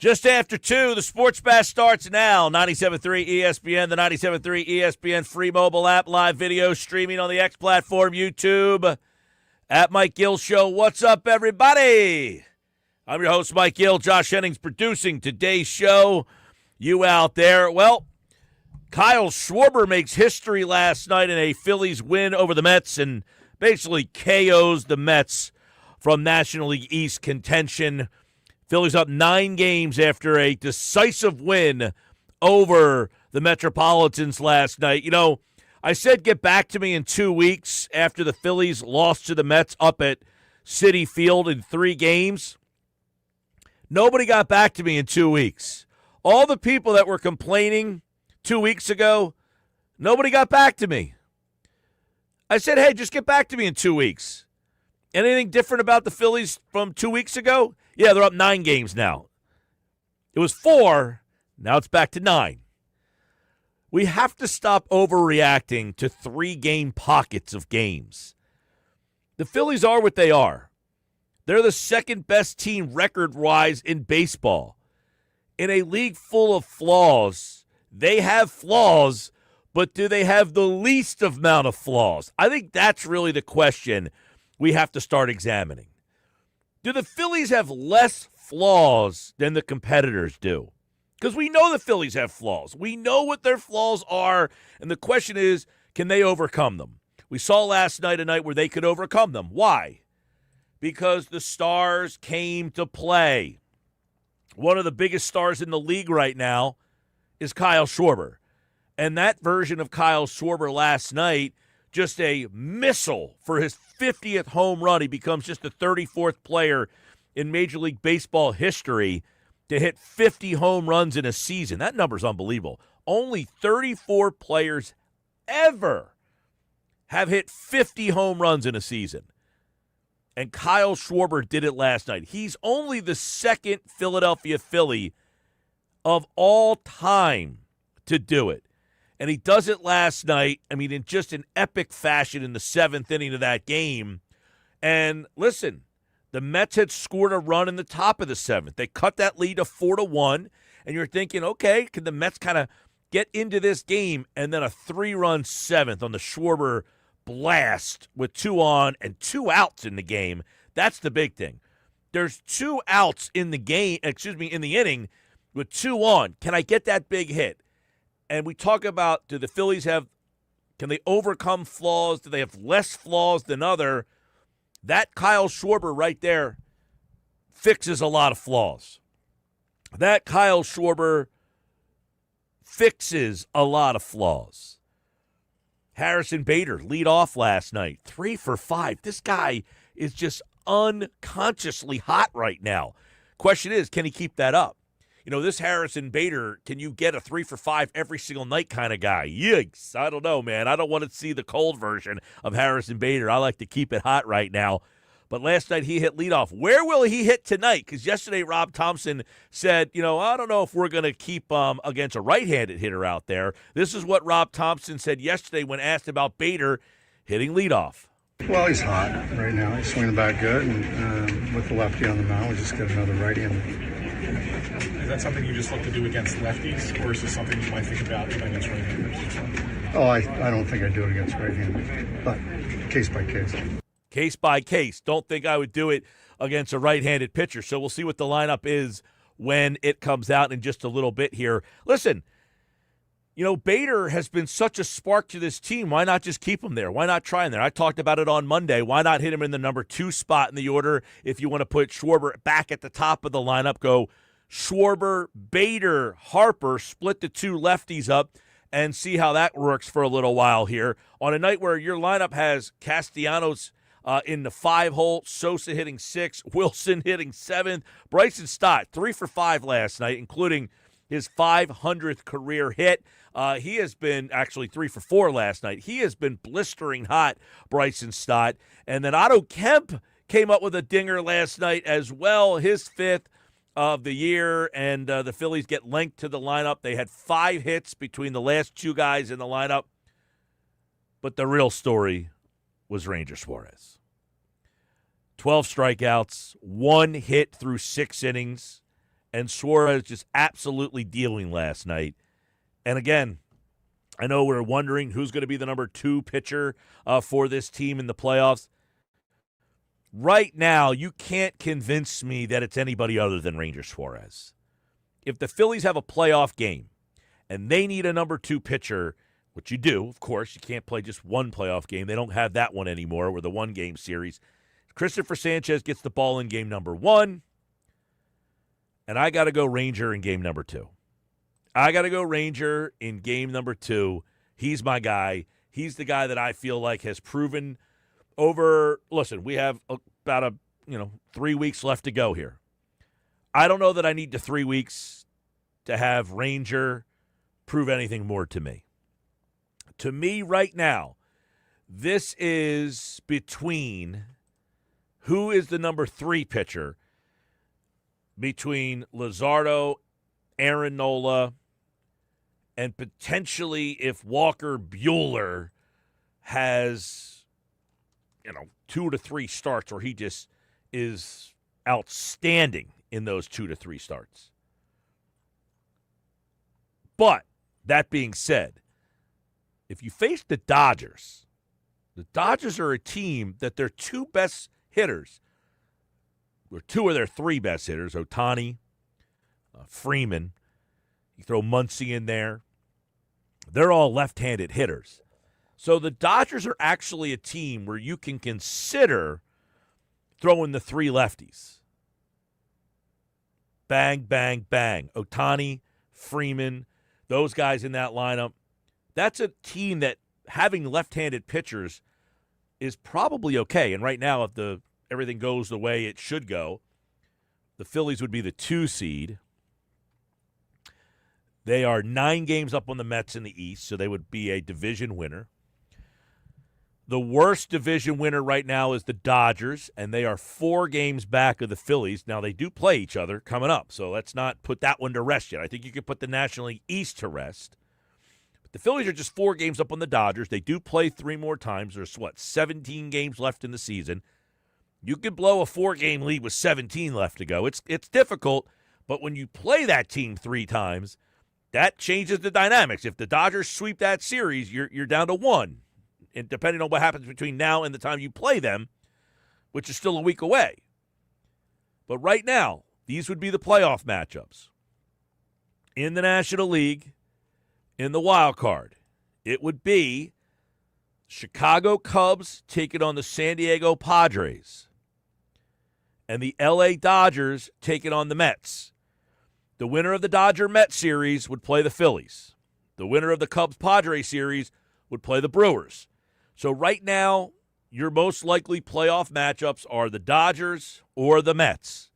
Just after 2, the Sports Bash starts now. 97.3 ESPN, the 97.3 ESPN free mobile app, live video streaming on the X platform, YouTube, at Mike Gill Show. What's up, everybody? I'm your host, Mike Gill. Josh Hennings producing today's show. You out there. Well, Kyle Schwarber makes history last night in a Phillies win over the Mets and basically KOs the Mets from National League East contention. Phillies up 9 games after a decisive win over the Metropolitans last night. You know, I said get back to me in 2 weeks after the Phillies lost to the Mets up at Citi Field in 3 games. Nobody got back to me in 2 weeks. All the people that were complaining 2 weeks ago, nobody got back to me. I said, hey, just get back to me in 2 weeks. Anything different about the Phillies from 2 weeks ago? Yeah, they're up 9 games now. It was 4. Now it's back to 9. We have to stop overreacting to 3-game pockets of games. The Phillies are what they are. They're the second best team record-wise in baseball. In a league full of flaws, they have flaws, but do they have the least amount of flaws? I think that's really the question we have to start examining. Do the Phillies have less flaws than the competitors do? Because we know the Phillies have flaws. We know what their flaws are, and the question is, can they overcome them? We saw last night a night where they could overcome them. Why? Because the stars came to play. One of the biggest stars in the league right now is Kyle Schwarber. And that version of Kyle Schwarber last night, just a missile for his 50th home run. He becomes just the 34th player in Major League Baseball history to hit 50 home runs in a season. That number's unbelievable. Only 34 players ever have hit 50 home runs in a season. And Kyle Schwarber did it last night. He's only the second Philadelphia Philly of all time to do it. And he does it last night, I mean, in just an epic fashion in the 7th inning of that game. And listen, the Mets had scored a run in the top of the 7th. They cut that lead to 4-1. And you're thinking, okay, can the Mets kind of get into this game? And then a 3-run 7th on the Schwarber blast with 2 on and 2 outs in the game. That's the big thing. There's 2 outs in the game, in the inning with 2 on. Can I get that big hit? And we talk about, can they overcome flaws? Do they have less flaws than other? That Kyle Schwarber right there fixes a lot of flaws. That Kyle Schwarber fixes a lot of flaws. Harrison Bader lead off last night, 3 for 5. This guy is just unconsciously hot right now. Question is, can he keep that up? You know, this Harrison Bader, can you get a 3 for 5 every single night kind of guy? Yikes. I don't know, man. I don't want to see the cold version of Harrison Bader. I like to keep it hot right now. But last night he hit leadoff. Where will he hit tonight? Because yesterday Rob Thompson said, I don't know if we're going to keep against a right-handed hitter out there. This is what Rob Thompson said yesterday when asked about Bader hitting leadoff. Well, he's hot right now. He's swinging the bat good, and with the lefty on the mound, we just got another righty in there. Is that something you just look to do against lefties, or is this something you might think about against right-handers? Oh, I don't think I'd do it against right-handers, but case by case. Case by case. Don't think I would do it against a right-handed pitcher. So we'll see what the lineup is when it comes out in just a little bit here. Listen, Bader has been such a spark to this team. Why not just keep him there? Why not try him there? I talked about it on Monday. Why not hit him in the number 2 spot in the order if you want to put Schwarber back at the top of the lineup? Go Schwarber, Bader, Harper, split the 2 lefties up and see how that works for a little while here. On a night where your lineup has Castellanos in the 5-hole, Sosa hitting 6, Wilson hitting 7th, Bryson Stott 3 for 5 last night, including his 500th career hit. He has been actually 3 for 4 last night. He has been blistering hot, Bryson Stott. And then Otto Kemp came up with a dinger last night as well, his 5th of the year, and the Phillies get linked to the lineup. They had 5 hits between the last 2 guys in the lineup. But the real story was Ranger Suarez. 12 strikeouts, 1 hit through 6 innings, and Suarez just absolutely dealing last night. And again, I know we're wondering who's going to be the number 2 pitcher for this team in the playoffs. Right now, you can't convince me that it's anybody other than Ranger Suarez. If the Phillies have a playoff game and they need a number 2 pitcher, which you do, of course, you can't play just one playoff game. They don't have that one anymore with a one-game series. Christopher Sanchez gets the ball in game number 1, and I got to go Ranger in game number 2. I got to go Ranger in game number 2. He's my guy. He's the guy that I feel like has proven listen, we have about 3 weeks left to go here. I don't know that I need the 3 weeks to have Ranger prove anything more to me. To me right now, this is between who is the number 3 pitcher between Luzardo, Aaron Nola, and potentially if Walker Buehler has 2 to 3 starts, or he just is outstanding in those 2 to 3 starts. But that being said, if you face the Dodgers are a team that their 2 best hitters, or 2 of their 3 best hitters, Ohtani, Freeman, you throw Muncy in there, they're all left-handed hitters. So the Dodgers are actually a team where you can consider throwing the 3 lefties. Bang, bang, bang. Ohtani, Freeman, those guys in that lineup. That's a team that having left-handed pitchers is probably okay. And right now, if everything goes the way it should go, the Phillies would be the 2 seed. They are 9 games up on the Mets in the East, so they would be a division winner. The worst division winner right now is the Dodgers, and they are 4 games back of the Phillies. Now, they do play each other coming up, so let's not put that one to rest yet. I think you could put the National League East to rest. But the Phillies are just 4 games up on the Dodgers. They do play 3 more times. There's, 17 games left in the season. You could blow a 4-game lead with 17 left to go. It's difficult, but when you play that team 3 times, that changes the dynamics. If the Dodgers sweep that series, you're down to 1. And depending on what happens between now and the time you play them, which is still a week away. But right now, these would be the playoff matchups. In the National League, in the wild card, it would be Chicago Cubs taking on the San Diego Padres, and the LA Dodgers taking on the Mets. The winner of the Dodger-Met series would play the Phillies. The winner of the Cubs-Padres series would play the Brewers. So right now, your most likely playoff matchups are the Dodgers or the Mets.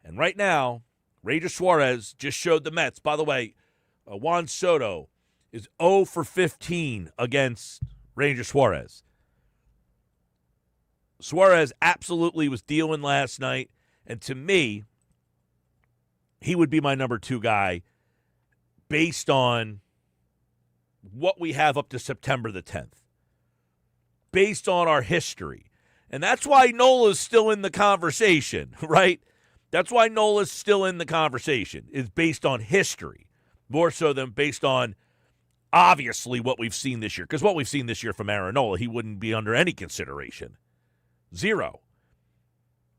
And right now, Ranger Suarez just showed the Mets. By the way, Juan Soto is 0 for 15 against Ranger Suarez. Suarez absolutely was dealing last night. And to me, he would be my number 2 guy based on what we have up to September the 10th. Based on our history. And that's why Nola's still in the conversation, right? That's why Nola's still in the conversation, is based on history, more so than based on, obviously, what we've seen this year. Because what we've seen this year from Aaron Nola, he wouldn't be under any consideration. 0.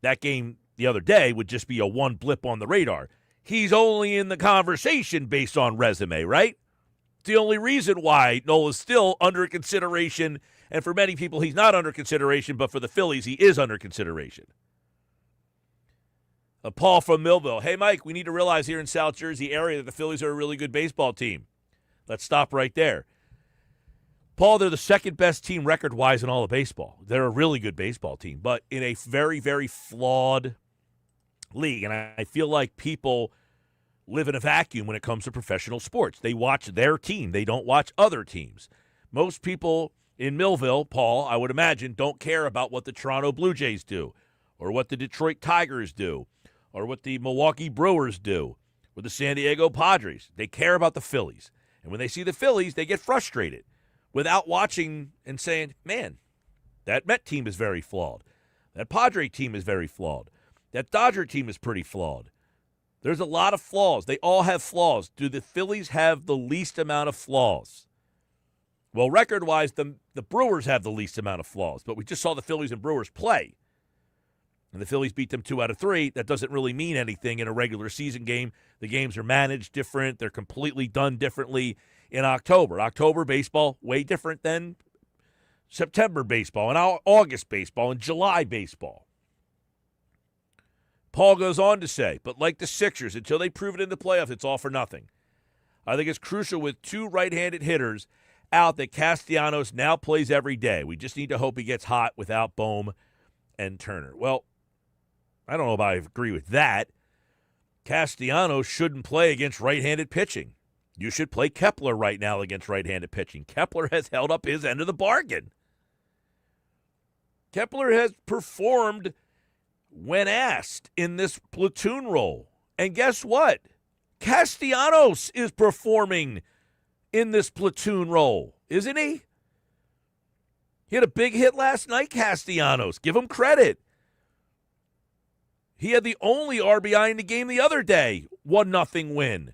That game the other day would just be a 1 blip on the radar. He's only in the conversation based on resume, right? It's the only reason why Nola's still under consideration. And for many people, he's not under consideration, but for the Phillies, he is under consideration. Paul from Millville. Hey, Mike, we need to realize here in South Jersey area that the Phillies are a really good baseball team. Let's stop right there. Paul, they're the second best team record-wise in all of baseball. They're a really good baseball team, but in a very, very flawed league. And I feel like people live in a vacuum when it comes to professional sports. They watch their team. They don't watch other teams. Most people in Millville, Paul, I would imagine, don't care about what the Toronto Blue Jays do or what the Detroit Tigers do or what the Milwaukee Brewers do or the San Diego Padres. They care about the Phillies. And when they see the Phillies, they get frustrated without watching and saying, man, that Met team is very flawed. That Padre team is very flawed. That Dodger team is pretty flawed. There's a lot of flaws. They all have flaws. Do the Phillies have the least amount of flaws? Well, record-wise, the Brewers have the least amount of flaws, but we just saw the Phillies and Brewers play. And the Phillies beat them 2 out of 3. That doesn't really mean anything in a regular season game. The games are managed different. They're completely done differently in October. October baseball, way different than September baseball and August baseball and July baseball. Paul goes on to say, but like the Sixers, until they prove it in the playoffs, it's all for nothing. I think it's crucial with 2 right-handed hitters out that Castellanos now plays every day. We just need to hope he gets hot without Bohm and Turner. Well, I don't know if I agree with that. Castellanos shouldn't play against right-handed pitching. You should play Kepler right now against right-handed pitching. Kepler has held up his end of the bargain. Kepler has performed when asked in this platoon role. And guess what? Castellanos is performing in this platoon role, isn't he? He had a big hit last night, Castellanos. Give him credit. He had the only RBI in the game the other day, 1-0 win.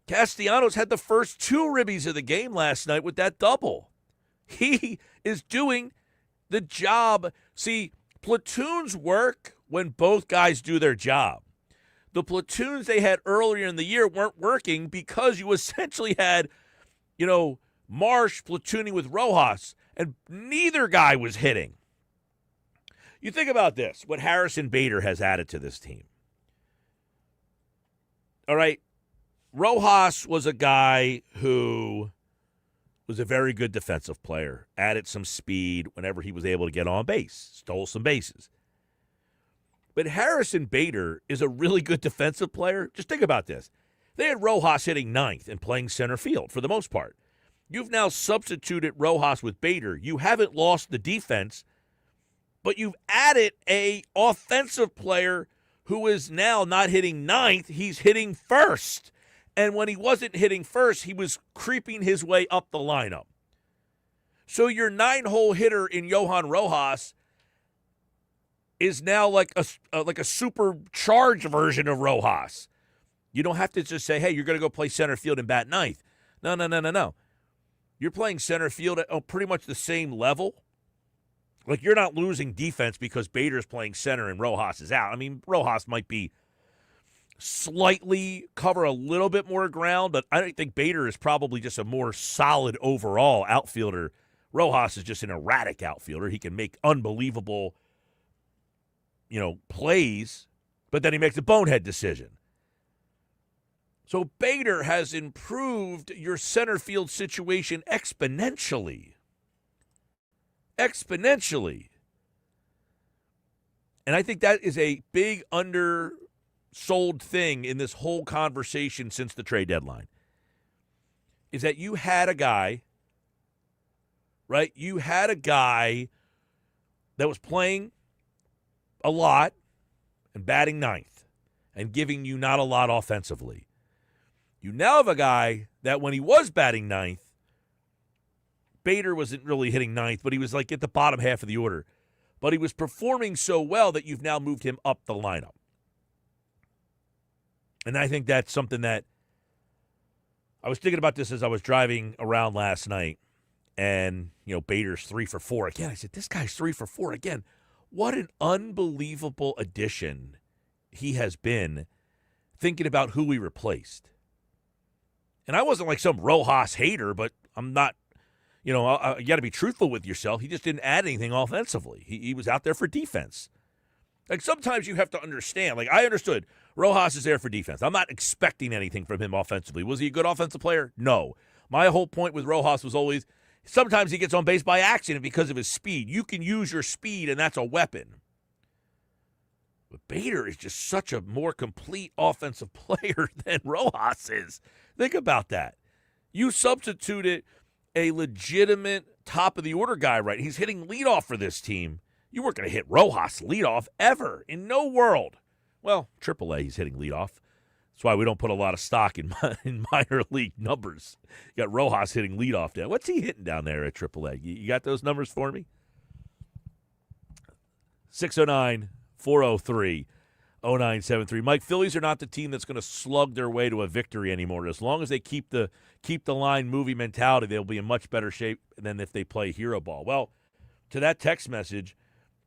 Castellanos had the first 2 ribbies of the game last night with that double. He is doing the job. See, platoons work when both guys do their job. The platoons they had earlier in the year weren't working because you essentially had, Marsh platooning with Rojas, and neither guy was hitting. You think about this, what Harrison Bader has added to this team. All right, Rojas was a guy who was a very good defensive player, added some speed whenever he was able to get on base, stole some bases. But Harrison Bader is a really good defensive player. Just think about this. They had Rojas hitting 9th and playing center field for the most part. You've now substituted Rojas with Bader. You haven't lost the defense, but you've added a offensive player who is now not hitting 9th. He's hitting 1st. And when he wasn't hitting 1st, he was creeping his way up the lineup. So your 9-hole hitter in Johan Rojas is now like a supercharged version of Rojas. You don't have to just say, hey, you're going to go play center field and bat 9th. No. You're playing center field at pretty much the same level. Like, you're not losing defense because Bader's playing center and Rojas is out. I mean, Rojas might be slightly cover a little bit more ground, but I don't think Bader is probably just a more solid overall outfielder. Rojas is just an erratic outfielder. He can make unbelievable plays, but then he makes a bonehead decision. So Bader has improved your center field situation exponentially. Exponentially. And I think that is a big undersold thing in this whole conversation since the trade deadline, is that you had a guy, right? You had a guy that was playing a lot and batting 9th and giving you not a lot offensively. You now have a guy that when he was batting 9th, Bader wasn't really hitting 9th, but he was like at the bottom half of the order. But he was performing so well that you've now moved him up the lineup. And I think that's something that I was thinking about this as I was driving around last night. And, Bader's 3 for 4 again. I said, this guy's 3 for 4 again. What an unbelievable addition he has been, thinking about who we replaced. And I wasn't like some Rojas hater, but I'm not, you got to be truthful with yourself. He just didn't add anything offensively. He was out there for defense. Like, sometimes you have to understand. Like, I understood Rojas is there for defense. I'm not expecting anything from him offensively. Was he a good offensive player? No. My whole point with Rojas was always, sometimes he gets on base by accident because of his speed. You can use your speed, and that's a weapon. But Bader is just such a more complete offensive player than Rojas is. Think about that. You substituted a legitimate top-of-the-order guy, right? He's hitting leadoff for this team. You weren't going to hit Rojas leadoff ever, in no world. Well, AAA, he's hitting leadoff. That's why we don't put a lot of stock in minor league numbers. You got Rojas hitting leadoff down. What's he hitting down there at AAA? You got those numbers for me? 609-403. 0973. Mike, Phillies are not the team that's going to slug their way to a victory anymore. As long as they keep the line moving mentality, they'll be in much better shape than if they play hero ball. Well, to that text message,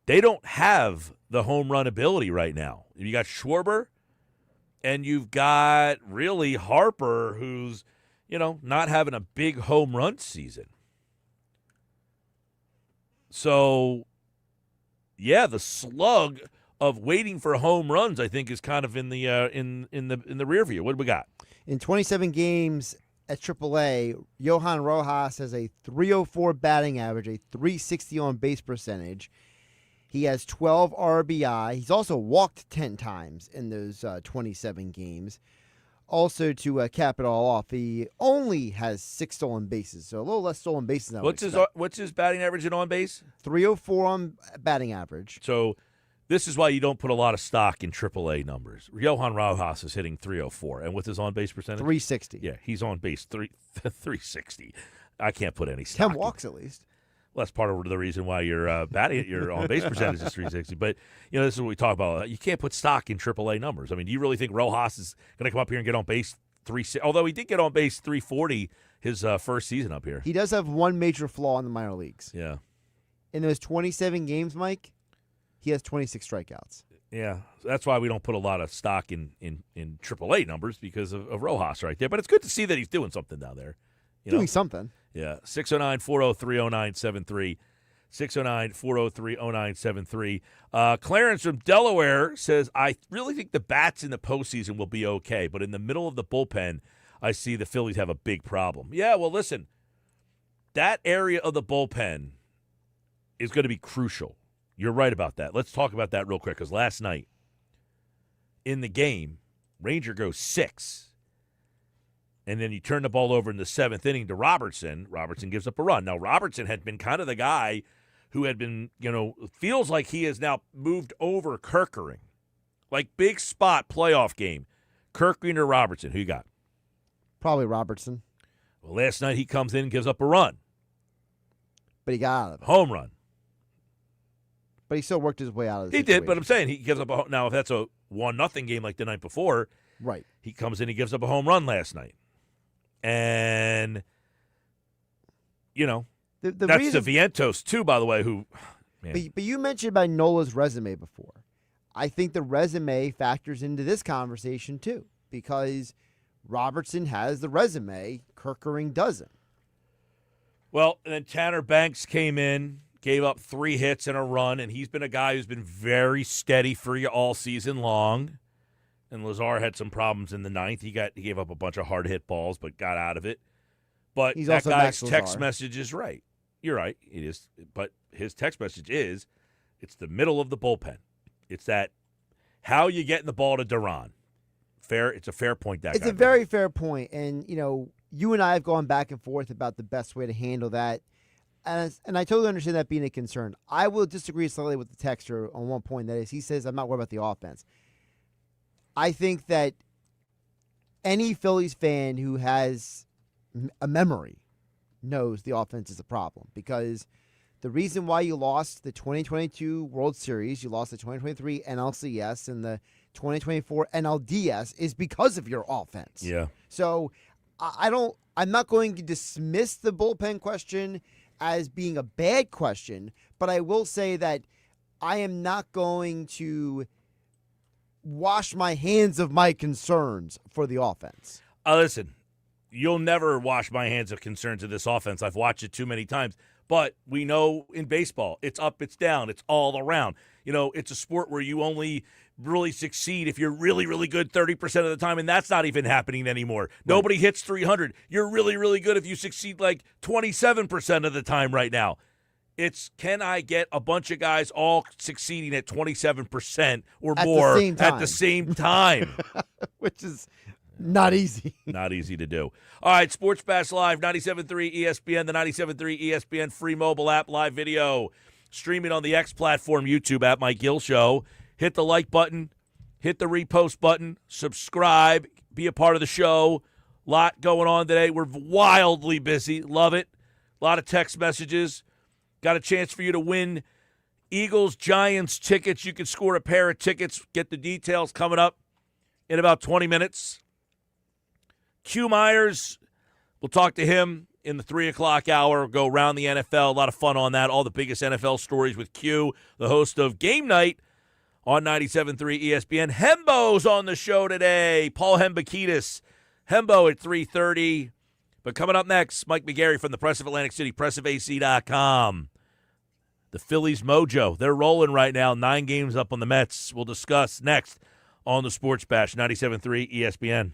they don't have the home run ability right now. You got Schwarber, and you've got really Harper, who's, not having a big home run season. So, yeah, the slug of waiting for home runs, I think, is kind of in the rear view. What do we got? In 27 games at AAA, Johan Rojas has a .304 batting average, a .360 on base percentage. He has 12 RBI. He's also walked 10 times in those 27 games. Also, to cap it all off, he only has 6 stolen bases, so a little less stolen bases now. What's his batting average and on base? .304 on batting average. So this is why you don't put a lot of stock in AAA numbers. Johan Rojas is hitting .304, and what's his on base percentage? .360. Yeah, he's on base .360. I can't put any stock. 10 walks at least. Well, that's part of the reason why your on base percentage is .360. But this is what we talk about. You can't put stock in AAA numbers. I mean, do you really think Rojas is going to come up here and get on base .360? Although he did get on base .340 his first season up here. He does have one major flaw in the minor leagues. Yeah. In those 27 games, Mike, he has 26 strikeouts. Yeah, that's why we don't put a lot of stock in AAA numbers because of Rojas right there. But it's good to see that he's doing something down there. Doing something. Yeah, 609-403-0973. 609-403-0973. Clarence from Delaware says, I really think the bats in the postseason will be okay, but in the middle of the bullpen, I see the Phillies have a big problem. Yeah, well, listen, that area of the bullpen is going to be crucial. You're right about that. Let's talk about that real quick, because last night in the game, Ranger goes 6. And then you turn the ball over in the 7th inning to Robertson. Robertson gives up a run. Now, Robertson had been kind of the guy who had been, feels like he has now moved over Kirkering. Like big spot playoff game. Kirkering or Robertson? Who you got? Probably Robertson. Well, last night he comes in and gives up a run. But he got out of it. Home run. But he still worked his way out of it. He did, but I'm saying he gives up a – now, if that's a 1-0 game like the night before, right? He comes in, he gives up a home run last night. And, that's reason, the Vientos, too, by the way, who But you mentioned about Nola's resume before. I think the resume factors into this conversation, too, because Robertson has the resume, Kirkering doesn't. Well, and then Tanner Banks came in, gave up 3 hits and a run, and he's been a guy who's been very steady for you all season long. And Lazar had some problems in the 9th. He gave up a bunch of hard hit balls, but got out of it. But he's that also guy's Max text Lazar. message is right. You're right. It is. But his text message is, it's the middle of the bullpen. It's that how you getting the ball to Duran. Fair. It's a fair point. It's a very fair point. And, you and I have gone back and forth about the best way to handle that. And I totally understand that being a concern. I will disagree slightly with the texter on one point. That is, he says, I'm not worried about the offense. I think that any Phillies fan who has a memory knows the offense is a problem, because the reason why you lost the 2022 World Series, you lost the 2023 NLCS and the 2024 NLDS is because of your offense. Yeah. So I'm not going to dismiss the bullpen question as being a bad question, but I will say that I am not going to wash my hands of my concerns for the offense. Listen, you'll never wash my hands of concerns of this offense. I've watched it too many times. But we know in baseball, it's up, it's down, it's all around. It's a sport where you only really succeed if you're really, really good 30% of the time, and that's not even happening anymore. Right. Nobody hits 300. You're really, really good if you succeed like 27% of the time right now. It's, can I get a bunch of guys all succeeding at 27% or more at the same time? Which is not easy. Not easy to do. All right, Sports Bash Live, 97.3 ESPN, the 97.3 ESPN free mobile app, live video, streaming on the X platform, YouTube at Mike Gill Show. Hit the like button, hit the repost button, subscribe, be a part of the show. Lot going on today. We're wildly busy. Love it. A lot of text messages. Got a chance for you to win Eagles, Giants tickets. You can score a pair of tickets. Get the details coming up in about 20 minutes. Q Myers, we'll talk to him in the 3 o'clock hour. Go around the NFL. A lot of fun on that. All the biggest NFL stories with Q, the host of Game Night on 97.3 ESPN. Hembo's on the show today. Paul Hembekitis. Hembo at 3:30. But coming up next, Mike McGarry from the Press of Atlantic City, pressofac.com. The Phillies mojo. They're rolling right now. 9 games up on the Mets. We'll discuss next on the Sports Bash, 97.3 ESPN.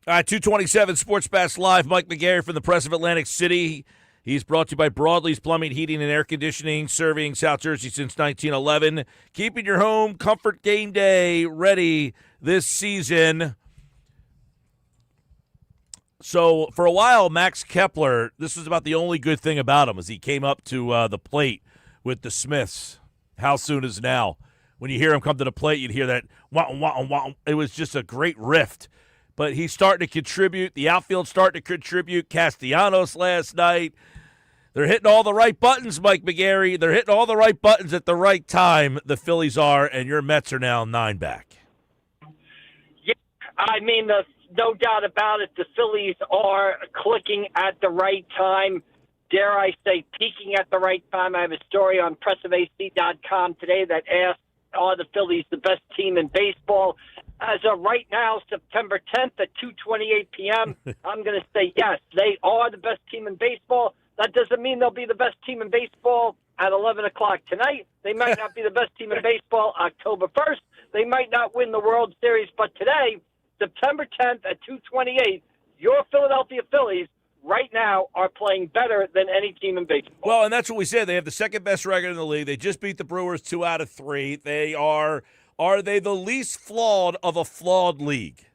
All right, 227 Sports Bash Live. Mike McGarry from the Press of Atlantic City. He's brought to you by Broadlee's Plumbing, Heating, and Air Conditioning, serving South Jersey since 1911. Keeping your home comfort game day ready this season. So for a while, Max Kepler, this was about the only good thing about him as he came up to the plate with the Smiths. How soon is now? When you hear him come to the plate, you'd hear that wah, wah, wah. It was just a great riff. But he's starting to contribute. The outfield's starting to contribute. Castellanos last night. They're hitting all the right buttons, Mike McGarry. They're hitting all the right buttons at the right time, the Phillies are, and your Mets are now 9 back. Yeah, I mean, no doubt about it, the Phillies are clicking at the right time. Dare I say, peaking at the right time. I have a story on pressofac.com today that asks, are the Phillies the best team in baseball? As of right now, September 10th at 2:28 p.m., I'm going to say yes, they are the best team in baseball. That doesn't mean they'll be the best team in baseball at 11 o'clock tonight. They might not be the best team in baseball October 1st. They might not win the World Series. But today, September 10th at 2:28, your Philadelphia Phillies right now are playing better than any team in baseball. Well, and that's what we said. They have the second best record in the league. They just beat the Brewers 2 out of 3. They are they the least flawed of a flawed league?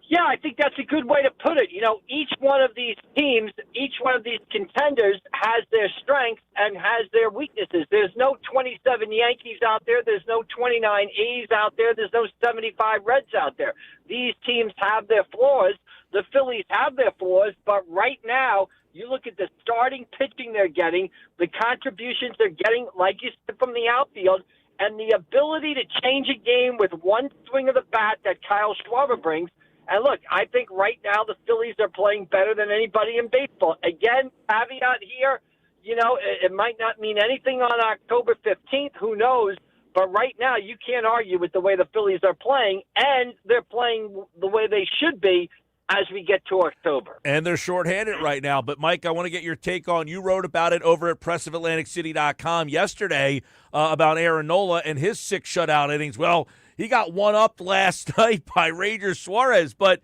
Yeah, I think that's a good way to put it. You know, each one of these teams, each one of these contenders has their strengths and has their weaknesses. There's no 27 Yankees out there. There's no 29 A's out there. There's no 75 Reds out there. These teams have their flaws. The Phillies have their flaws, but right now, you look at the starting pitching they're getting, the contributions they're getting, like you said, from the outfield, and the ability to change a game with one swing of the bat that Kyle Schwarber brings. And look, I think right now the Phillies are playing better than anybody in baseball. Again, caveat here, you know, it might not mean anything on October 15th. Who knows? But right now, you can't argue with the way the Phillies are playing, and they're playing the way they should be as we get to October. And they're shorthanded right now. But, Mike, I want to get your take on, you wrote about it over at pressofatlanticcity.com yesterday about Aaron Nola and his 6 shutout innings. Well, he got one up last night by Ranger Suarez. But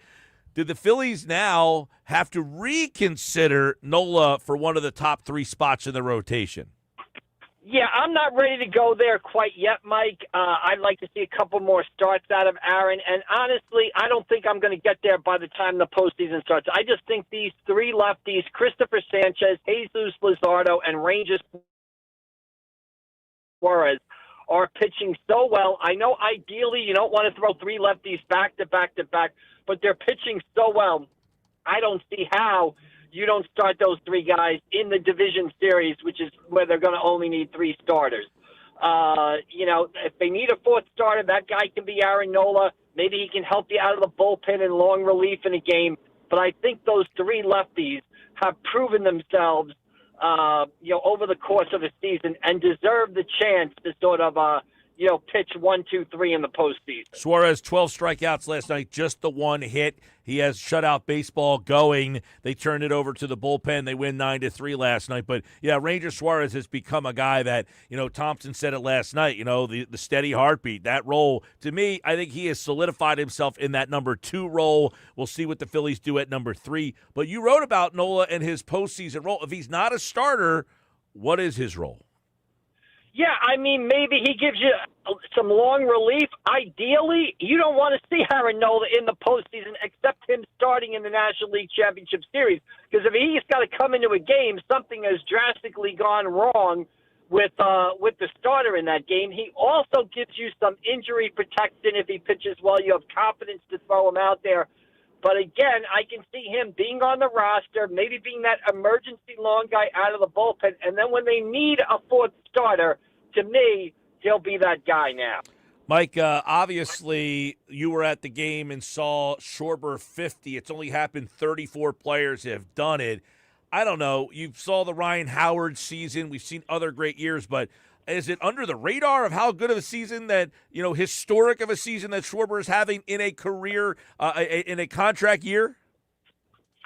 did the Phillies now have to reconsider Nola for one of the top 3 spots in the rotation? Yeah, I'm not ready to go there quite yet, Mike. I'd like to see a couple more starts out of Aaron. And honestly, I don't think I'm going to get there by the time the postseason starts. I just think these 3 lefties, Christopher Sanchez, Jesus Luzardo, and Ranger Suarez, are pitching so well. I know ideally you don't want to throw 3 lefties back to back to back, but they're pitching so well. I don't see how you don't start those 3 guys in the division series, which is where they're going to only need 3 starters. You know, if they need a 4th starter, that guy can be Aaron Nola. Maybe he can help you out of the bullpen in long relief in a game. But I think those 3 lefties have proven themselves, you know, over the course of a season and deserve the chance to sort of, you know, pitch 1, 2, 3 in the postseason. Suarez, 12 strikeouts last night, just the 1 hit. He has shutout baseball going. They turned it over to the bullpen. They win 9-3 last night. But, yeah, Ranger Suarez has become a guy that, you know, Thompson said it last night, you know, the steady heartbeat, that role. To me, I think he has solidified himself in that number 2 role. We'll see what the Phillies do at number 3. But you wrote about Nola and his postseason role. If he's not a starter, what is his role? Yeah, I mean, maybe he gives you some long relief. Ideally, you don't want to see Aaron Nola in the postseason except him starting in the National League Championship Series. Because if he's got to come into a game, something has drastically gone wrong with the starter in that game. He also gives you some injury protection if he pitches well. You have confidence to throw him out there. But again, I can see him being on the roster, maybe being that emergency long guy out of the bullpen. And then when they need a 4th starter, to me, he'll be that guy now. Mike, obviously you were at the game and saw Schwarber 50. It's only happened 34 players have done it. I don't know. You saw the Ryan Howard season. We've seen other great years, but is it under the radar of how good of a season that, you know, historic of a season that Schwarber is having in a career, in a contract year?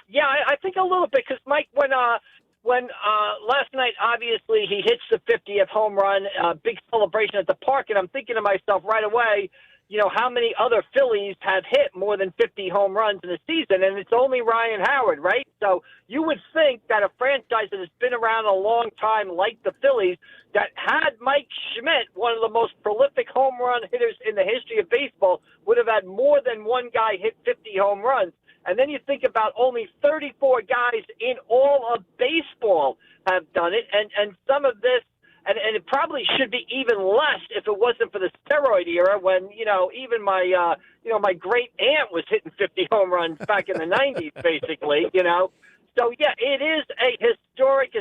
Yeah, I think a little bit because, Mike, when last night, obviously, he hits the 50th home run, big celebration at the park, and I'm thinking to myself right away, how many other Phillies have hit more than 50 home runs in a season, and it's only Ryan Howard, right? So you would think that a franchise that has been around a long time like the Phillies, that had Mike Schmidt, one of the most prolific home run hitters in the history of baseball, would have had more than one guy hit 50 home runs. And then you think about only 34 guys in all of baseball have done it, and some of this, and it probably should be even less if it wasn't for the steroid era when, even my, my great aunt was hitting 50 home runs back in the 90s, basically, So, yeah, it is a historic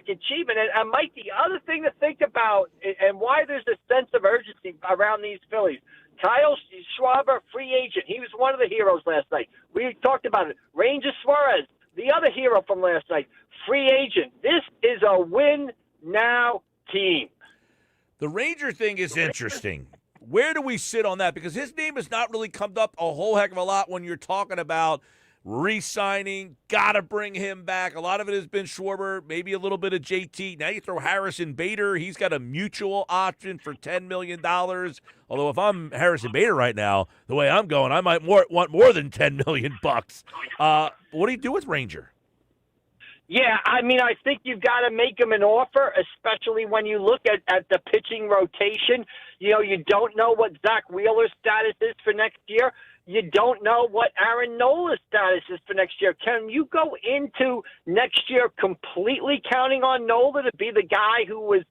achievement. And Mike, the other thing to think about and why there's a sense of urgency around these Phillies, Kyle Schwarber, free agent. He was one of the heroes last night. We talked about it. Ranger Suarez, the other hero from last night, free agent. This is a win-now team. The Ranger thing is interesting. Where do we sit on that? Because his name has not really come up a whole heck of a lot when you're talking about re-signing, got to bring him back. A lot of it has been Schwarber, maybe a little bit of JT. Now you throw Harrison Bader. He's got a mutual option for $10 million. Although if I'm Harrison Bader right now, the way I'm going, I might want more than $10 million. What do you do with Ranger? Yeah, I think you've got to make him an offer, especially when you look at the pitching rotation. You don't know what Zach Wheeler's status is for next year. You don't know what Aaron Nola's status is for next year. Can you go into next year completely counting on Nola to be the guy who was,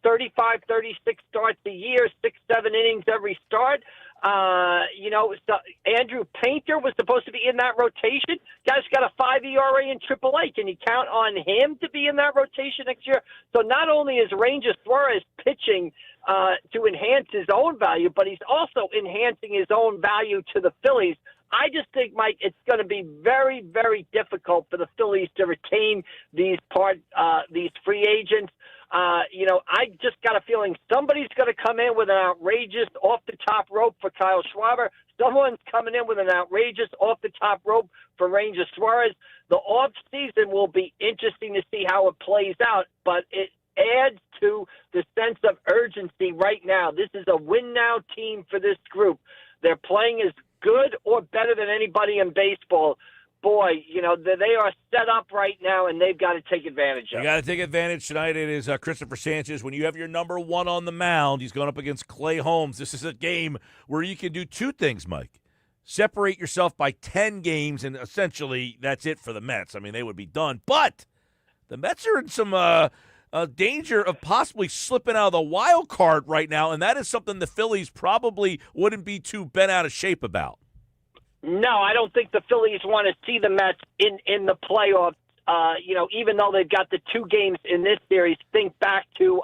35, 36 starts a year, 6-7 innings every start? So Andrew Painter was supposed to be in that rotation. Guy's got a 5 ERA in AAA. Can you count on him to be in that rotation next year? So not only is Ranger Suarez pitching to enhance his own value, but he's also enhancing his own value to the Phillies. I just think, Mike, it's going to be very, very difficult for the Phillies to retain these free agents. I just got a feeling somebody's going to come in with an outrageous off-the-top rope for Kyle Schwarber. Someone's coming in with an outrageous off-the-top rope for Ranger Suarez. The off-season will be interesting to see how it plays out, but it adds to the sense of urgency right now. This is a win-now team for this group. They're playing as good or better than anybody in baseball. Boy, they are set up right now, and they've got to take advantage of it. You got to take advantage tonight. It is Christopher Sanchez. When you have your number one on the mound, he's going up against Clay Holmes. This is a game where you can do two things, Mike. Separate yourself by 10 games, and essentially that's it for the Mets. I mean, they would be done. But the Mets are in some danger of possibly slipping out of the wild card right now, and that is something the Phillies probably wouldn't be too bent out of shape about. No, I don't think the Phillies want to see the Mets in the playoffs. Even though they've got the two games in this series, think back to,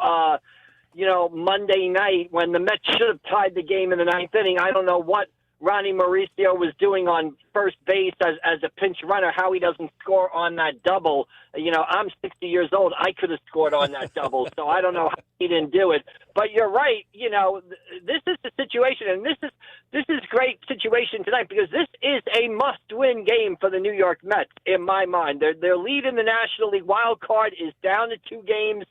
Monday night when the Mets should have tied the game in the ninth inning. I don't know what Ronnie Mauricio was doing on first base as a pinch runner, how he doesn't score on that double. I'm 60 years old. I could have scored on that double, so I don't know how he didn't do it. But you're right. This is the situation, and this is great situation tonight because this is a must-win game for the New York Mets, in my mind. Their lead in the National League wild card is down to 2 games.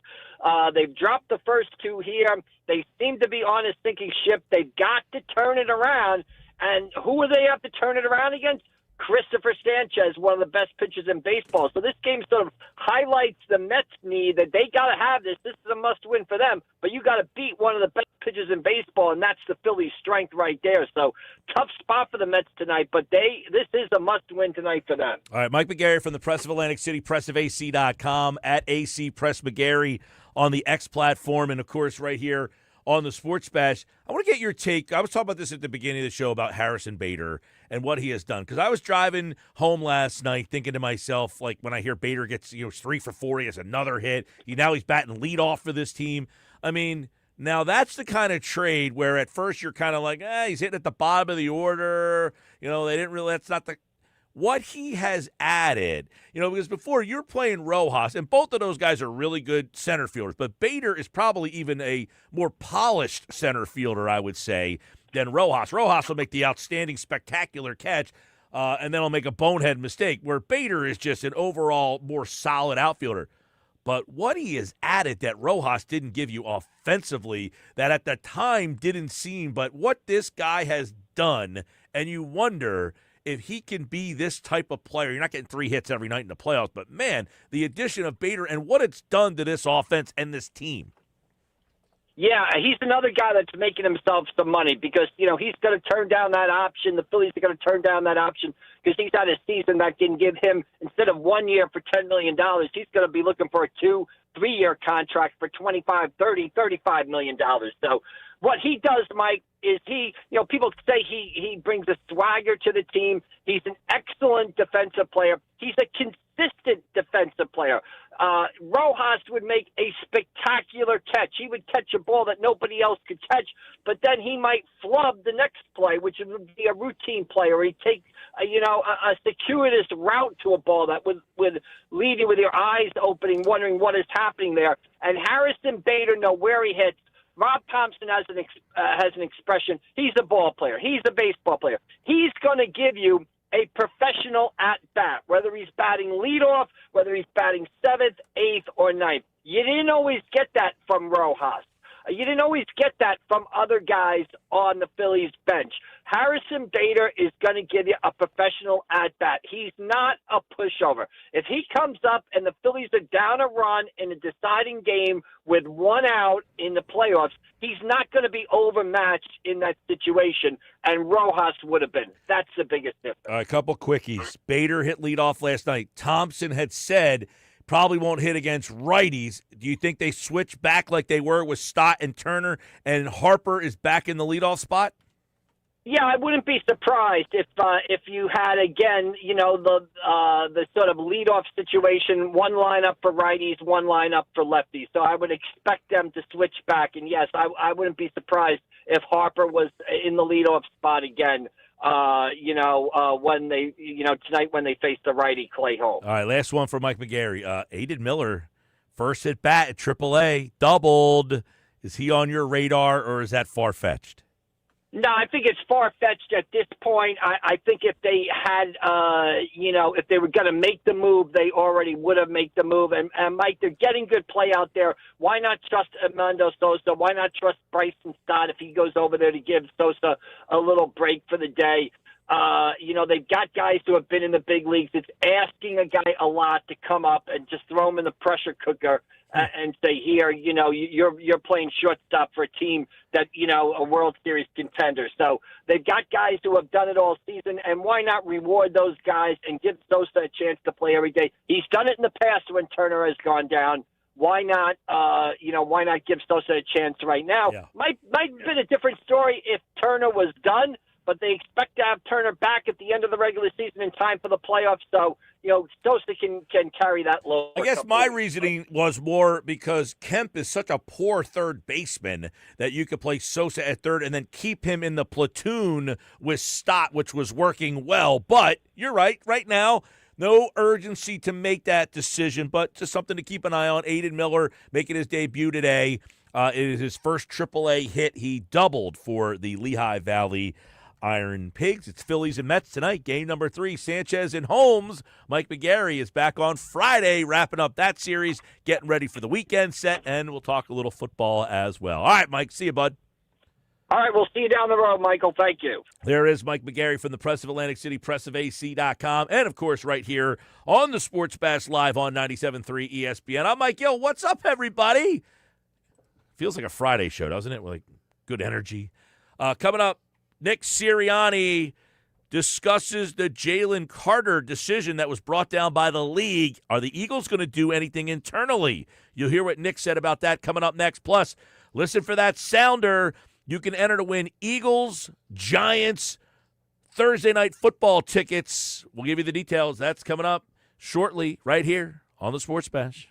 They've dropped the first 2 here. They seem to be on a sinking ship. They've got to turn it around. And who do they have to turn it around against? Christopher Sanchez, one of the best pitchers in baseball. So this game sort of highlights the Mets' need that they got to have this. This is a must-win for them. But you got to beat one of the best pitchers in baseball, and that's the Phillies' strength right there. So tough spot for the Mets tonight, but this is a must-win tonight for them. All right, Mike McGarry from the Press of Atlantic City, pressofac.com, at AC Press McGarry on the X platform, and, of course, right here on the Sports Bash. I want to get your take. I was talking about this at the beginning of the show about Harrison Bader and what he has done. Because I was driving home last night thinking to myself, like when I hear Bader gets 3 for 4, he has another hit. Now he's batting leadoff for this team. I mean, now that's the kind of trade where at first you're kind of like, he's hitting at the bottom of the order. They didn't really, that's not the. What he has added, because before you're playing Rojas, and both of those guys are really good center fielders, but Bader is probably even a more polished center fielder, I would say, than Rojas. Rojas will make the outstanding, spectacular catch, and then he'll make a bonehead mistake, where Bader is just an overall more solid outfielder. but what he has added that Rojas didn't give you offensively, that at the time didn't seem, but what this guy has done, and you wonder if he can be this type of player. You're not getting 3 hits every night in the playoffs, but man, the addition of Bader and what it's done to this offense and this team. Yeah, he's another guy that's making himself some money because, he's going to turn down that option. The Phillies are going to turn down that option because he's had a season that can give him, instead of 1 year for $10 million, he's going to be looking for a 2-3-year contract for $25, $30, $35 million. So what he does, Mike, is people say he brings a swagger to the team. He's an excellent defensive player. He's a consistent defensive player. Rojas would make a spectacular catch. He would catch a ball that nobody else could catch, but then he might flub the next play, which would be a routine play, or he'd take a circuitous route to a ball that would leave you with your eyes opening, wondering what is happening there. And Harrison Bader know where he hits. Rob Thompson has an expression. He's a ball player. He's a baseball player. He's going to give you a professional at bat, whether he's batting leadoff, whether he's batting 7th, 8th, or 9th. You didn't always get that from Rojas. You didn't always get that from other guys on the Phillies bench. Harrison Bader is going to give you a professional at-bat. He's not a pushover. If he comes up and the Phillies are down a run in a deciding game with 1 out in the playoffs, he's not going to be overmatched in that situation, and Rojas would have been. That's the biggest difference. A couple quickies. Bader hit leadoff last night. Thompson had said probably won't hit against righties. Do you think they switch back like they were with Stott and Turner, and Harper is back in the leadoff spot? Yeah, I wouldn't be surprised if you had, again, the sort of leadoff situation, one lineup for righties, one lineup for lefties. So I would expect them to switch back. And, yes, I wouldn't be surprised if Harper was in the leadoff spot again, when they, tonight when they face the righty Clay Holmes. All right, last one for Mike McGarry. Aiden Miller, first at bat at AAA, doubled. Is he on your radar, or is that far-fetched? No, I think it's far-fetched at this point. I think if they had, if they were going to make the move, they already would have made the move. And Mike, they're getting good play out there. Why not trust Armando Sosa? Why not trust Bryson Stott if he goes over there to give Sosa a little break for the day? They've got guys who have been in the big leagues. It's asking a guy a lot to come up and just throw him in the pressure cooker and say, here, you're playing shortstop for a team that, a World Series contender. So they've got guys who have done it all season, and why not reward those guys and give Sosa a chance to play every day? He's done it in the past when Turner has gone down. Why not, why not give Sosa a chance right now? Yeah. Might have been a different story if Turner was done, but they expect to have Turner back at the end of the regular season in time for the playoffs. So, Sosa can carry that load. I guess my reasoning was more because Kemp is such a poor third baseman that you could play Sosa at third and then keep him in the platoon with Stott, which was working well. But you're right. Right now, no urgency to make that decision, but just something to keep an eye on. Aiden Miller making his debut today. It is his first AAA hit. He doubled for the Lehigh Valley Iron Pigs. It's Phillies and Mets tonight. Game number 3, Sanchez and Holmes. Mike McGarry is back on Friday, wrapping up that series, getting ready for the weekend set, and we'll talk a little football as well. All right, Mike, see you, bud. All right, we'll see you down the road, Michael. Thank you. There is Mike McGarry from the Press of Atlantic City, pressofac.com, and, of course, right here on the Sports Bash Live on 97.3 ESPN. I'm Mike Gill. What's up, everybody? Feels like a Friday show, doesn't it? With like good energy. Coming up, Nick Sirianni discusses the Jalen Carter decision that was brought down by the league. Are the Eagles going to do anything internally? You'll hear what Nick said about that coming up next. Plus, listen for that sounder. You can enter to win Eagles, Giants, Thursday night football tickets. We'll give you the details. That's coming up shortly right here on the Sports Bash.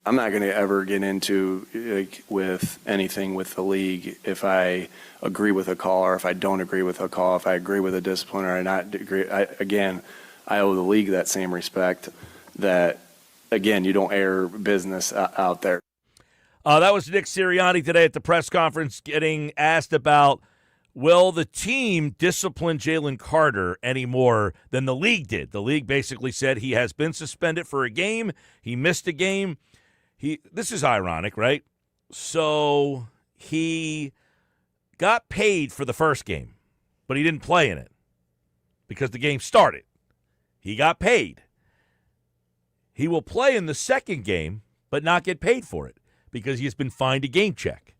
I'm not going to ever get into with anything with the league if I agree with a call or if I don't agree with a call, if I agree with a discipline or I not agree. I owe the league that same respect that, again, you don't air business out there. That was Nick Sirianni today at the press conference getting asked about, will the team discipline Jalen Carter any more than the league did? The league basically said he has been suspended for a game. He missed a game. This is ironic, right? So he got paid for the first game, but he didn't play in it because the game started. He got paid. He will play in the second game, but not get paid for it because he has been fined a game check.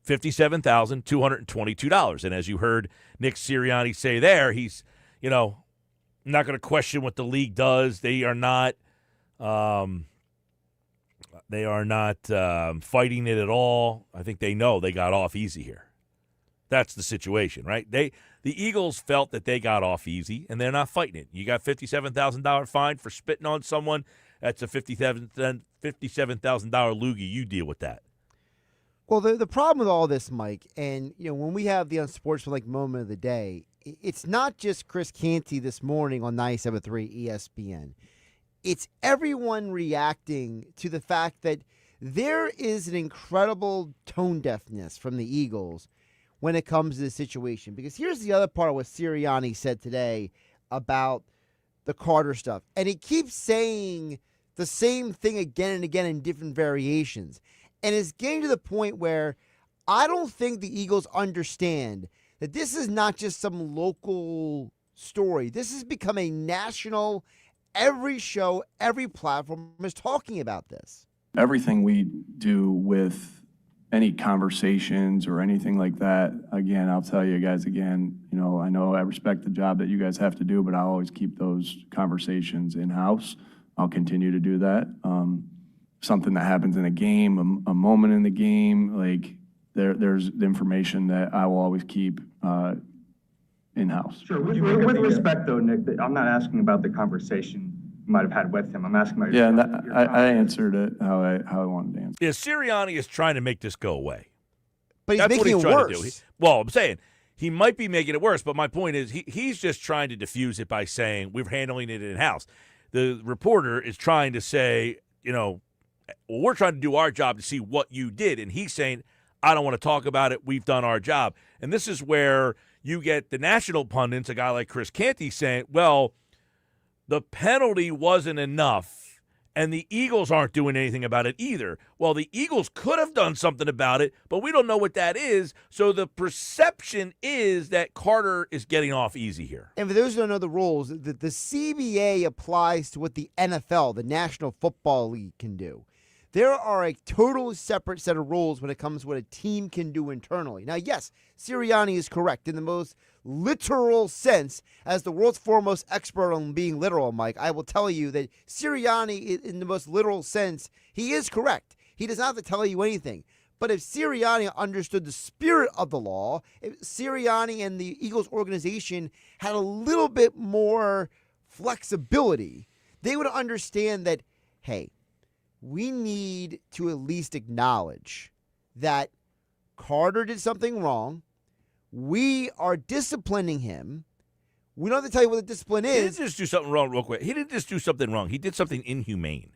$57,222. And as you heard Nick Sirianni say there, he's, not going to question what the league does. They are not fighting it at all. I think they know they got off easy here. That's the situation, right? The Eagles felt that they got off easy, and they're not fighting it. You got $57,000 fine for spitting on someone. That's a $57,000 loogie. You deal with that. Well, the problem with all this, Mike, and when we have the unsportsmanlike moment of the day, it's not just Chris Canty this morning on 97.3 ESPN. It's everyone reacting to the fact that there is an incredible tone deafness from the Eagles when it comes to the situation. Because here's the other part of what Sirianni said today about the Carter stuff. And he keeps saying the same thing again and again in different variations. And it's getting to the point where I don't think the Eagles understand that this is not just some local story. This has become a national. Every show, every platform is talking about this. Everything we do with any conversations or anything like that, again, I'll tell you guys again, I know I respect the job that you guys have to do, but I'll always keep those conversations in-house. I'll continue to do that. Something that happens in a game, a moment in the game, like there's the information that I will always keep in-house. Sure. With respect, though, Nick, I'm not asking about the conversation you might have had with him. I'm asking about your I answered it how I wanted to answer. Yeah, Sirianni is trying to make this go away. But That's making what he's it trying worse. to do. I'm saying he might be making it worse, but my point is he's just trying to diffuse it by saying we're handling it in-house. The reporter is trying to say, we're trying to do our job to see what you did. And he's saying, I don't want to talk about it. We've done our job. And this is where you get the national pundits, a guy like Chris Canty, saying, well, the penalty wasn't enough, and the Eagles aren't doing anything about it either. Well, the Eagles could have done something about it, but we don't know what that is. So the perception is that Carter is getting off easy here. And for those who don't know the rules, the CBA applies to what the NFL, the National Football League, can do. There are a totally separate set of rules when it comes to what a team can do internally. Now, yes, Sirianni is correct in the most literal sense. As the world's foremost expert on being literal, Mike, I will tell you that Sirianni, in the most literal sense, he is correct. He does not have to tell you anything. But if Sirianni understood the spirit of the law, if Sirianni and the Eagles organization had a little bit more flexibility, they would understand that, hey, we need to at least acknowledge that Carter did something wrong. We are disciplining him. We don't have to tell you what the discipline is. He didn't just do something wrong real quick. He didn't just do something wrong. He did something inhumane.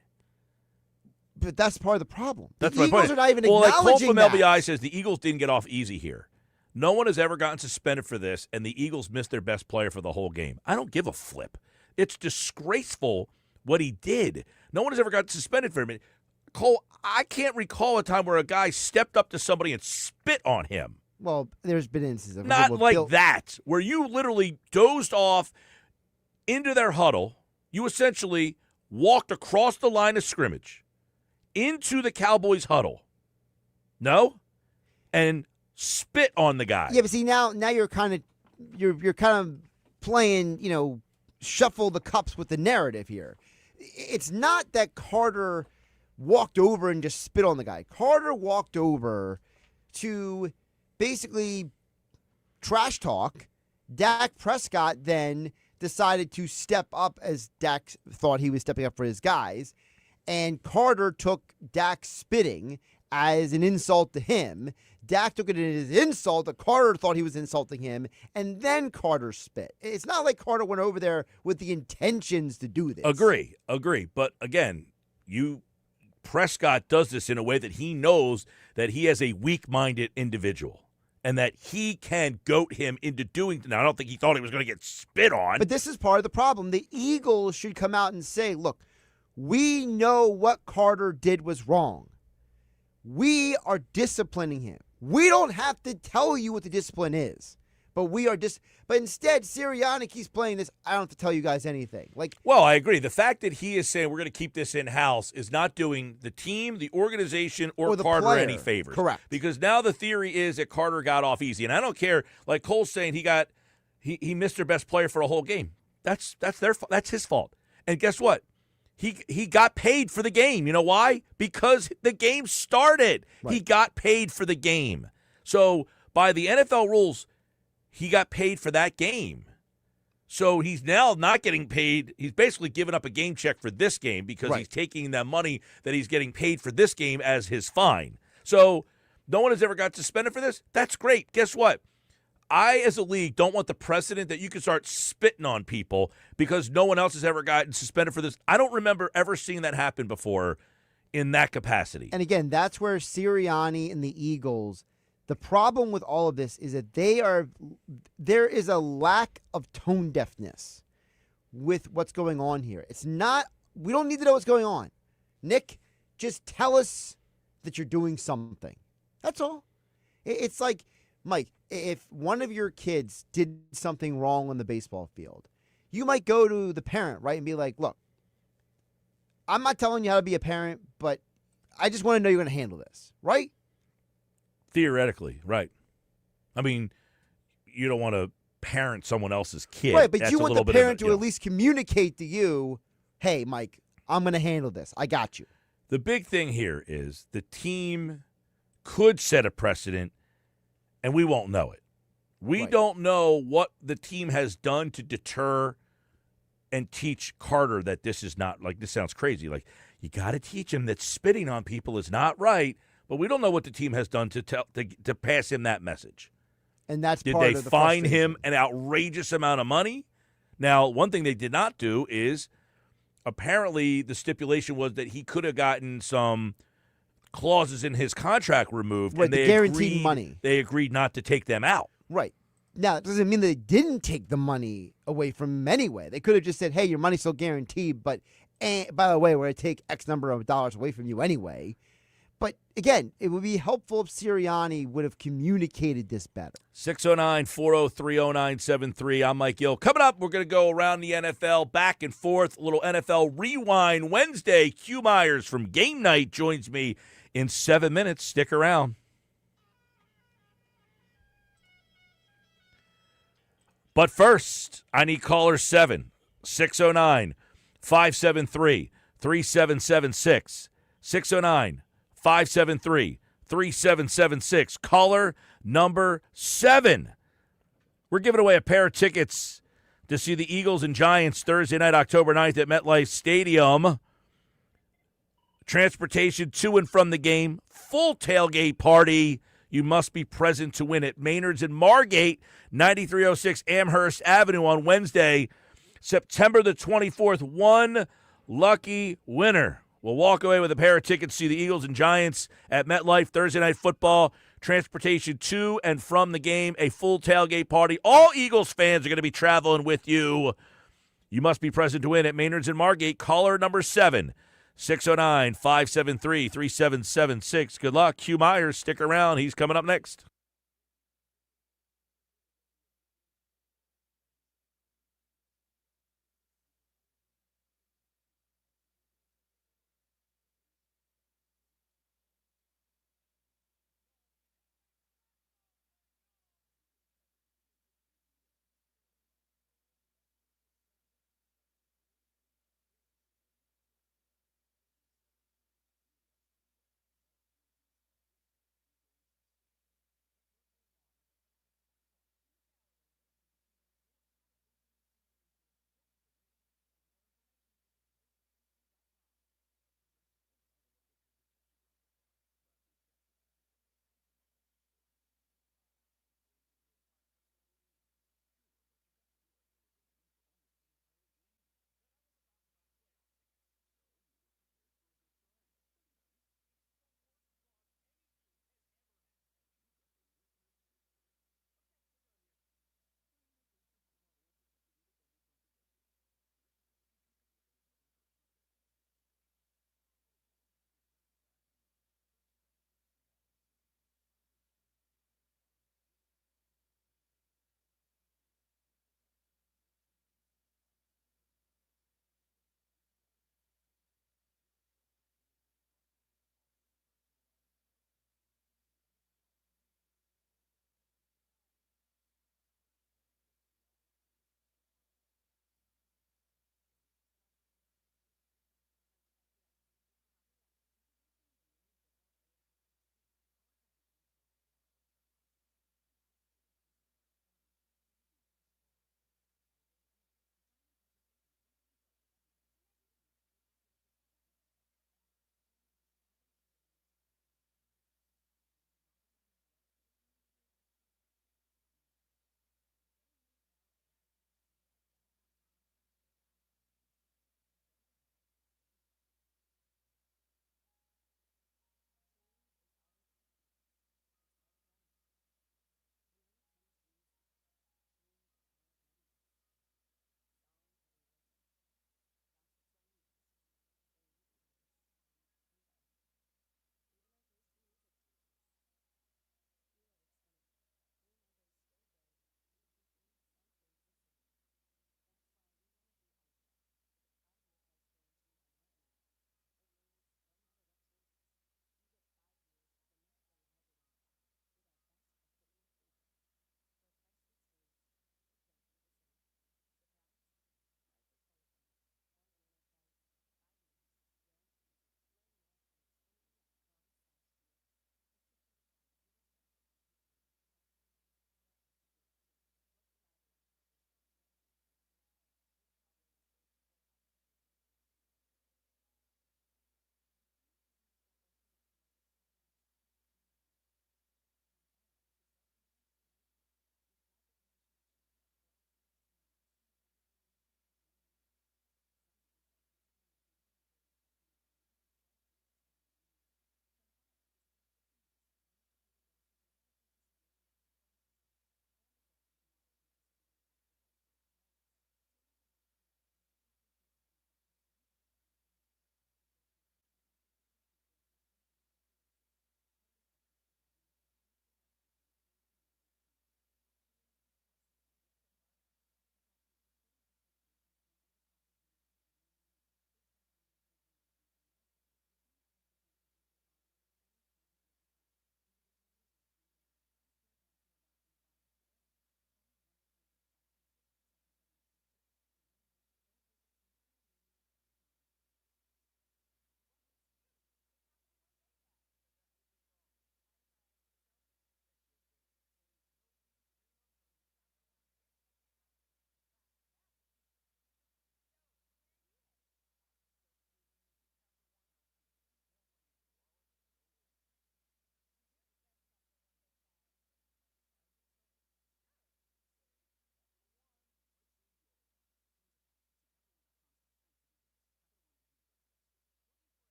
But that's part of the problem. That's the my Eagles point. are not even like Cole acknowledging from that. LBI says the Eagles didn't get off easy here. No one has ever gotten suspended for this, and the Eagles missed their best player for the whole game. I don't give a flip. It's disgraceful what he did. No one has ever gotten suspended for him. Cole, I can't recall a time where a guy stepped up to somebody and spit on him. Well, there's been instances of Not people like that, where you literally dozed off into their huddle. You essentially walked across the line of scrimmage into the Cowboys huddle. No? And spit on the guy. Yeah, but see now you're kind of playing, shuffle the cups with the narrative here. It's not that Carter walked over and just spit on the guy. Carter walked over to basically trash talk. Dak Prescott then decided to step up as Dak thought he was stepping up for his guys. And Carter took Dak spitting as an insult to him. Dak took it as an insult that Carter thought he was insulting him, and then Carter spit. It's not like Carter went over there with the intentions to do this. Agree. But again, Prescott does this in a way that he knows that he has a weak-minded individual and that he can goat him into doing. Now, I don't think he thought he was going to get spit on. But this is part of the problem. The Eagles should come out and say, look, we know what Carter did was wrong. We are disciplining him. We don't have to tell you what the discipline is, but we are But instead, Sirianni keeps playing this. I don't have to tell you guys anything. Well, I agree. The fact that he is saying we're going to keep this in house is not doing the team, the organization, or the Carter player. any favors. Correct. Because now the theory is that Carter got off easy, and I don't care. Like Cole's saying, he missed their best player for a whole game. That's his fault. And guess what? He got paid for the game. You know why? Because the game started. Right. He got paid for the game. So by the NFL rules, he got paid for that game. So he's now not getting paid. He's basically given up a game check for this game because he's taking that money that he's getting paid for this game as his fine. So no one has ever got suspended for this. That's great. Guess what? I, as a league, don't want the precedent that you can start spitting on people because no one else has ever gotten suspended for this. I don't remember ever seeing that happen before in that capacity. And again, that's where Sirianni and the Eagles, the problem with all of this is that there is a lack of tone deafness with what's going on here. It's not, we don't need to know what's going on. Nick, just tell us that you're doing something. That's all. It's like, Mike, if one of your kids did something wrong on the baseball field, you might go to the parent, right, and be like, look, I'm not telling you how to be a parent, but I just want to know you're going to handle this, right? Theoretically, right. I mean, you don't want to parent someone else's kid. Right, but you want the parent to at least communicate to you, hey, Mike, I'm going to handle this. I got you. The big thing here is the team could set a precedent and we won't know it. We don't know what the team has done to deter and teach Carter that this is not, like, this sounds crazy. Like, you got to teach him that spitting on people is not right, but we don't know what the team has done to pass him that message. And that's did part they of the fine him an outrageous amount of money? Now, one thing they did not do is apparently the stipulation was that he could have gotten some clauses in his contract removed, right, and they guaranteed money. They agreed not to take them out. Right. Now, it doesn't mean they didn't take the money away from him anyway. They could have just said, hey, your money's still guaranteed, but by the way, we're going to take X number of dollars away from you anyway. But again, it would be helpful if Sirianni would have communicated this better. 609-403-0973. I'm Mike Gill. Coming up, we're going to go around the NFL, back and forth, a little NFL Rewind Wednesday. Q Myers from Game Night joins me in 7 minutes. Stick around. But first, I need caller 7, 609-573-3776. 609-573-3776. Caller number 7. We're giving away a pair of tickets to see the Eagles and Giants Thursday night, October 9th at MetLife Stadium. Transportation to and from the game. Full tailgate party. You must be present to win it. Maynard's in Margate, 9306 Amherst Avenue on Wednesday, September the 24th. One lucky winner will walk away with a pair of tickets to see the Eagles and Giants at MetLife Thursday Night Football. Transportation to and from the game, a full tailgate party. All Eagles fans are going to be traveling with you. You must be present to win at Maynard's in Margate. Caller number 7, 609-573-3776. Good luck. Q Myers, stick around. He's coming up next.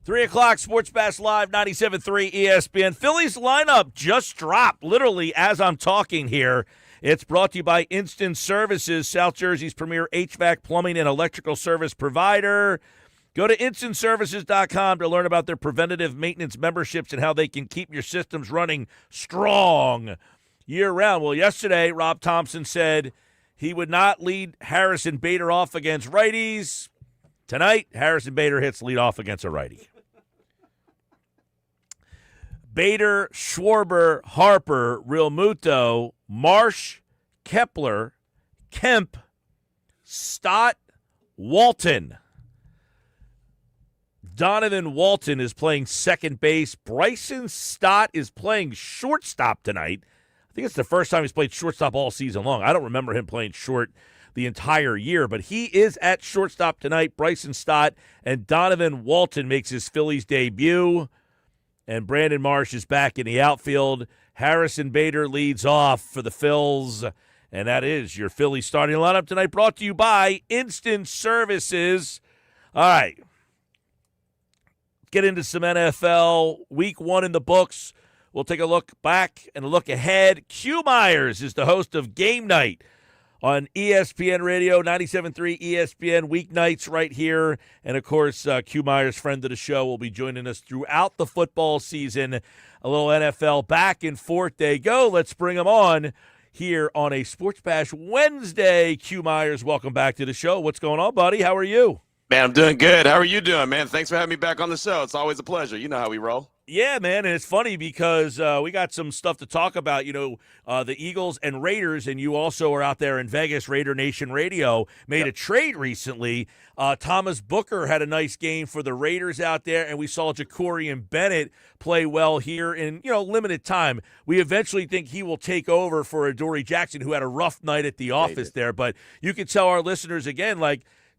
3 o'clock, Sports Bash Live, 97.3 ESPN. Phillies lineup just dropped, literally as I'm talking here. It's brought to you by Instant Services, South Jersey's premier HVAC, plumbing, and electrical service provider. Go to instantservices.com to learn about their preventative maintenance memberships and how they can keep your systems running strong year-round. Well, yesterday, Rob Thompson said he would not lead Harrison Bader off against righties. Tonight, Harrison Bader hits lead off against a righty. Bader, Schwarber, Harper, Realmuto, Marsh, Kepler, Kemp, Stott, Walton. Donovan Walton is playing second base. Bryson Stott is playing shortstop tonight. I think it's the first time he's played shortstop all season long. I don't remember him playing short the entire year, but he is at shortstop tonight. Bryson Stott and Donovan Walton makes his Phillies debut. And Brandon Marsh is back in the outfield. Harrison Bader leads off for the Phils. And that is your Phillies starting lineup tonight, brought to you by Instant Services. All right. Get into some NFL. Week 1 in the books. We'll take a look back and a look ahead. Q Myers is the host of Game Night on ESPN Radio, 97.3 ESPN, weeknights right here. And, of course, Q Myers, friend of the show, will be joining us throughout the football season. A little NFL back and forth they go. Let's bring them on here on a Sports Bash Wednesday. Q Myers, welcome back to the show. What's going on, buddy? How are you? Man, I'm doing good. How are you doing, man? Thanks for having me back on the show. It's always a pleasure. You know how we roll. Yeah, man, and it's funny because we got some stuff to talk about, the Eagles and Raiders, and you also are out there in Vegas, Raider Nation Radio, made a trade recently. Thomas Booker had a nice game for the Raiders out there, and we saw Jacorian Bennett play well here in, limited time. We eventually think he will take over for Adoree Jackson, who had a rough night at the office there, but you can tell our listeners again,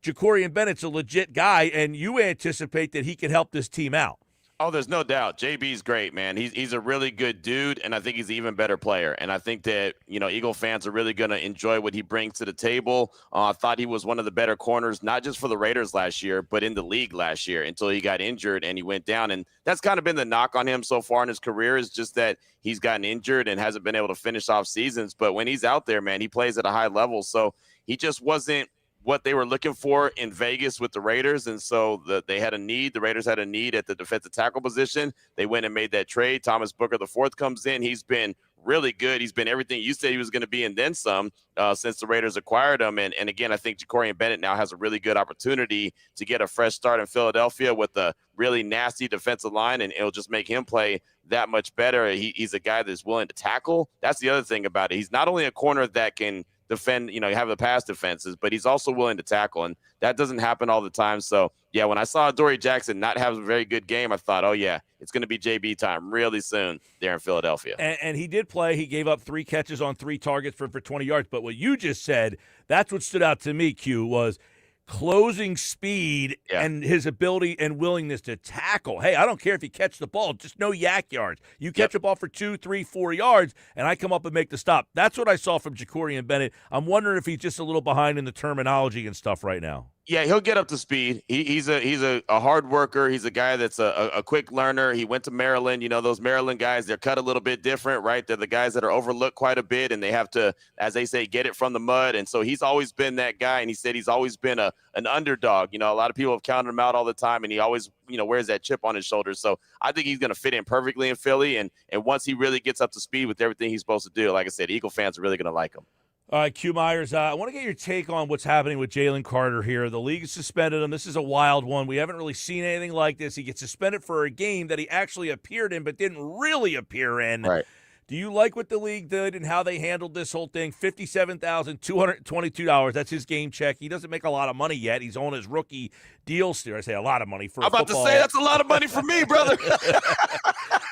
Jacorian Bennett's a legit guy, and you anticipate that he can help this team out. Oh, there's no doubt. JB's great, man. He's a really good dude, and I think he's an even better player. And I think that, Eagle fans are really going to enjoy what he brings to the table. I thought he was one of the better corners, not just for the Raiders last year, but in the league last year until he got injured and he went down. And that's kind of been the knock on him so far in his career, is just that he's gotten injured and hasn't been able to finish off seasons. But when he's out there, man, he plays at a high level. So he just wasn't what they were looking for in Vegas with the Raiders, and so they had a need. The Raiders had a need at the defensive tackle position. They went and made that trade. Thomas Booker IV comes in. He's been really good. He's been everything you said he was going to be and then some since the Raiders acquired him. And again, I think Jacorian Bennett now has a really good opportunity to get a fresh start in Philadelphia with a really nasty defensive line, and it'll just make him play that much better. He's a guy that's willing to tackle. That's the other thing about it. He's not only a corner that can defend, have the pass defenses, but he's also willing to tackle, and that doesn't happen all the time. So, yeah, when I saw Adoree Jackson not have a very good game, I thought, oh, yeah, it's going to be JB time really soon there in Philadelphia. And he did play. He gave up 3 catches on 3 targets for 20 yards. But what you just said, that's what stood out to me, Q, was closing speed and his ability and willingness to tackle. Hey, I don't care if you catch the ball, just no yak yards. You catch a ball for 2, 3, 4 yards, and I come up and make the stop. That's what I saw from Jacorian Bennett. I'm wondering if he's just a little behind in the terminology and stuff right now. Yeah, he'll get up to speed. He's a hard worker. He's a guy that's a quick learner. He went to Maryland. Those Maryland guys, they're cut a little bit different, right? They're the guys that are overlooked quite a bit, and they have to, as they say, get it from the mud. And so he's always been that guy, and he said he's always been an underdog. A lot of people have counted him out all the time, and he always, wears that chip on his shoulder. So I think he's going to fit in perfectly in Philly, and once he really gets up to speed with everything he's supposed to do, like I said, Eagle fans are really going to like him. All right, Q Myers, I want to get your take on what's happening with Jalen Carter here. The league has suspended him. This is a wild one. We haven't really seen anything like this. He gets suspended for a game that he actually appeared in but didn't really appear in. Right. Do you like what the league did and how they handled this whole thing? $57,222. That's his game check. He doesn't make a lot of money yet. He's on his rookie deal still. I say a lot of money for I'm about to say that's a lot of money for me, brother.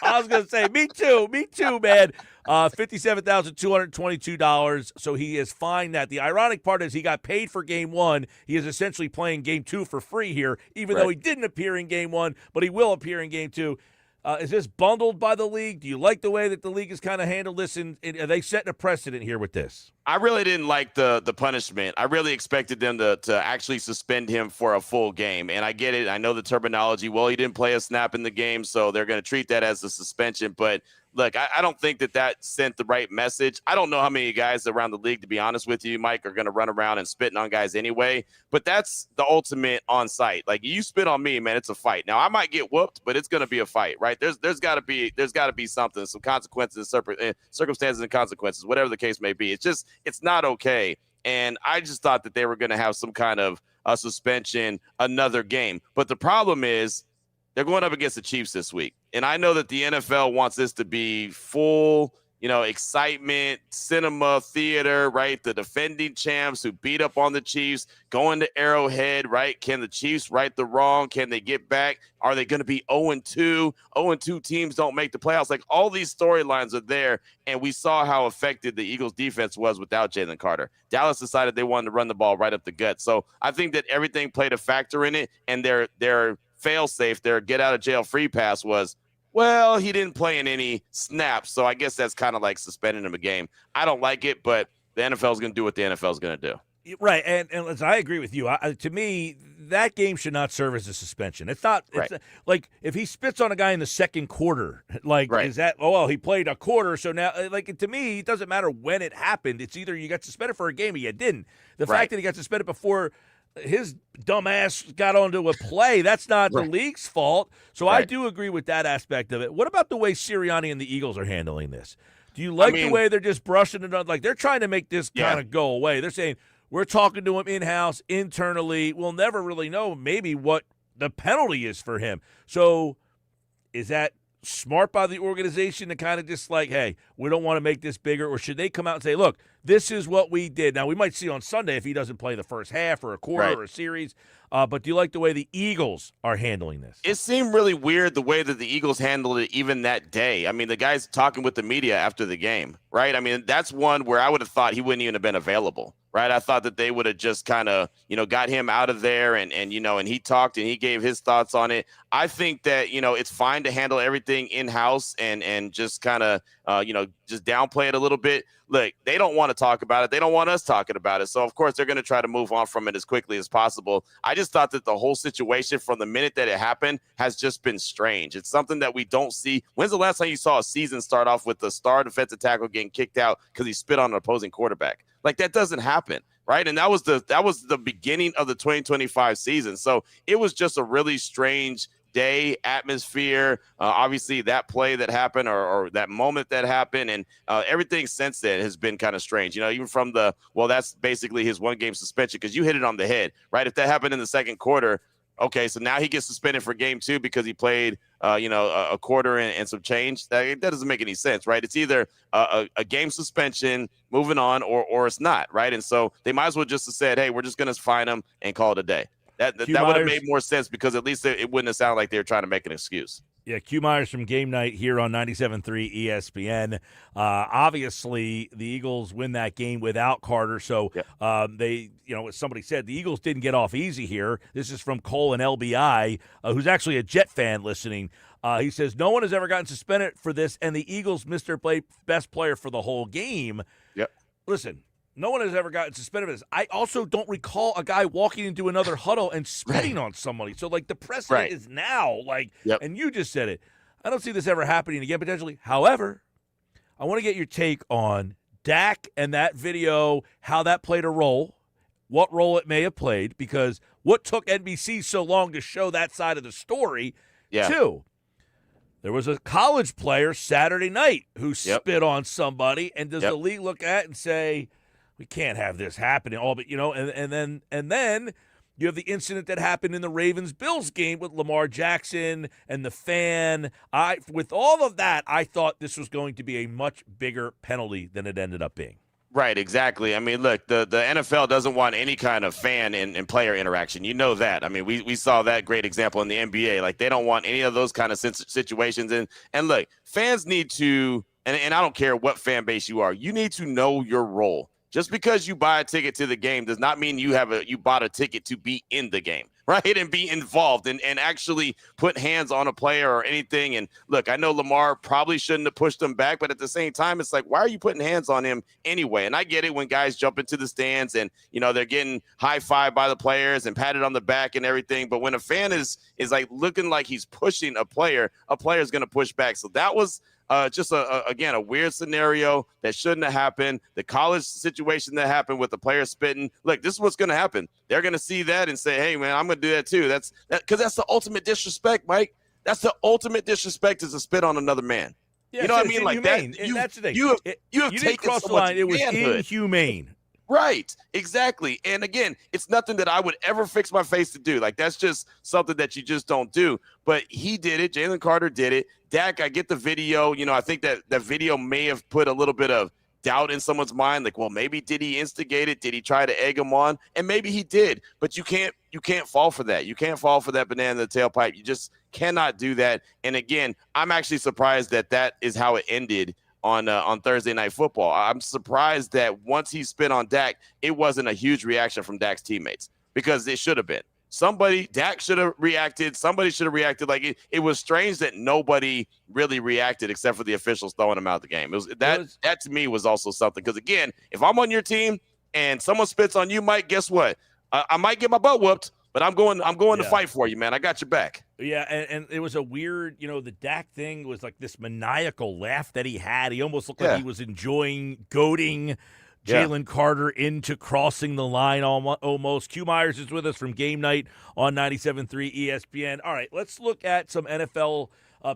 I was going to say, me too, man. $57,222, so he is fined that. The ironic part is he got paid for Game 1. He is essentially playing Game 2 for free here, even though he didn't appear in Game 1, but he will appear in Game 2. Is this bundled by the league? Do you like the way that the league has kind of handled this? And are they setting a precedent here with this? I really didn't like the punishment. I really expected them to actually suspend him for a full game. And I get it. I know the terminology. Well, he didn't play a snap in the game, so they're going to treat that as a suspension. But look, I don't think that sent the right message. I don't know how many guys around the league, to be honest with you, Mike, are going to run around and spitting on guys anyway. But that's the ultimate on site. Like, you spit on me, man, it's a fight. Now, I might get whooped, but it's going to be a fight, right? There's got to be something, some consequences, circumstances and consequences, whatever the case may be. It's not okay. And I just thought that they were going to have some kind of a suspension, another game. But the problem is, they're going up against the Chiefs this week. And I know that the NFL wants this to be full, excitement, cinema, theater, right? The defending champs who beat up on the Chiefs, going to Arrowhead, right? Can the Chiefs right the wrong? Can they get back? Are they going to be 0-2? 0-2 teams don't make the playoffs. Like, all these storylines are there, and we saw how effective the Eagles defense was without Jalen Carter. Dallas decided they wanted to run the ball right up the gut. So I think that everything played a factor in it, and their fail-safe, their get-out-of-jail-free pass was, well, he didn't play in any snaps, so I guess that's kind of like suspending him a game. I don't like it, but the NFL is going to do what the NFL is going to do. Right, and listen, I agree with you. To me, that game should not serve as a suspension. It's not like if he spits on a guy in the second quarter, is that, he played a quarter, so now, to me, it doesn't matter when it happened. It's either you got suspended for a game or you didn't. The fact that he got suspended before his dumbass got onto a play, that's not the league's fault. So I do agree with that aspect of it. What about the way Sirianni and the Eagles are handling this? Do you like the way they're just brushing it on? Like, they're trying to make this kind of go away. They're saying, we're talking to him in-house, internally. We'll never really know maybe what the penalty is for him. So is that smart by the organization to kind of just like, hey, we don't want to make this bigger? Or should they come out and say, look, this is what we did? Now, we might see on Sunday if he doesn't play the first half or a quarter or a series. But do you like the way the Eagles are handling this? It seemed really weird the way that the Eagles handled it even that day. I mean, the guy's talking with the media after the game, right? I mean, that's one where I would have thought he wouldn't even have been available, right? I thought that they would have just kind of, got him out of there and he talked and he gave his thoughts on it. I think that, it's fine to handle everything in-house and just kind of, just downplay it a little bit. Look, they don't want to talk about it. They don't want us talking about it. So, of course, they're going to try to move on from it as quickly as possible. I just thought that the whole situation from the minute that it happened has just been strange. It's something that we don't see. When's the last time you saw a season start off with the star defensive tackle getting kicked out because he spit on an opposing quarterback? Like, that doesn't happen, right? And that was the beginning of the 2025 season. So it was just a really strange day, atmosphere, obviously that play that happened or that moment that happened, and everything since then has been kind of strange. Even from that's basically his one-game suspension, because you hit it on the head, right? If that happened in the second quarter, okay, so now he gets suspended for game 2 because he played, a quarter and some change. That doesn't make any sense, right? It's either a game suspension, moving on, or it's not, right? And so they might as well just have said, hey, we're just going to fine him and call it a day. That would have made more sense, because at least it wouldn't have sounded like they were trying to make an excuse. Yeah, Q Myers from Game Night here on 97.3 ESPN. Obviously, the Eagles win that game without Carter, so they, as somebody said, the Eagles didn't get off easy here. This is from Cole and LBI, who's actually a Jet fan listening. He says, no one has ever gotten suspended for this, and the Eagles missed their best player for the whole game. Yep. Listen, no one has ever gotten suspended for this. I also don't recall a guy walking into another huddle and spitting on somebody. So, the precedent is now. And you just said it. I don't see this ever happening again, potentially. However, I want to get your take on Dak and that video, how that played a role, what role it may have played, because what took NBC so long to show that side of the story, too. There was a college player Saturday night who spit on somebody, and does the league look at it and say, we can't have this happening. And then you have the incident that happened in the Ravens-Bills game with Lamar Jackson and the fan. With all of that, I thought this was going to be a much bigger penalty than it ended up being. Right, exactly. I mean, look, the NFL doesn't want any kind of fan and player interaction. You know that. I mean, we saw that great example in the NBA. Like, they don't want any of those kind of situations. And look, fans need to, and I don't care what fan base you are, you need to know your role. Just because you buy a ticket to the game does not mean you bought a ticket to be in the game. right, and be involved and actually put hands on a player or anything. And look, I know Lamar probably shouldn't have pushed him back, but at the same time, it's like, why are you putting hands on him anyway? And I get it when guys jump into the stands and, they're getting high-fived by the players and patted on the back and everything. But when a fan is like looking like he's pushing a player is going to push back. So that was just a weird scenario that shouldn't have happened. The college situation that happened with the player spitting. Look, this is what's going to happen. They're going to see that and say, "Hey, man, I'm going to do that too." Because that's the ultimate disrespect, Mike. That's the ultimate disrespect, is to spit on another man. Yeah, you know what I mean? Like that. That's the thing. You have you taken didn't cross so the line. much It was manhood. inhumane. Right, exactly. And again, it's nothing that I would ever fix my face to do. Like, that's just something that you just don't do. But he did it. Jalen Carter did it. Dak, I get the video. I think that video may have put a little bit of doubt in someone's mind. Like, well, maybe did he instigate it? Did he try to egg him on? And maybe he did. But you can't fall for that. You can't fall for that banana in the tailpipe. You just cannot do that. And again, I'm actually surprised that is how it ended on Thursday Night Football. I'm surprised that once he spit on Dak, it wasn't a huge reaction from Dak's teammates, because it should have been. Dak should have reacted. Somebody should have reacted. Like, it was strange that nobody really reacted except for the officials throwing him out the game. That to me was also something. Because again, if I'm on your team and someone spits on you, Mike, guess what? I might get my butt whooped, but I'm going to fight for you, man. I got your back. Yeah, and it was a weird, the Dak thing was like this maniacal laugh that he had. He almost looked like he was goading Jalen Carter into crossing the line almost. Q Myers is with us from Game Night on 97.3 ESPN. All right, let's look at some NFL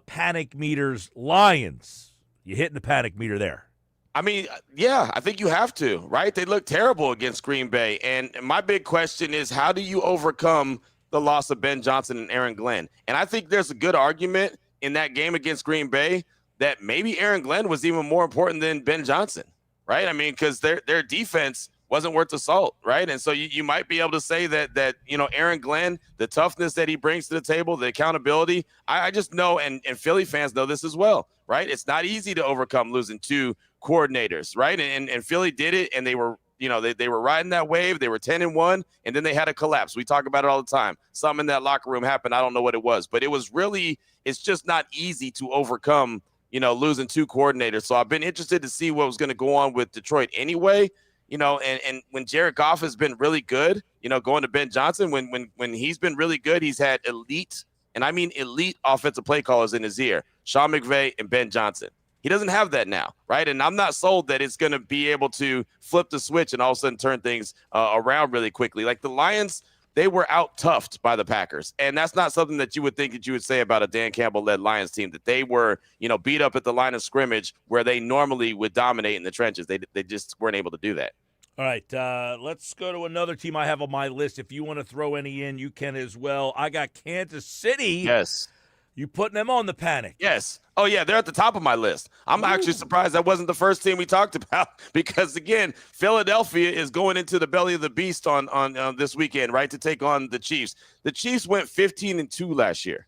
panic meters. Lions, you hitting the panic meter there? I mean, yeah, I think you have to, right? They look terrible against Green Bay. And my big question is, how do you overcome the loss of Ben Johnson and Aaron Glenn? And I think there's a good argument in that game against Green Bay that maybe Aaron Glenn was even more important than Ben Johnson, right? I mean, because their defense wasn't worth the salt, right? And so you might be able to say that Aaron Glenn, the toughness that he brings to the table, the accountability, I just know, and Philly fans know this as well, right? It's not easy to overcome losing two coordinators, right? And Philly did it, and they were they were riding that wave. They were 10-1, and then they had a collapse. We talk about it all the time. Something in that locker room happened. I don't know what it was, but it's just not easy to overcome, losing two coordinators. So I've been interested to see what was going to go on with Detroit anyway, and when Jared Goff has been really good, going to Ben Johnson, when he's been really good, he's had elite, and I mean elite offensive play callers in his ear, Sean McVay and Ben Johnson. He doesn't have that now, right? And I'm not sold that it's going to be able to flip the switch and all of a sudden turn things around really quickly. Like the Lions, they were out-toughed by the Packers. And that's not something that you would think that you would say about a Dan Campbell-led Lions team, that they were, beat up at the line of scrimmage where they normally would dominate in the trenches. They just weren't able to do that. All right, let's go to another team I have on my list. If you want to throw any in, you can as well. I got Kansas City. Yes. You putting them on the panic? Yes. Oh, yeah, they're at the top of my list. I'm actually surprised that wasn't the first team we talked about because, again, Philadelphia is going into the belly of the beast on this weekend, right, to take on the Chiefs. The Chiefs went 15-2 last year.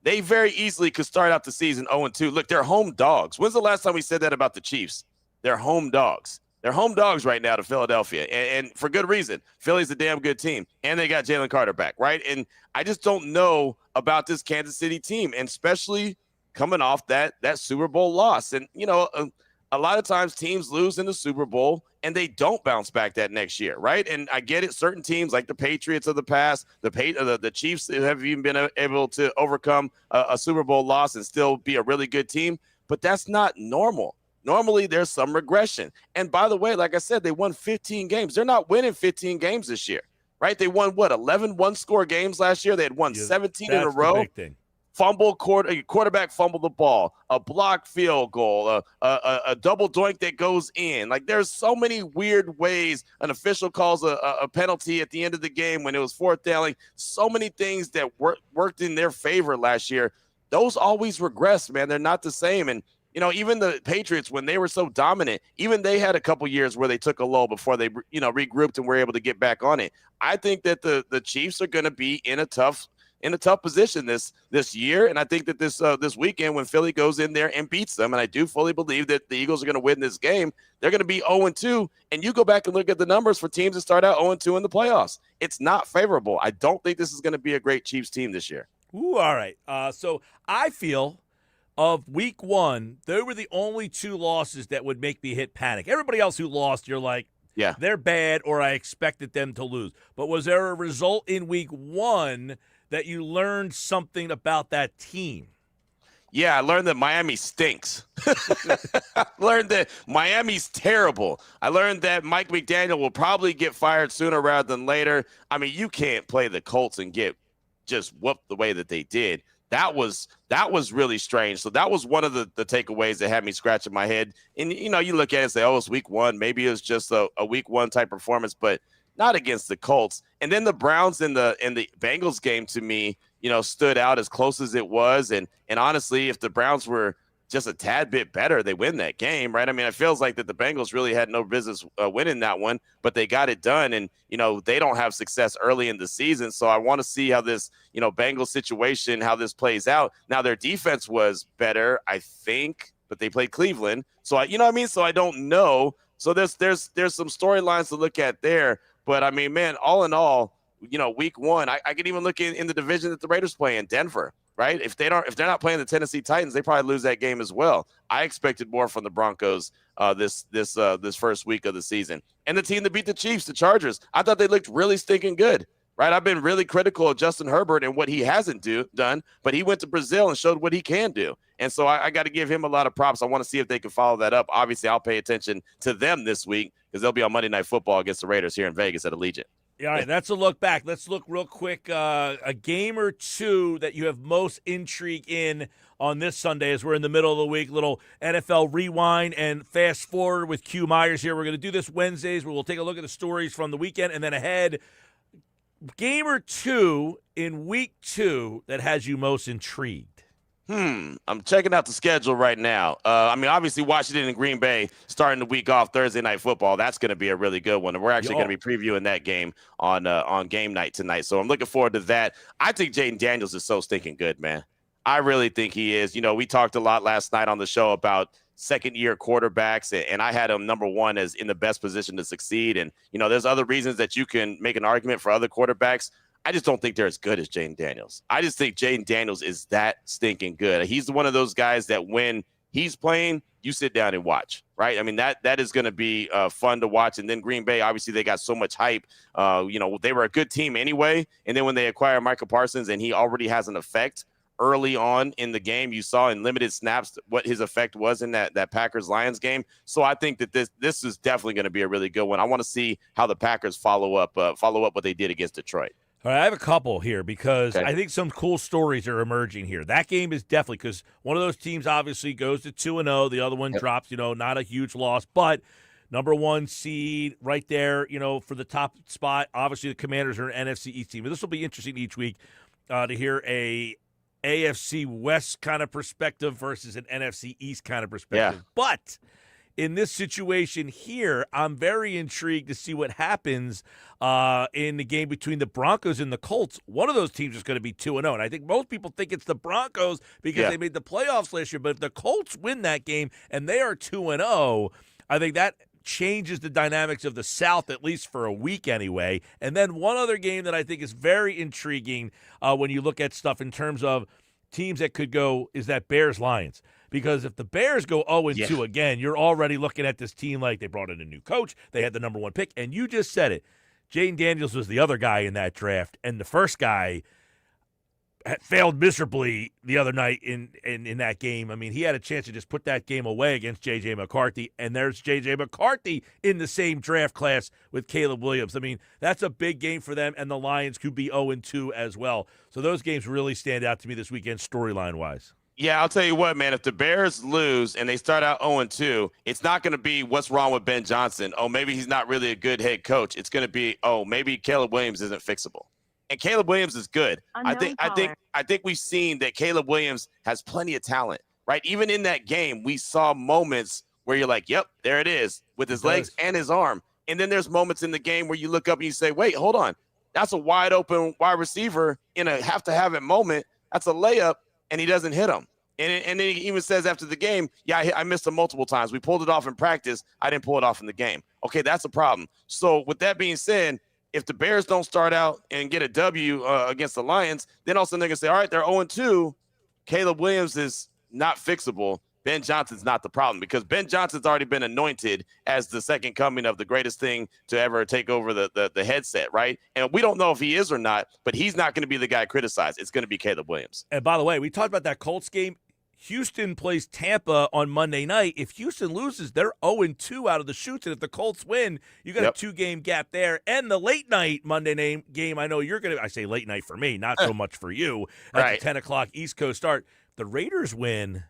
They very easily could start out the season 0-2. Look, they're home dogs. When's the last time we said that about the Chiefs? They're home dogs. They're home dogs right now to Philadelphia, and for good reason. Philly's a damn good team, and they got Jalen Carter back, right? And I just don't know about this Kansas City team, and especially coming off that Super Bowl loss. And, a lot of times teams lose in the Super Bowl, and they don't bounce back that next year, right? And I get it. Certain teams like the Patriots of the past, the Chiefs have even been able to overcome a Super Bowl loss and still be a really good team, but that's not normal. Normally, there's some regression. And by the way, like I said, they won 15 games. They're not winning 15 games this year, right? They won, 11 one-score games last year? They had won 17 in a row. Big thing. Quarterback fumbled the ball, a blocked field goal, a double doink that goes in. Like, there's so many weird ways an official calls a penalty at the end of the game when it was fourth down. Like, so many things that worked in their favor last year. Those always regress, man. They're not the same. And even the Patriots, when they were so dominant, even they had a couple years where they took a lull before they, regrouped and were able to get back on it. I think that the Chiefs are going to be in a tough in a tough position this year. And I think that this weekend when Philly goes in there and beats them, and I do fully believe that the Eagles are going to win this game, they're going to be 0-2. And you go back and look at the numbers for teams that start out 0-2 in the playoffs. It's not favorable. I don't think this is going to be a great Chiefs team this year. Ooh, all right. So I feel of week one, they were the only two losses that would make me hit panic. Everybody else who lost, you're like, yeah, they're bad, or I expected them to lose. But was there a result in week one that you learned something about that team? Yeah, I learned that Miami stinks. I learned that Miami's terrible. I learned that Mike McDaniel will probably get fired sooner rather than later. I mean, you can't play the Colts and get just whooped the way that they did. That was really strange. So that was one of the takeaways that had me scratching my head. And, you know, you look at it and say, oh, it's week one. Maybe it was just a week one type performance, but not against the Colts. And then the Browns in the Bengals game, to me, you know, stood out as close as it was. And honestly, if the Browns were just a tad bit better, they win that game, right? I mean, it feels like that the Bengals really had no business winning that one, but they got it done. And, you know, they don't have success early in the season. So I want to see how this, you know, Bengals situation, how this plays out. Now, their defense was better, I think, but they played Cleveland. So, you know what I mean? So I don't know. So there's some storylines to look at there. But, I mean, man, all in all, you know, week one, I could even look in the division that the Raiders play in, Denver. Right? If they're not playing the Tennessee Titans, they probably lose that game as well. I expected more from the Broncos this first week of the season. And the team that beat the Chiefs, the Chargers, I thought they looked really stinking good. Right? I've been really critical of Justin Herbert and what he hasn't done, but he went to Brazil and showed what he can do. And so I got to give him a lot of props. I want to see if they can follow that up. Obviously, I'll pay attention to them this week because they'll be on Monday Night Football against the Raiders here in Vegas at Allegiant. Yeah, all right, that's a look back. Let's look real quick. A game or two that you have most intrigue in on this Sunday as we're in the middle of the week. Little NFL rewind and fast forward with Q Myers here. We're going to do this Wednesdays where we'll take a look at the stories from the weekend and then ahead. Game or two in week two that has you most intrigued? I'm checking out the schedule right now. I mean, obviously, Washington and Green Bay starting the week off Thursday Night Football. That's going to be a really good one. And we're actually going to be previewing that game on game night tonight. So I'm looking forward to that. I think Jaden Daniels is so stinking good, man. I really think he is. You know, we talked a lot last night on the show about second-year quarterbacks, and I had him number one as in the best position to succeed. And, you know, there's other reasons that you can make an argument for other quarterbacks. I just don't think they're as good as Jaden Daniels. I just think Jaden Daniels is that stinking good. He's one of those guys that when he's playing, you sit down and watch, right? I mean, that is going to be fun to watch. And then Green Bay, obviously, they got so much hype. You know, they were a good team anyway. And then when they acquire Micah Parsons and he already has an effect early on in the game, you saw in limited snaps what his effect was in that Packers-Lions game. So I think that this is definitely going to be a really good one. I want to see how the Packers follow up what they did against Detroit. All right, I have a couple here because I think some cool stories are emerging here. That game is definitely because one of those teams obviously goes to 2-0. The other one drops, you know, not a huge loss, but number one seed right there, you know, for the top spot. Obviously, the Commanders are an NFC East team. But this will be interesting each week to hear a AFC West kind of perspective versus an NFC East kind of perspective. Yeah. But in this situation here, I'm very intrigued to see what happens in the game between the Broncos and the Colts. One of those teams is going to be 2-0, and I think most people think it's the Broncos because they made the playoffs last year. But if the Colts win that game and they are 2-0, I think that changes the dynamics of the South, at least for a week anyway. And then one other game that I think is very intriguing when you look at stuff in terms of teams that could go is that Bears-Lions. Because if the Bears go 0-2 again, you're already looking at this team like they brought in a new coach. They had the number one pick. And you just said it. Jaden Daniels was the other guy in that draft. And the first guy failed miserably the other night in that game. I mean, he had a chance to just put that game away against J.J. McCarthy. And there's J.J. McCarthy in the same draft class with Caleb Williams. I mean, that's a big game for them. And the Lions could be 0-2 as well. So those games really stand out to me this weekend storyline-wise. Yeah, I'll tell you what, man. If the Bears lose and they start out 0-2, it's not going to be what's wrong with Ben Johnson. Oh, maybe he's not really a good head coach. It's going to be, oh, maybe Caleb Williams isn't fixable. And Caleb Williams is good. I think we've seen that Caleb Williams has plenty of talent, right? Even in that game, we saw moments where you're like, yep, there it is, with his legs and his arm. And then there's moments in the game where you look up and you say, wait, hold on. That's a wide open wide receiver in a have-to-have-it moment. That's a layup, and he doesn't hit him. And then he even says after the game, yeah, I missed him multiple times. We pulled it off in practice. I didn't pull it off in the game. Okay, that's a problem. So with that being said, if the Bears don't start out and get a W against the Lions, then all of a sudden they're going to say, all right, they're 0-2. Caleb Williams is not fixable. Ben Johnson's not the problem because Ben Johnson's already been anointed as the second coming of the greatest thing to ever take over the headset, right? And we don't know if he is or not, but he's not going to be the guy criticized. It's going to be Caleb Williams. And by the way, we talked about that Colts game. Houston plays Tampa on Monday night. If Houston loses, they're 0-2 out of the chutes. And if the Colts win, you got a 2-game gap there. And the late night Monday game, I know you're going to – I say late night for me, not so much for you. At the 10 o'clock East Coast start. The Raiders win.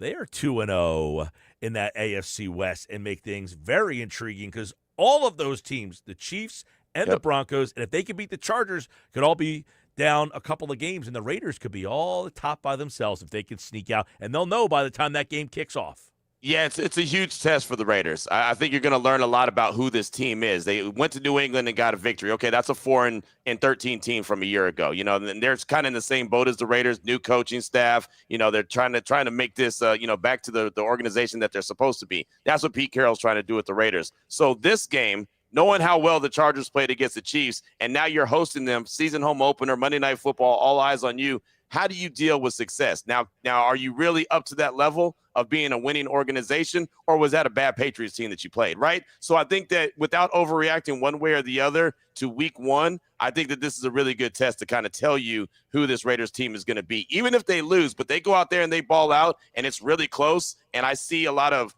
They are 2-0 in that AFC West and make things very intriguing because all of those teams, the Chiefs and the Broncos, and if they can beat the Chargers, could all be down a couple of games, and the Raiders could be all the top by themselves if they can sneak out, and they'll know by the time that game kicks off. Yeah, it's a huge test for the Raiders. I think you're going to learn a lot about who this team is. They went to New England and got a victory. Okay, that's a 4-13 team from a year ago. You know, and they're kind of in the same boat as the Raiders. New coaching staff. You know, they're trying to make this back to the organization that they're supposed to be. That's what Pete Carroll's trying to do with the Raiders. So this game, knowing how well the Chargers played against the Chiefs, and now you're hosting them, season home opener, Monday Night Football, all eyes on you. How do you deal with success? Now, are you really up to that level of being a winning organization, or was that a bad Patriots team that you played, right? So I think that without overreacting one way or the other to week one, I think that this is a really good test to kind of tell you who this Raiders team is going to be, even if they lose, but they go out there and they ball out and it's really close. And I see a lot of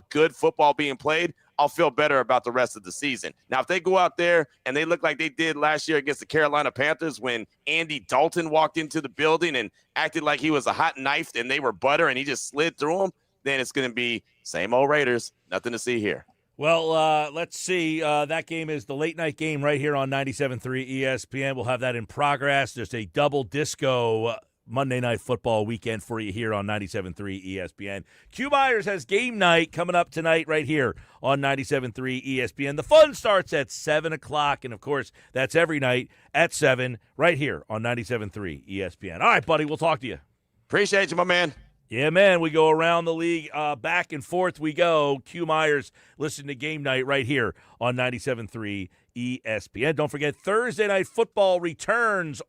good football being played. I'll feel better about the rest of the season. Now, if they go out there and they look like they did last year against the Carolina Panthers when Andy Dalton walked into the building and acted like he was a hot knife and they were butter and he just slid through them, then it's going to be same old Raiders. Nothing to see here. Well, let's see. That game is the late-night game right here on 97.3 ESPN. We'll have that in progress. There's a double disco Monday Night Football weekend for you here on 97.3 ESPN. Q Myers has game night coming up tonight right here on 97.3 ESPN. The fun starts at 7 o'clock, and, of course, that's every night at 7 right here on 97.3 ESPN. All right, buddy, we'll talk to you. Appreciate you, my man. Yeah, man, we go around the league, back and forth we go. Q Myers, listen to game night right here on 97.3 ESPN. Don't forget, Thursday Night Football returns,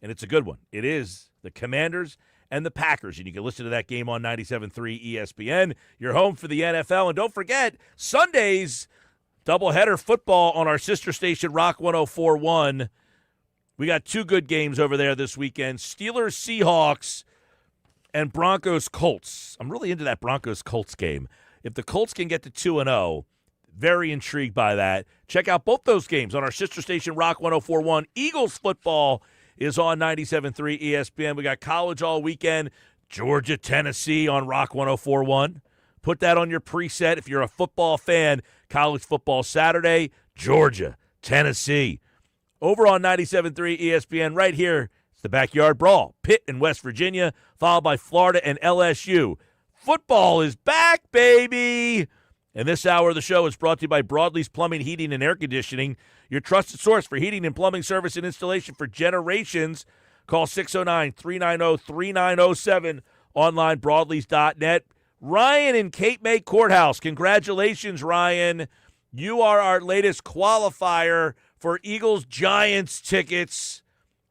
and it's a good one. It is the Commanders and the Packers, and you can listen to that game on 97.3 ESPN. You're home for the NFL, and don't forget, Sundays, doubleheader football on our sister station, Rock 104.1. We got two good games over there this weekend, Steelers-Seahawks and Broncos-Colts. I'm really into that Broncos-Colts game. If the Colts can get to 2-0, very intrigued by that. Check out both those games on our sister station, Rock 104.1. Eagles football is on 97.3 ESPN. We got college all weekend. Georgia, Tennessee on Rock 104.1. Put that on your preset if you're a football fan. College football Saturday, Georgia, Tennessee. Over on 97.3 ESPN right here, it's the Backyard Brawl. Pitt in West Virginia, followed by Florida and LSU. Football is back, baby! And this hour of the show is brought to you by Broadlee's Plumbing, Heating, and Air Conditioning, your trusted source for heating and plumbing service and installation for generations. Call 609-390-3907, online broadlees.net. Ryan in Cape May Courthouse. Congratulations, Ryan. You are our latest qualifier for Eagles-Giants tickets.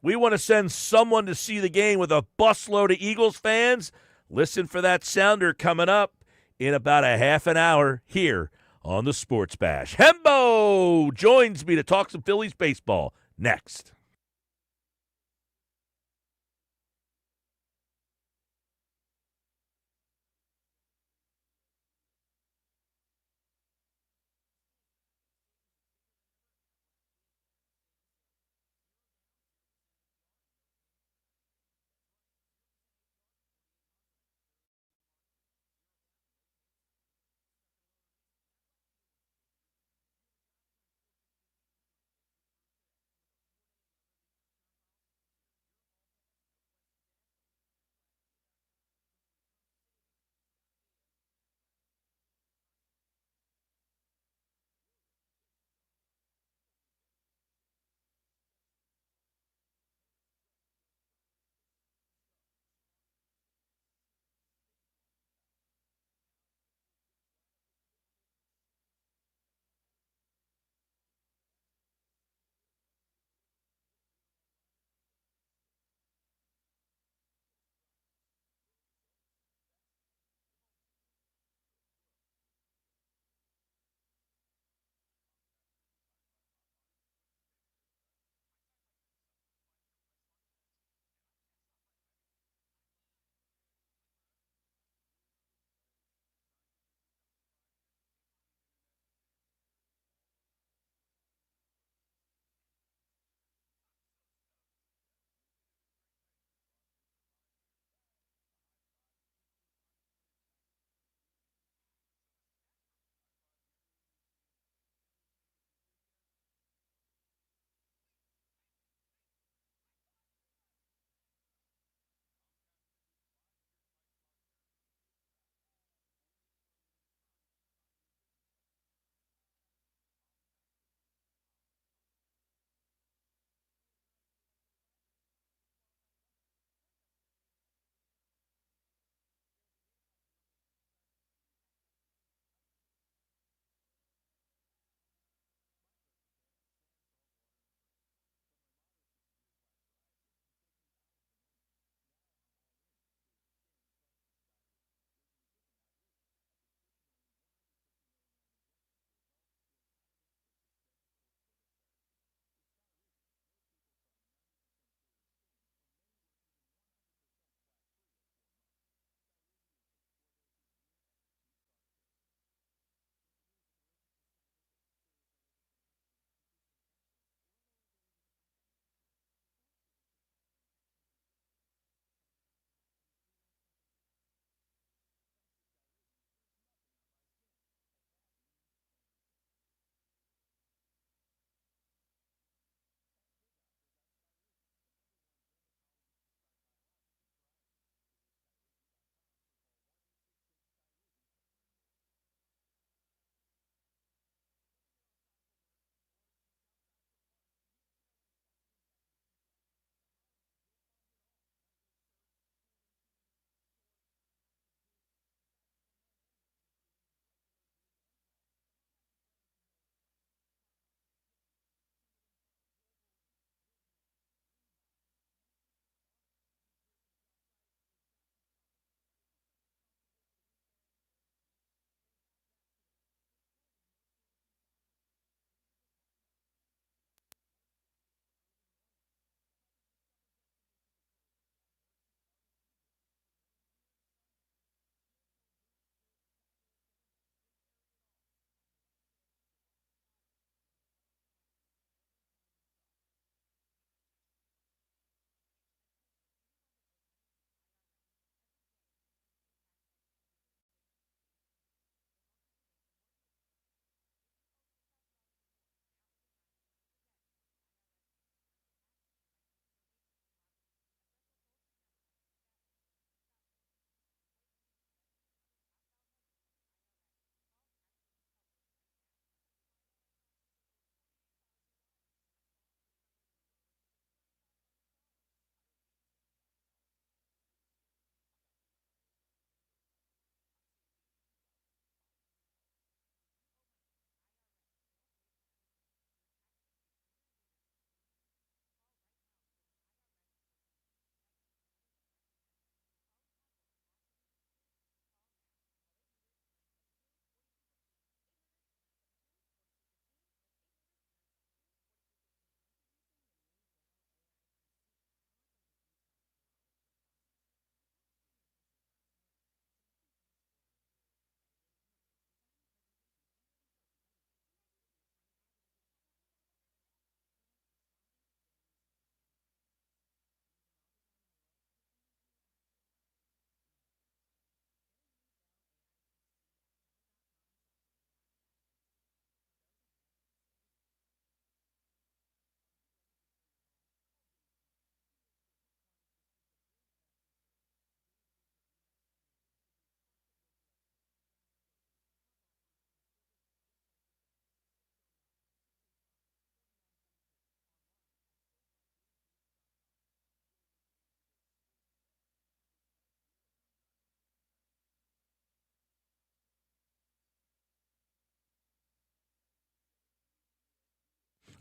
We want to send someone to see the game with a busload of Eagles fans. Listen for that sounder coming up in about a half an hour here on the Sports Bash. Hembo joins me to talk some Phillies baseball next.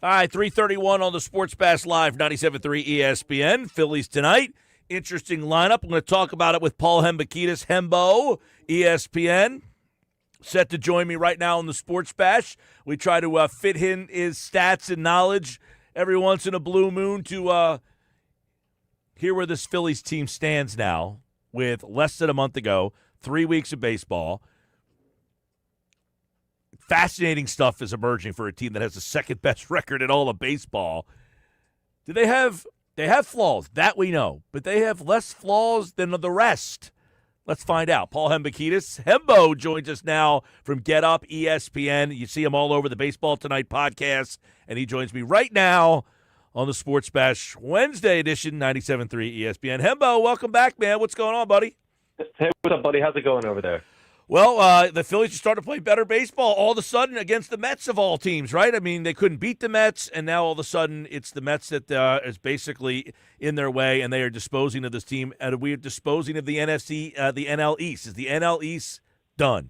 All right, 3:31 on the Sports Bash Live, 97.3 ESPN. Phillies tonight. Interesting lineup. I'm going to talk about it with Paul Hembekides, Hembo, ESPN. Set to join me right now on the Sports Bash. We try to fit in his stats and knowledge every once in a blue moon to hear where this Phillies team stands now with less than a month ago, 3 weeks of baseball. Fascinating stuff is emerging for a team that has the second best record in all of baseball. Do they have flaws? That we know, but they have less flaws than the rest. Let's find out. Paul Hembekides. Hembo joins us now from Get Up, ESPN. You see him all over the Baseball Tonight podcast, and he joins me right now on the Sports Bash Wednesday edition, 97.3 ESPN. Hembo, welcome back, man. What's going on, buddy? Hey, what's up, buddy? How's it going over there? Well, the Phillies are starting to play better baseball all of a sudden against the Mets of all teams, right? I mean, they couldn't beat the Mets, and now all of a sudden it's the Mets that is basically in their way, and they are disposing of this team. And we are disposing of the the NL East. Is the NL East done?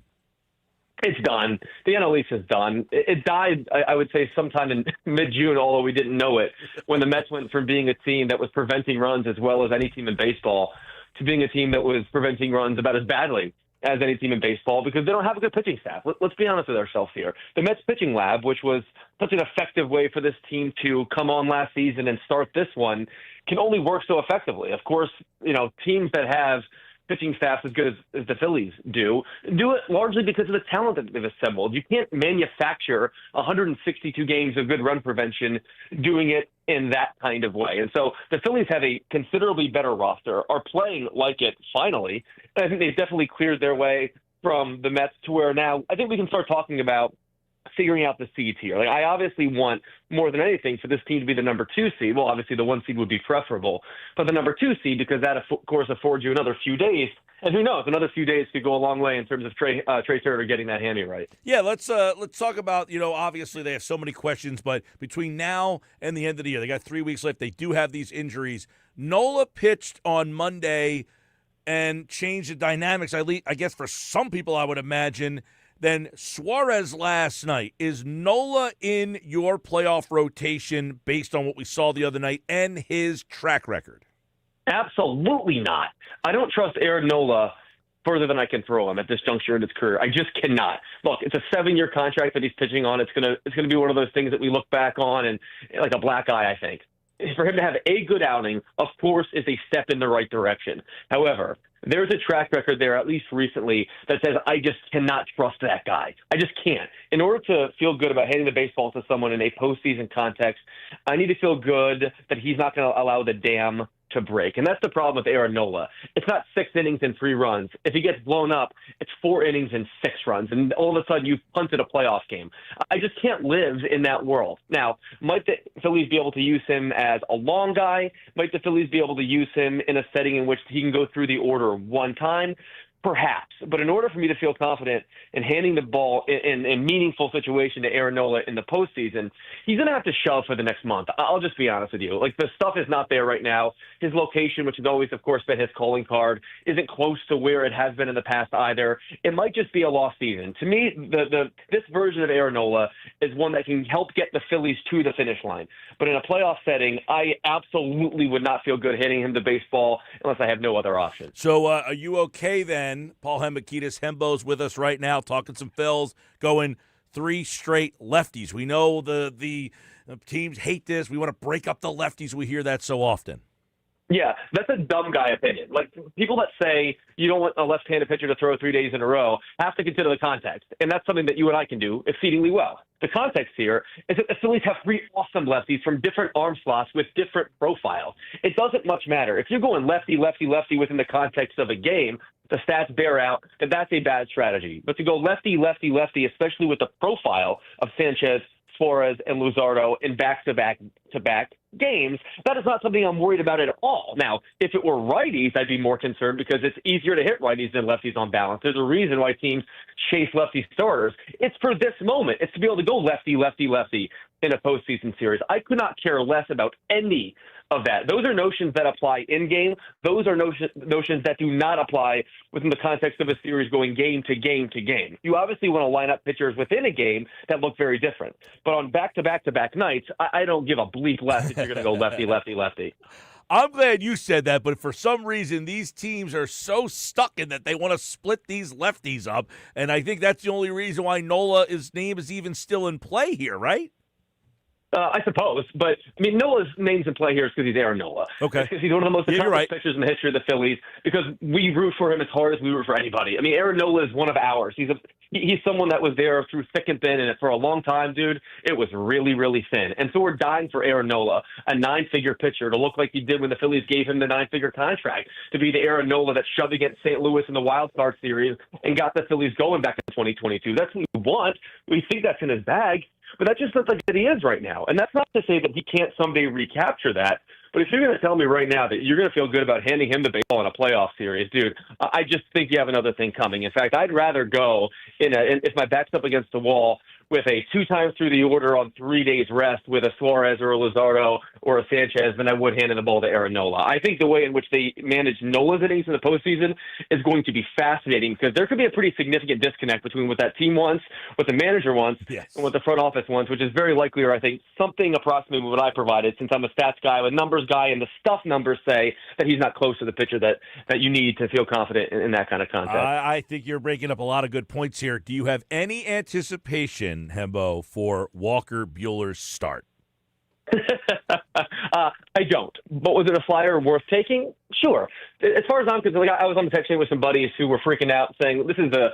It's done. The NL East is done. It died, I would say, sometime in mid-June, although we didn't know it, when the Mets went from being a team that was preventing runs as well as any team in baseball to being a team that was preventing runs about as badly as any team in baseball because they don't have a good pitching staff. Let's be honest with ourselves here. The Mets pitching lab, which was such an effective way for this team to come on last season and start this one, can only work so effectively. Of course, teams that have pitching staffs as good as the Phillies do it largely because of the talent that they've assembled. You can't manufacture 162 games of good run prevention doing it in that kind of way. And so the Phillies have a considerably better roster, are playing like it finally. And I think they've definitely cleared their way from the Mets to where now I think we can start talking about figuring out the seeds here. Like, I obviously want more than anything for this team to be the number 2 seed. Well, obviously the 1 seed would be preferable, but the number 2 seed, because that, of course, affords you another few days. And who knows, another few days could go a long way in terms of Trey Turner getting that hammy right. Yeah, let's talk about, obviously they have so many questions, but between now and the end of the year, they got 3 weeks left. They do have these injuries. Nola pitched on Monday and changed the dynamics, I guess, for some people, I would imagine. Then Suarez last night. Is Nola in your playoff rotation based on what we saw the other night and his track record? Absolutely not. I don't trust Aaron Nola further than I can throw him at this juncture in his career. I just cannot. Look, it's a 7-year contract that he's pitching on. It's gonna be one of those things that we look back on and like a black eye, I think. For him to have a good outing, of course, is a step in the right direction. However, there's a track record there, at least recently, that says I just cannot trust that guy. I just can't. In order to feel good about handing the baseball to someone in a postseason context, I need to feel good that he's not going to allow the dam to break. And that's the problem with Aaron Nola. It's not 6 innings and 3 runs. If he gets blown up, it's 4 innings and 6 runs. And all of a sudden, you've punted a playoff game. I just can't live in that world. Now, might the Phillies be able to use him as a long guy? Might the Phillies be able to use him in a setting in which he can go through the order one time? Perhaps. But in order for me to feel confident in handing the ball in a meaningful situation to Aaron Nola in the postseason, he's going to have to shove for the next month. I'll just be honest with you. Like, the stuff is not there right now. His location, which has always, of course, been his calling card, isn't close to where it has been in the past either. It might just be a lost season. To me, this version of Aaron Nola is one that can help get the Phillies to the finish line. But in a playoff setting, I absolutely would not feel good hitting him the baseball unless I have no other option. So are you okay then? Paul Hembekides, Hembo's with us right now, talking some Phils, going 3 straight lefties. We know the teams hate this. We want to break up the lefties. We hear that so often. Yeah, that's a dumb guy opinion. Like, people that say you don't want a left-handed pitcher to throw 3 days in a row have to consider the context, and that's something that you and I can do exceedingly well. The context here is that the Phillies have 3 awesome lefties from different arm slots with different profiles. It doesn't much matter. If you're going lefty, lefty, lefty within the context of a game, the stats bear out that that's a bad strategy. But to go lefty, lefty, lefty, especially with the profile of Sanchez, Suarez, and Luzardo in back-to-back back-to-back games. That is not something I'm worried about at all. Now, if it were righties, I'd be more concerned because it's easier to hit righties than lefties on balance. There's a reason why teams chase lefty starters. It's for this moment. It's to be able to go lefty, lefty, lefty in a postseason series. I could not care less about any of that. Those are notions that apply in-game. Those are notions that do not apply within the context of a series going game to game to game. You obviously want to line up pitchers within a game that look very different. But on back-to-back-to-back nights, I don't give a bleep less if you're going to go lefty, lefty, lefty. I'm glad you said that, but for some reason, these teams are so stuck in that they want to split these lefties up, and I think that's the only reason why Nola's name is even still in play here, right? I suppose, but I mean, Nola's name's in play here is because he's Aaron Nola. Okay, because he's one of the most accomplished pitchers in the history of the Phillies. Because we root for him as hard as we root for anybody. I mean, Aaron Nola is one of ours. He's someone that was there through thick and thin, and for a long time, dude, it was really, really thin. And so we're dying for Aaron Nola, a 9-figure pitcher, to look like he did when the Phillies gave him the 9-figure contract, to be the Aaron Nola that shoved against St. Louis in the Wild Card Series and got the Phillies going back in 2022. That's what we want. We think that's in his bag. But that just looks like that he is right now. And that's not to say that he can't someday recapture that. But if you're going to tell me right now that you're going to feel good about handing him the baseball in a playoff series, dude, I just think you have another thing coming. In fact, I'd rather go if my back's up against the wall with a 2 times through the order on 3 days rest with a Suarez or a Luzardo or a Sanchez than I would handing the ball to Aaron Nola. I think the way in which they manage Nola's innings in the postseason is going to be fascinating because there could be a pretty significant disconnect between what that team wants, what the manager wants, and what the front office wants, which is very likely, or I think something approximately what I provided, since I'm a stats guy, a numbers guy, and the stuff numbers say that he's not close to the pitcher that you need to feel confident in that kind of contest. I think you're breaking up a lot of good points here. Do you have any anticipation, Hembo, for Walker Buehler's start? I don't. But was it a flyer worth taking? Sure. As far as I'm concerned, I was on the text chain with some buddies who were freaking out, saying this is the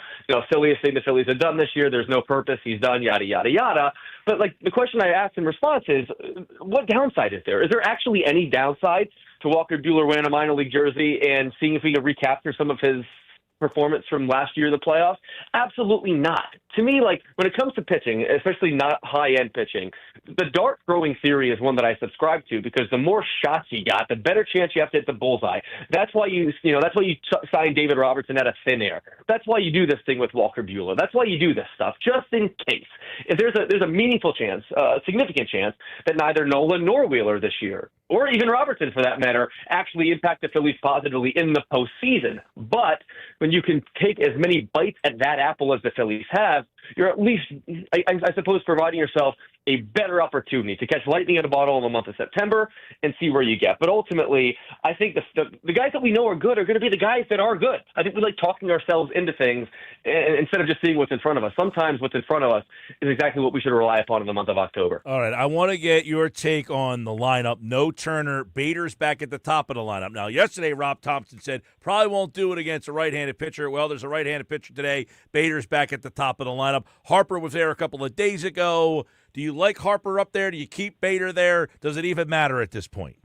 silliest thing the Phillies have done this year. There's no purpose. He's done, yada, yada, yada. But the question I asked in response is, what downside is there? Is there actually any downside to Walker Buehler wearing a minor league jersey and seeing if we can recapture some of his performance from last year in the playoffs? Absolutely not. To me, when it comes to pitching, especially not high-end pitching, the dart throwing theory is one that I subscribe to because the more shots you got, the better chance you have to hit the bullseye. That's why you signed David Robertson out of thin air. That's why you do this thing with Walker Buehler. That's why you do this stuff, just in case. If there's a meaningful chance, a significant chance, that neither Nola nor Wheeler this year, or even Robertson for that matter, actually impact the Phillies positively in the postseason. But when you can take as many bites at that apple as the Phillies have, you're at least, I suppose, providing yourself a better opportunity to catch lightning in a bottle in the month of September and see where you get. But ultimately, I think the guys that we know are good are going to be the guys that are good. I think we like talking ourselves into things instead of just seeing what's in front of us. Sometimes what's in front of us is exactly what we should rely upon in the month of October. All right, I want to get your take on the lineup. No Turner. Bader's back at the top of the lineup. Now, yesterday, Rob Thompson said probably won't do it against a right-handed pitcher. Well, there's a right-handed pitcher today. Bader's back at the top of the lineup. Harper was there a couple of days ago. Do you like Harper up there? Do you keep Bader there? Does it even matter at this point?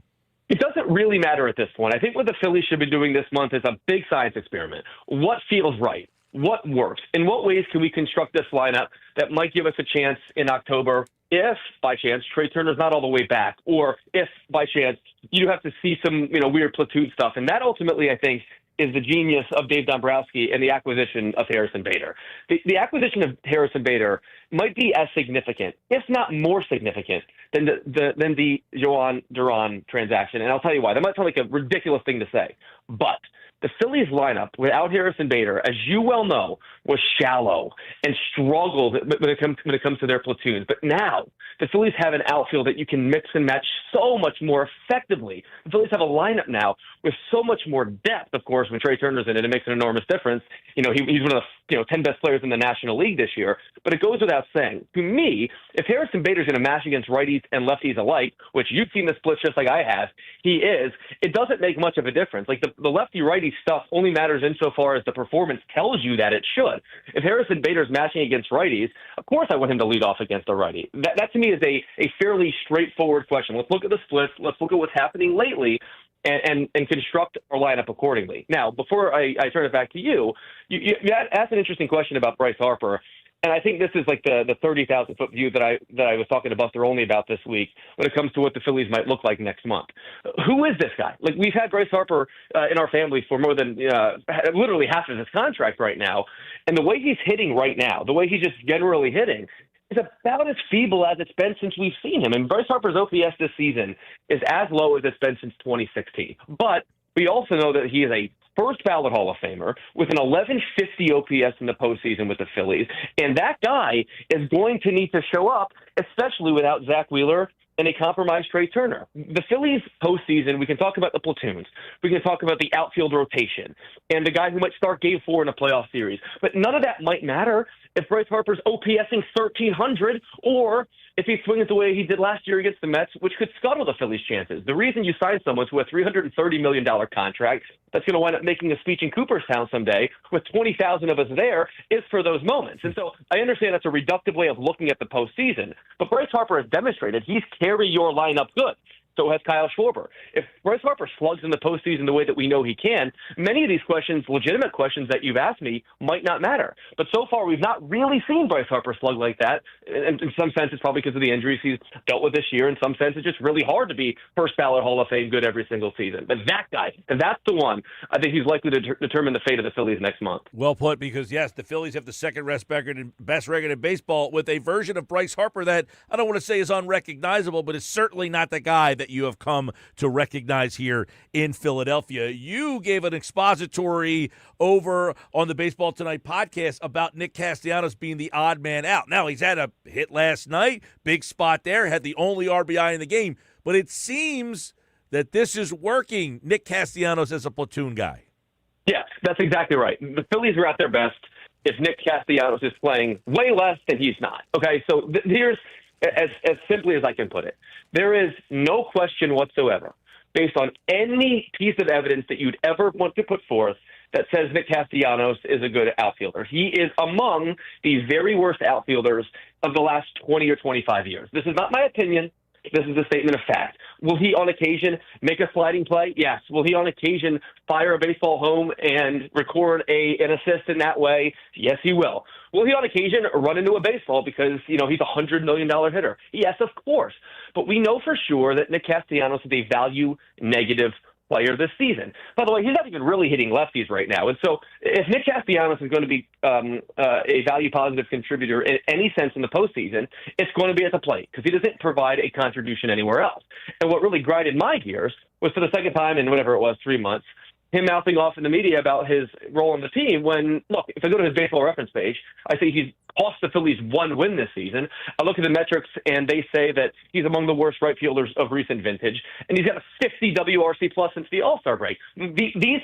It doesn't really matter at this point. I think what the Phillies should be doing this month is a big science experiment. What feels right? What works? In what ways can we construct this lineup that might give us a chance in October if, by chance, Trey Turner's not all the way back, or if, by chance, you have to see some weird platoon stuff? And that ultimately, I think, is the genius of Dave Dombrowski and the acquisition of Harrison Bader. The acquisition of Harrison Bader might be as significant, if not more significant, than the Joan Duran transaction. And I'll tell you why. That might sound like a ridiculous thing to say, but the Phillies lineup without Harrison Bader, as you well know, was shallow and struggled when it comes to their platoons. But now the Phillies have an outfield that you can mix and match so much more effectively. The Phillies have a lineup now with so much more depth. Of course, when Trey Turner's in it, it makes an enormous difference. He's one of the 10 best players in the National League this year. But it goes without saying, to me, if Harrison Bader's going to mash against righties and lefties alike, which you've seen the splits just like I have, he is, it doesn't make much of a difference. The lefty-righty stuff only matters insofar as the performance tells you that it should. If Harrison Bader's matching against righties, of course I want him to lead off against a righty. That to me is a fairly straightforward question. Let's look at the splits. Let's look at what's happening lately and construct our lineup accordingly. Now, before I turn it back to you, you asked an interesting question about Bryce Harper. And I think this is like the 30,000-foot view that I was talking to Buster Olney about this week when it comes to what the Phillies might look like next month. Who is this guy? Like, we've had Bryce Harper in our family for more than literally half of his contract right now. And the way he's hitting right now, the way he's just generally hitting, is about as feeble as it's been since we've seen him. And Bryce Harper's OPS this season is as low as it's been since 2016. But we also know that he is a first ballot Hall of Famer with an 1150 OPS in the postseason with the Phillies. And that guy is going to need to show up, especially without Zach Wheeler and a compromised Trey Turner. The Phillies postseason, we can talk about the platoons. We can talk about the outfield rotation and the guy who might start game 4 in a playoff series. But none of that might matter if Bryce Harper's OPSing 1,300 or if he swings the way he did last year against the Mets, which could scuttle the Phillies' chances. The reason you sign someone to a $330 million contract that's going to wind up making a speech in Cooperstown someday with 20,000 of us there is for those moments. And so I understand that's a reductive way of looking at the postseason, but Bryce Harper has demonstrated he's carry your lineup good. So has Kyle Schwarber. If Bryce Harper slugs in the postseason the way that we know he can, many of these questions, legitimate questions that you've asked me, might not matter. But so far, we've not really seen Bryce Harper slug like that. And in some sense, it's probably because of the injuries he's dealt with this year. In some sense, it's just really hard to be first ballot Hall of Fame good every single season. But that guy, and that's the one, I think he's likely to determine the fate of the Phillies next month. Well put, because, yes, the Phillies have the second best record in baseball with a version of Bryce Harper that I don't want to say is unrecognizable, but is certainly not the guy that you have come to recognize here in Philadelphia. You gave an expository over on the Baseball Tonight podcast about Nick Castellanos being the odd man out. Now, he's had a hit last night, big spot there, had the only RBI in the game, but it seems that this is working, Nick Castellanos as a platoon guy. Yeah, that's exactly right. The Phillies are at their best if Nick Castellanos is playing way less than he's not. Okay, so here's as simply as I can put it. There is no question whatsoever, based on any piece of evidence that you'd ever want to put forth, that says Nick Castellanos is a good outfielder. He is among the very worst outfielders of the last 20 or 25 years. This is not my opinion. This is a statement of fact. Will he on occasion make a sliding play? Yes. Will he on occasion fire a baseball home and record an assist in that way? Yes, he will. Will he on occasion run into a baseball because, he's a $100 million hitter? Yes, of course. But we know for sure that Nick Castellanos is a value negative player this season. By the way, he's not even really hitting lefties right now. And so if Nick Castellanos is going to be a value-positive contributor in any sense in the postseason, it's going to be at the plate because he doesn't provide a contribution anywhere else. And what really grinded my gears was for the second time in whatever it was, 3 months, him mouthing off in the media about his role on the team when, look, if I go to his baseball reference page, I see he's cost the Phillies 1 win this season. I look at the metrics, and they say that he's among the worst right fielders of recent vintage, and he's got a 50 WRC plus since the All-Star break. These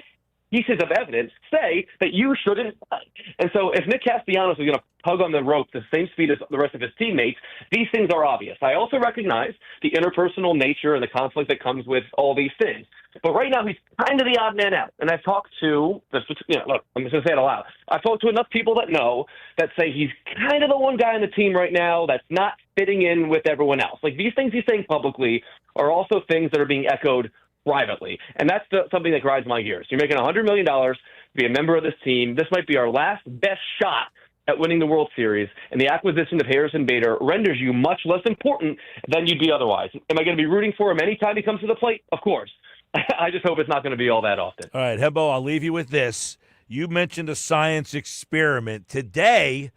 pieces of evidence say that you shouldn't play. And so if Nick Castellanos is going to tug on the rope the same speed as the rest of his teammates, these things are obvious. I also recognize the interpersonal nature and the conflict that comes with all these things. But right now, he's kind of the odd man out. And I've talked to, look, I'm just going to say it aloud. I've talked to enough people that know that say he's kind of the one guy on the team right now that's not fitting in with everyone else. Like, these things he's saying publicly are also things that are being echoed privately. And that's something that grinds my gears. You're making $100 million to be a member of this team. This might be our last best shot at winning the World Series, and the acquisition of Harrison Bader renders you much less important than you'd be otherwise. Am I going to be rooting for him anytime he comes to the plate? Of course. I just hope it's not going to be all that often. All right, Hembo, I'll leave you with this. You mentioned a science experiment. Today,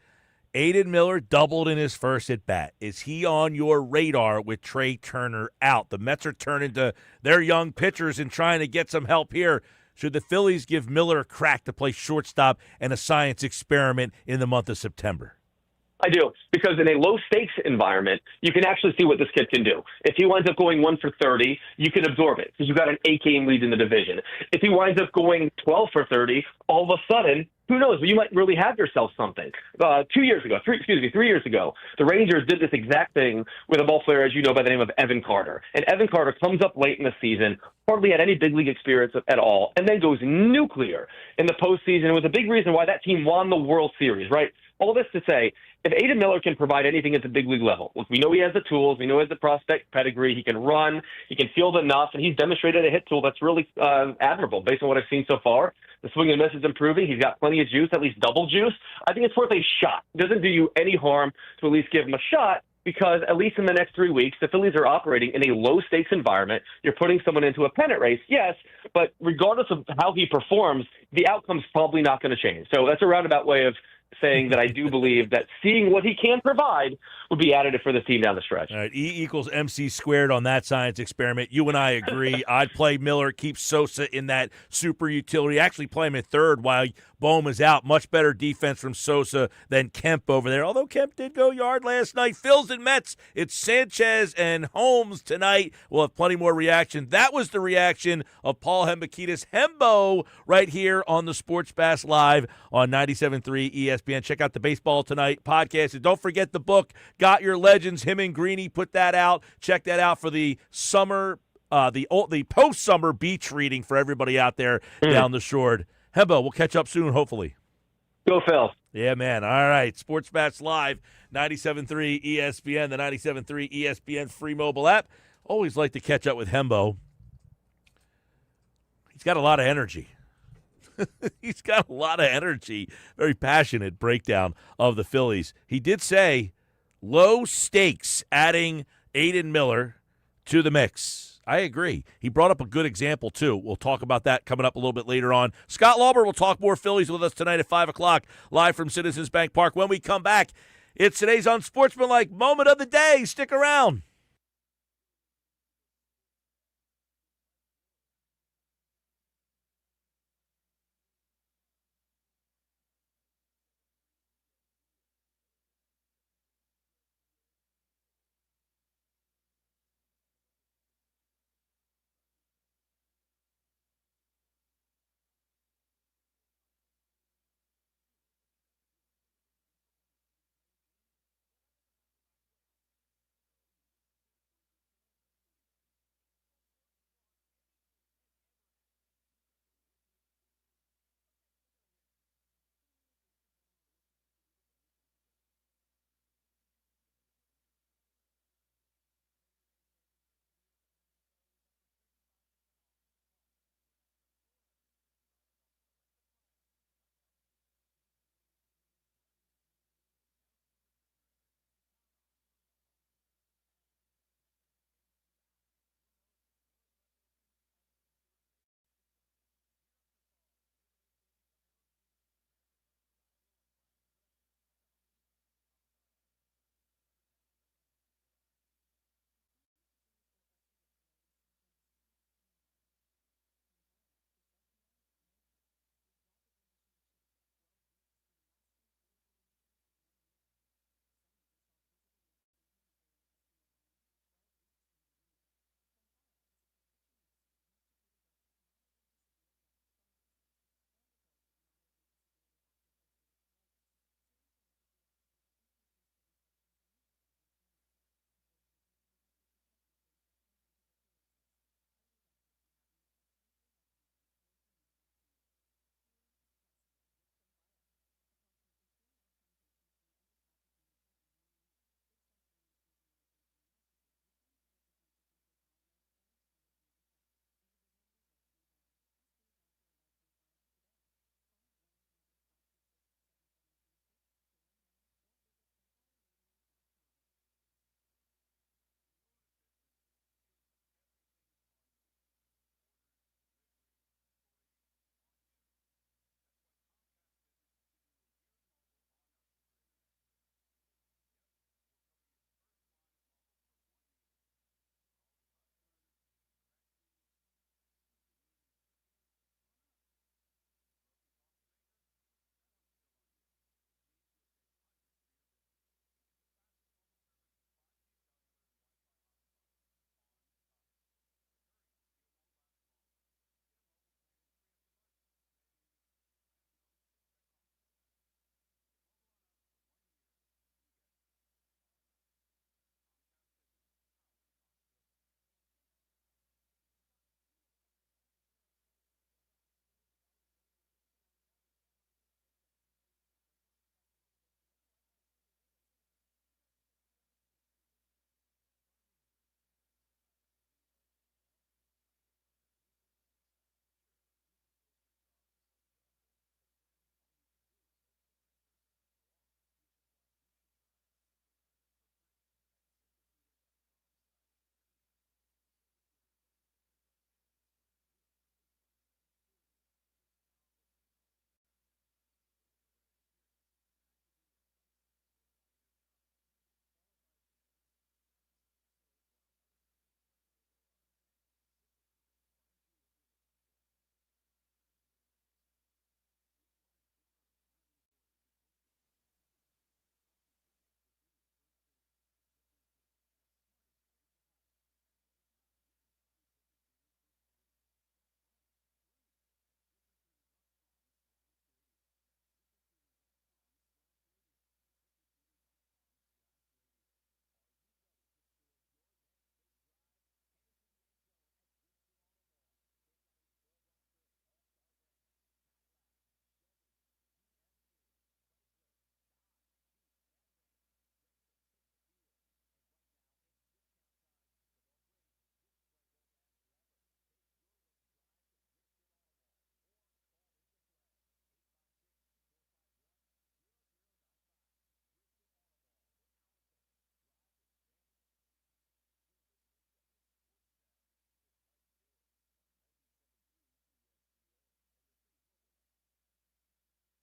Aiden Miller doubled in his first at-bat. Is he on your radar with Trey Turner out? The Mets are turning to their young pitchers and trying to get some help here. Should the Phillies give Miller a crack to play shortstop and a science experiment in the month of September? I do, because in a low-stakes environment, you can actually see what this kid can do. If he winds up going 1 for 30, you can absorb it because you've got an 8-game lead in the division. If he winds up going 12 for 30, all of a sudden, who knows? You might really have yourself something. 3 years ago, the Rangers did this exact thing with a ball player, as you know, by the name of Evan Carter. And Evan Carter comes up late in the season, hardly had any big league experience at all, and then goes nuclear in the postseason. It was a big reason why that team won the World Series, right? All this to say, if Aiden Miller can provide anything at the big league level, look, we know he has the tools, we know he has the prospect pedigree, he can run, he can field enough, and he's demonstrated a hit tool that's really admirable based on what I've seen so far. The swing and miss is improving. He's got plenty of juice, at least double juice. I think it's worth a shot. It doesn't do you any harm to at least give him a shot, because at least in the next 3 weeks, the Phillies are operating in a low-stakes environment. You're putting someone into a pennant race, yes, but regardless of how he performs, the outcome's probably not going to change. So that's a roundabout way of saying that I do believe that seeing what he can provide would be additive for this team down the stretch. All right, E equals MC squared on that science experiment. You and I agree. I'd play Miller, keep Sosa in that super utility. Actually play him at third while Bohm is out. Much better defense from Sosa than Kemp over there. Although Kemp did go yard last night. Phils and Mets, it's Sanchez and Holmes tonight. We'll have plenty more reaction. That was the reaction of Paul Hembekides Hembo right here on the Sports Bass Live on 97.3 ESPN. Check out the Baseball Tonight podcast. And don't forget the book, Got Your Legends. Him and Greeny put that out. Check that out for the summer, the post-summer beach reading for everybody out there down the shore. Hembo, we'll catch up soon, hopefully. Go, Phil. Yeah, man. All right. Sports Bats Live, 97.3 ESPN, the 97.3 ESPN free mobile app. Always like to catch up with Hembo. He's got a lot of energy. He's got a lot of energy. Very passionate breakdown of the Phillies. He did say low stakes adding Aiden Miller to the mix. I agree. He brought up a good example, too. We'll talk about that coming up a little bit later on. Scott Lauber will talk more Phillies with us tonight at 5 o'clock, live from Citizens Bank Park. When we come back, it's today's Unsportsmanlike Moment of the Day. Stick around.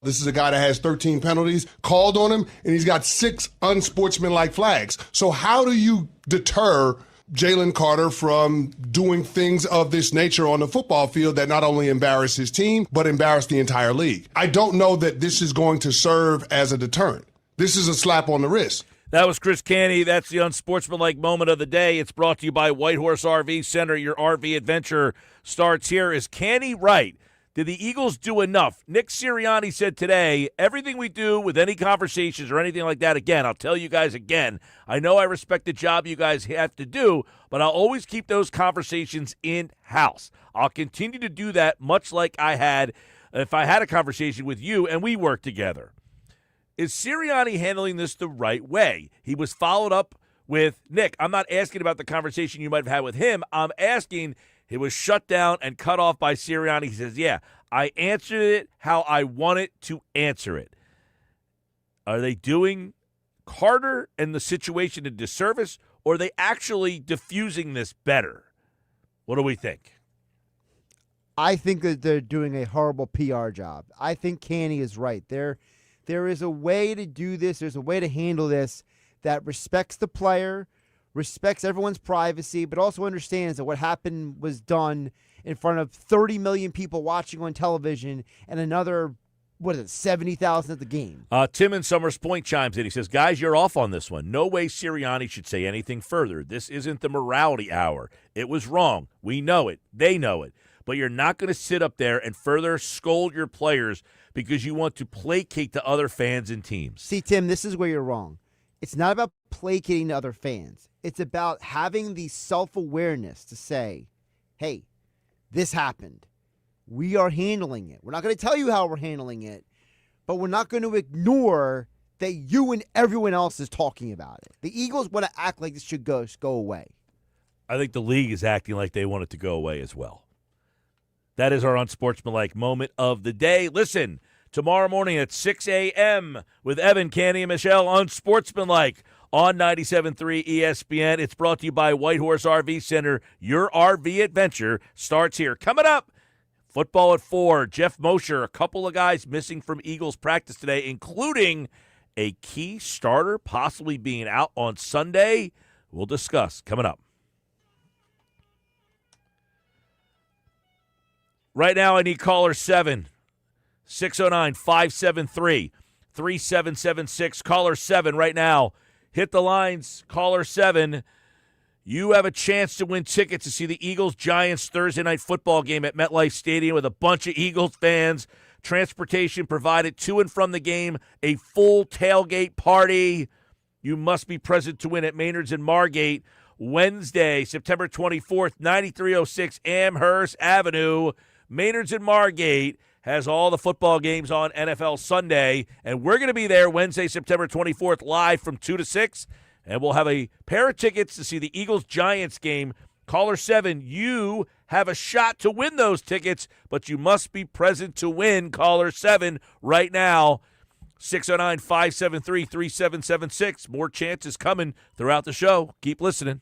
This is a guy that has 13 penalties called on him, and he's got 6 unsportsmanlike flags. So how do you deter Jalen Carter from doing things of this nature on the football field that not only embarrass his team, but embarrass the entire league? I don't know that this is going to serve as a deterrent. This is a slap on the wrist. That was Chris Canny. That's the unsportsmanlike moment of the day. It's brought to you by Whitehorse RV Center. Your RV adventure starts here. Is Canny right? Did the Eagles do enough? Nick Sirianni said today, everything we do with any conversations or anything like that, again, I'll tell you guys again, I know I respect the job you guys have to do, but I'll always keep those conversations in-house. I'll continue to do that much like I had if I had a conversation with you and we worked together. Is Sirianni handling this the right way? He was followed up with Nick. I'm not asking about the conversation you might have had with him. I'm asking, he was shut down and cut off by Sirianni. He says, yeah, I answered it how I wanted to answer it. Are they doing Carter and the situation a disservice, or are they actually diffusing this better? What do we think? I think that they're doing a horrible PR job. I think Canny is right. There is a way to do this. There's a way to handle this that respects the player, respects everyone's privacy, but also understands that what happened was done in front of 30 million people watching on television and another, 70,000 at the game. Tim in Summers Point chimes in. He says, guys, you're off on this one. No way Sirianni should say anything further. This isn't the morality hour. It was wrong. We know it. They know it. But you're not going to sit up there and further scold your players because you want to placate to other fans and teams. See, Tim, this is where you're wrong. It's not about placating to other fans. It's about having the self-awareness to say, hey, this happened. We are handling it. We're not going to tell you how we're handling it, but we're not going to ignore that you and everyone else is talking about it. The Eagles want to act like this should go away. I think the league is acting like they want it to go away as well. That is our unsportsmanlike moment of the day. Listen, tomorrow morning at 6 a.m. with Evan, Canny, and Michelle on Sportsmanlike on 97.3 ESPN. It's brought to you by Whitehorse RV Center. Your RV adventure starts here. Coming up, football at 4. Geoff Mosher, a couple of guys missing from Eagles practice today, including a key starter possibly being out on Sunday. We'll discuss coming up. Right now, I need caller 7, 609-573-3776. Caller 7 right now. Hit the lines. Caller 7. You have a chance to win tickets to see the Eagles-Giants Thursday night football game at MetLife Stadium with a bunch of Eagles fans. Transportation provided to and from the game. A full tailgate party. You must be present to win at Maynard's in Margate. Wednesday, September 24th, 9306 Amherst Avenue. Maynard's in Margate has all the football games on NFL Sunday, and we're going to be there Wednesday, September 24th, live from 2 to 6, and we'll have a pair of tickets to see the Eagles-Giants game. Caller 7, you have a shot to win those tickets, but you must be present to win. Caller 7 right now, 609-573-3776. More chances coming throughout the show. Keep listening.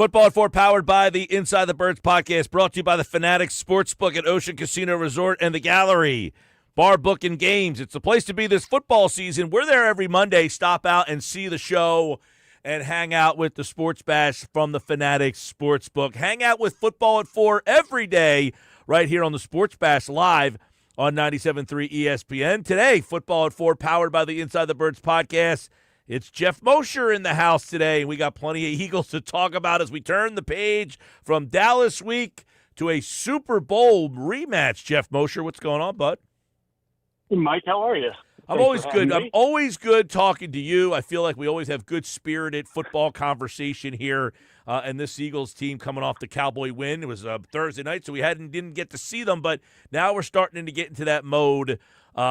Football at 4 powered by the Inside the Birds podcast, brought to you by the Fanatics Sportsbook at Ocean Casino Resort and the Gallery. Bar, book, and games. It's the place to be this football season. We're there every Monday. Stop out and see the show and hang out with the Sports Bash from the Fanatics Sportsbook. Hang out with Football at 4 every day right here on the Sports Bash live on 97.3 ESPN. Today, Football at 4 powered by the Inside the Birds podcast. It's Geoff Mosher in the house today. We got plenty of Eagles to talk about as we turn the page from Dallas week to a Super Bowl rematch. Geoff Mosher, what's going on, bud? Mike, how are you? I'm always good. I'm always good talking to you. I feel like we always have good spirited football conversation here. And this Eagles team coming off the Cowboy win. It was Thursday night, so we didn't get to see them. But now we're starting to get into that mode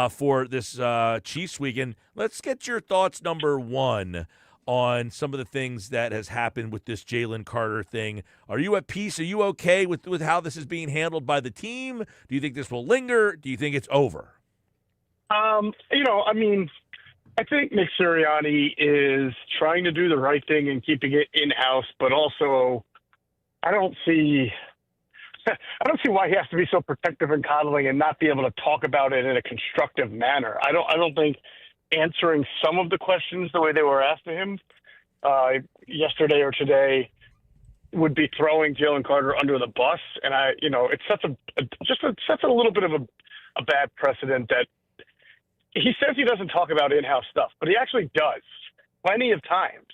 for this Chiefs weekend. Let's get your thoughts, number one, on some of the things that has happened with this Jalen Carter thing. Are you at peace? Are you okay with how this is being handled by the team? Do you think this will linger? Do you think it's over? I think Nick Sirianni is trying to do the right thing and keeping it in-house, but also I don't see why he has to be so protective and coddling and not be able to talk about it in a constructive manner. I don't think answering some of the questions the way they were asked to him yesterday or today would be throwing Jalen Carter under the bus. And it sets a little bit of a bad precedent that he says he doesn't talk about in-house stuff, but he actually does plenty of times.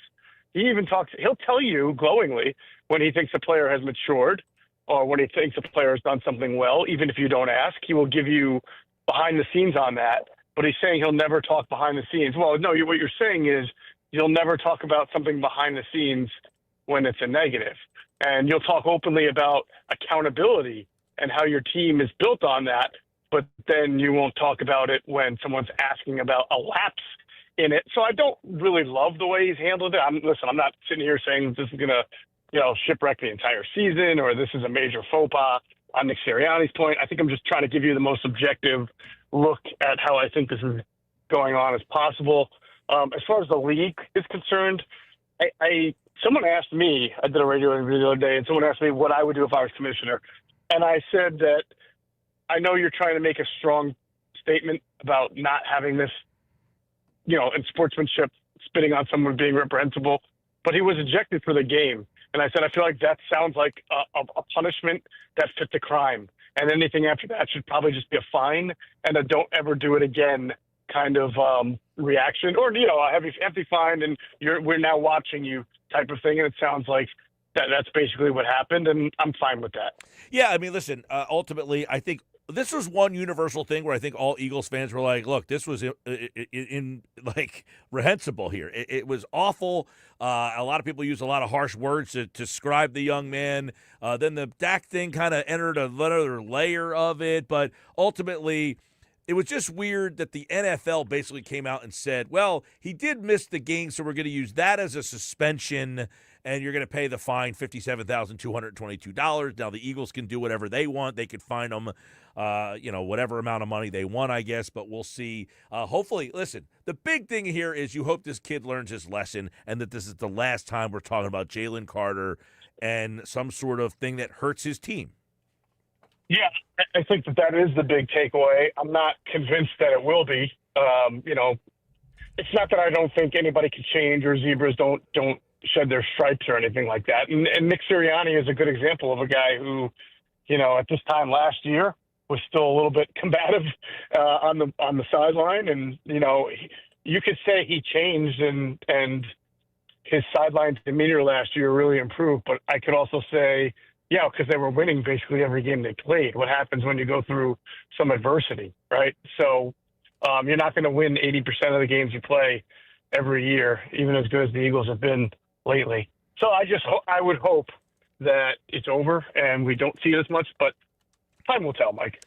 He'll tell you glowingly when he thinks a player has matured or when he thinks a player has done something well, even if you don't ask. He will give you behind the scenes on that, but he's saying he'll never talk behind the scenes. Well, no, what you're saying is you'll never talk about something behind the scenes when it's a negative. And you'll talk openly about accountability and how your team is built on that, but then you won't talk about it when someone's asking about a lapse in it. So I don't really love the way he's handled it. I'm not sitting here saying this is going to, shipwreck the entire season or this is a major faux pas on Nick Sirianni's point. I think I'm just trying to give you the most objective look at how I think this is going on as possible. As far as the league is concerned, someone asked me, I did a radio interview the other day, and someone asked me what I would do if I was commissioner. And I said that I know you're trying to make a strong statement about not having this, in sportsmanship, spitting on someone being reprehensible, but he was ejected for the game. And I said, I feel like that sounds like a punishment that fits the crime. And anything after that should probably just be a fine and a don't ever do it again kind of reaction. Or, a hefty fine and we're now watching you type of thing. And it sounds like that's basically what happened, and I'm fine with that. Yeah, listen, ultimately, I think this was one universal thing where I think all Eagles fans were like, look, this was reprehensible here. It was awful. A lot of people use a lot of harsh words to describe the young man. Then the Dak thing kind of entered another layer of it, but ultimately it was just weird that the NFL basically came out and said, well, he did miss the game, so we're going to use that as a suspension, and you're going to pay the fine, $57,222. Now, the Eagles can do whatever they want. They could fine them, whatever amount of money they want, I guess, but we'll see. Hopefully, listen, the big thing here is you hope this kid learns his lesson and that this is the last time we're talking about Jalen Carter and some sort of thing that hurts his team. Yeah, I think that is the big takeaway. I'm not convinced that it will be. It's not that I don't think anybody can change or zebras don't shed their stripes or anything like that. And Nick Sirianni is a good example of a guy who, at this time last year was still a little bit combative on the sideline. And, you could say he changed and his sideline demeanor last year really improved. But I could also say, because they were winning basically every game they played. What happens when you go through some adversity, right? So you're not going to win 80% of the games you play every year, even as good as the Eagles have been lately. So I would hope that it's over and we don't see it as much, but time will tell, Mike.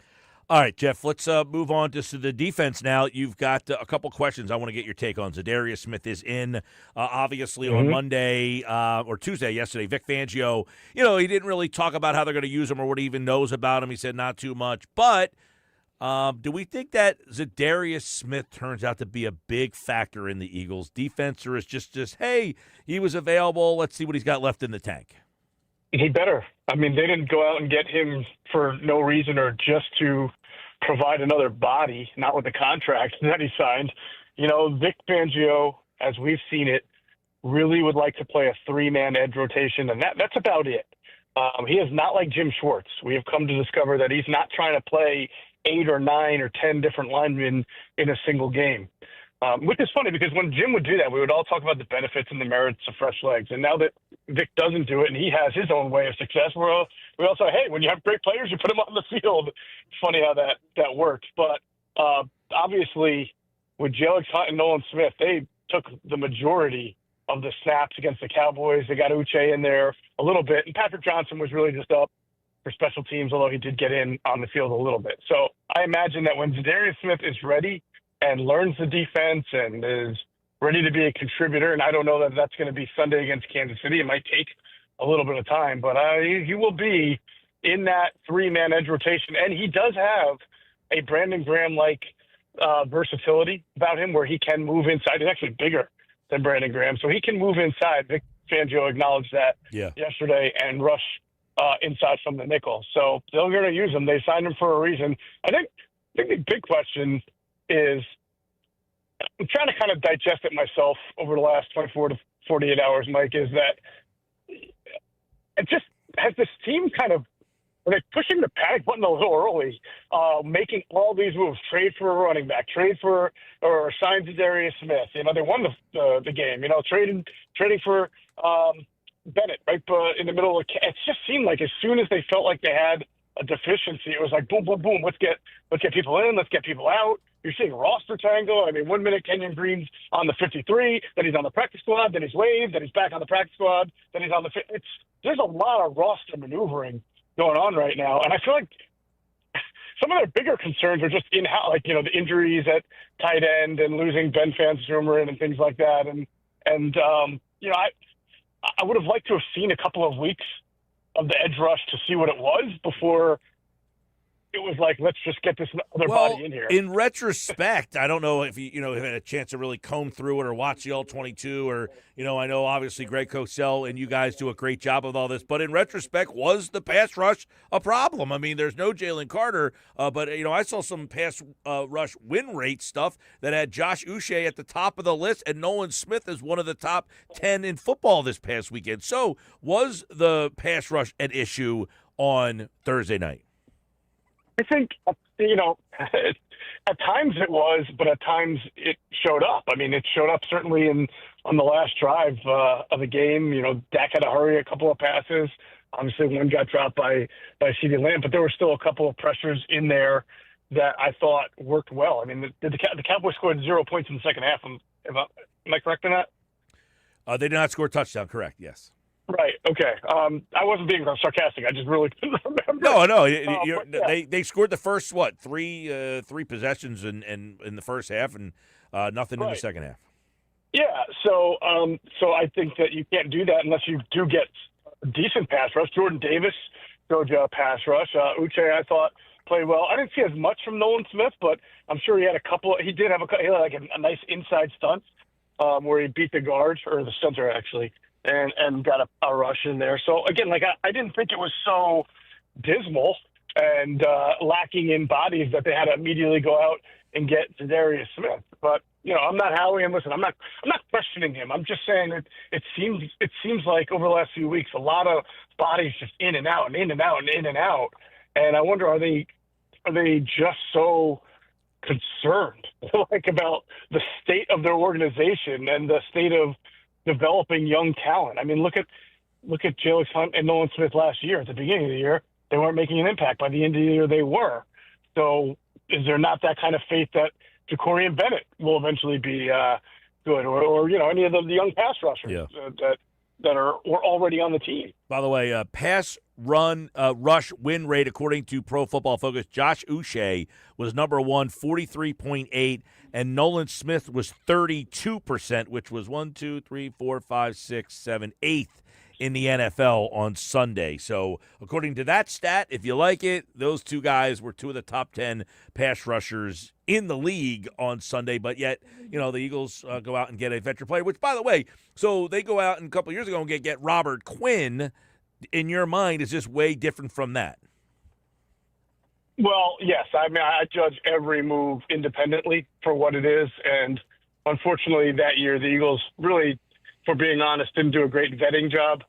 All right, Geoff, let's move on to the defense now. You've got a couple questions I want to get your take on. Zadarius Smith is in, obviously, on Monday or Tuesday yesterday. Vic Fangio, he didn't really talk about how they're going to use him or what he even knows about him. He said not too much. But do we think that Zadarius Smith turns out to be a big factor in the Eagles' defense, or is just hey, he was available, let's see what he's got left in the tank? He better. I mean, they didn't go out and get him for no reason or just to provide another body, not with the contract that he signed. Vic Fangio, as we've seen it, really would like to play a three-man edge rotation, and that's about it. He is not like Jim Schwartz. We have come to discover that he's not trying to play 8 or 9 or 10 different linemen in a single game. Which is funny because when Jim would do that, we would all talk about the benefits and the merits of fresh legs. And now that Vic doesn't do it and he has his own way of success, we all say, hey, when you have great players, you put them on the field. It's funny how that works. But obviously, with Jalen Hunt and Nolan Smith, they took the majority of the snaps against the Cowboys. They got Uche in there a little bit. And Patrick Johnson was really just up for special teams, although he did get in on the field a little bit. So I imagine that when Zadarius Smith is ready and learns the defense and is ready to be a contributor, and I don't know that that's going to be Sunday against Kansas City. It might take a little bit of time, but he will be in that three-man edge rotation. And he does have a Brandon Graham-like versatility about him where he can move inside. He's actually bigger than Brandon Graham, so he can move inside. Vic Fangio acknowledged that yesterday and rush inside from the nickel. So they're going to use him. They signed him for a reason. I think the big question is, I'm trying to kind of digest it myself over the last 24 to 48 hours, Mike, is that it just has this team kind of, are they pushing the panic button a little early, making all these moves, trade for a running back, trade for, or sign Zadarius Smith. They won the game, trading for Bennett right in the middle of it just seemed like as soon as they felt like they had a deficiency, it was like boom, boom, boom. Let's get people in, let's get people out. You're seeing roster tangle. I mean, 1 minute Kenyon Green's on the 53, then he's on the practice squad, then he's waived, then he's back on the practice squad, then he's on the. There's a lot of roster maneuvering going on right now, and I feel like some of their bigger concerns are just in-house, like the injuries at tight end and losing Ben Fanzrumer and things like that, and I would have liked to have seen a couple of weeks of the edge rush to see what it was before it was like, let's just get this other body in here. In retrospect, I don't know if you had a chance to really comb through it or watch the All-22 or, I know obviously Greg Cosell and you guys do a great job of all this, but in retrospect, was the pass rush a problem? I mean, there's no Jalen Carter, but, I saw some pass rush win rate stuff that had Josh Uche at the top of the list and Nolan Smith as one of the top 10 in football this past weekend. So was the pass rush an issue on Thursday night? I think, at times it was, but at times it showed up. I mean, it showed up certainly on the last drive of the game. Dak had to hurry a couple of passes. Obviously, one got dropped by CeeDee Lamb, but there were still a couple of pressures in there that I thought worked well. I mean, the Cowboys scored 0 points in the second half. Am I correct in that? They did not score a touchdown, correct, yes. Right. Okay. I wasn't being sarcastic. I just really couldn't remember. No. They scored the first three possessions in the first half and nothing in the second half. Yeah. So I think that you can't do that unless you do get a decent pass rush. Jordan Davis showed you a pass rush. Uche, I thought, played well. I didn't see as much from Nolan Smith, but I'm sure he had a couple. He did have a nice inside stunt where he beat the guard or the center actually. And got a rush in there. So, again, I didn't think it was so dismal and lacking in bodies that they had to immediately go out and get Zadarius Smith. But, I'm not Howie, and listen, I'm not questioning him. I'm just saying that it seems like over the last few weeks, a lot of bodies just in and out and in and out and in and out. And I wonder, are they just so concerned about the state of their organization and the state of developing young talent? I mean, look at Jalen Hunt and Nolan Smith last year. At the beginning of the year, they weren't making an impact. By the end of the year, they were. So is there not that kind of faith that Ja'Cory Bennett will eventually be good or any of the young pass rushers that were already on the team? By the way, pass rush win rate, according to Pro Football Focus, Josh Uche was number 1, 43.8, and Nolan Smith was 32%, which was 8th in the NFL on Sunday. So according to that stat, if you like it, those two guys were 2 of the top 10 pass rushers in the league on Sunday. But yet, the Eagles go out and get a veteran player, which, by the way, so they go out and a couple of years ago and get Robert Quinn. in your mind, is this way different from that? Well, yes. I mean, I judge every move independently for what it is. And unfortunately, that year, the Eagles really, for being honest, didn't do a great vetting job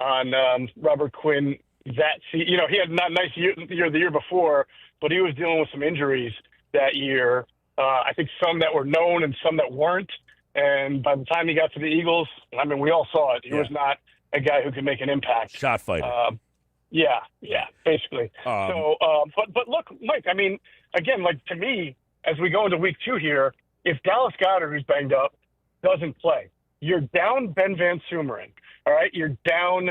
on Robert Quinn. He had not a nice year the year before, but he was dealing with some injuries that year. I think some that were known and some that weren't. And by the time he got to the Eagles, I mean, we all saw it. He was not a guy who could make an impact. Shot fighter. Basically. But look, Mike, I mean, again, like to me, as we go into week 2 here, if Dallas Goedert, who's banged up, doesn't play, you're down Ben Van Sumeren, all right? You're down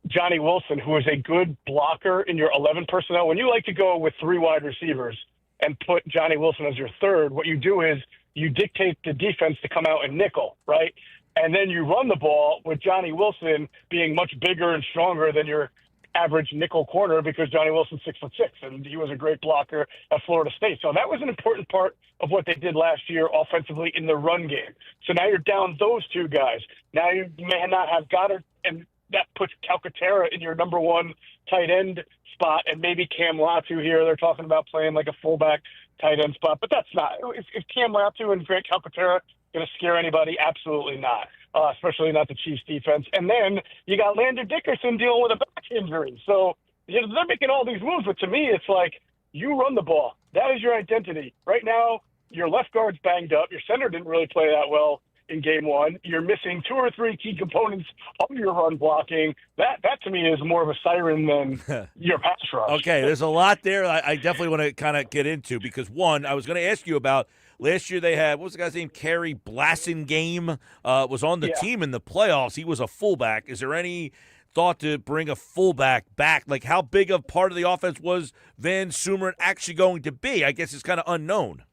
Johnny Wilson, who is a good blocker in your 11 personnel. When you like to go with 3 wide receivers and put Johnny Wilson as your third, what you do is you dictate the defense to come out and nickel, right? And then you run the ball with Johnny Wilson being much bigger and stronger than your average nickel corner because Johnny Wilson's 6'6", and he was a great blocker at Florida State. So that was an important part of what they did last year offensively in the run game. So now you're down those 2 guys. Now you may not have Goddard, and that puts Calcaterra in your number 1 tight end spot, and maybe Cam Latu here. They're talking about playing like a fullback tight end spot, but that's not. Is Cam Latu and Grant Calcaterra going to scare anybody? Absolutely not. Especially not the Chiefs defense. And then you got Landon Dickerson dealing with a back injury. So they're making all these moves, but to me, it's like you run the ball. That is your identity. Right now, your left guard's banged up. Your center didn't really play that well in game 1. You're missing 2 or 3 key components of your run blocking. That to me is more of a siren than your pass rush. Okay, there's a lot there I definitely want to kind of get into because, one, I was going to ask you about last year they had, what was the guy's name? Kerry Blassingame was on the team in the playoffs. He was a fullback. Is there any thought to bring a fullback back? Like, how big of part of the offense was Van Sumeren actually going to be? I guess it's kind of unknown.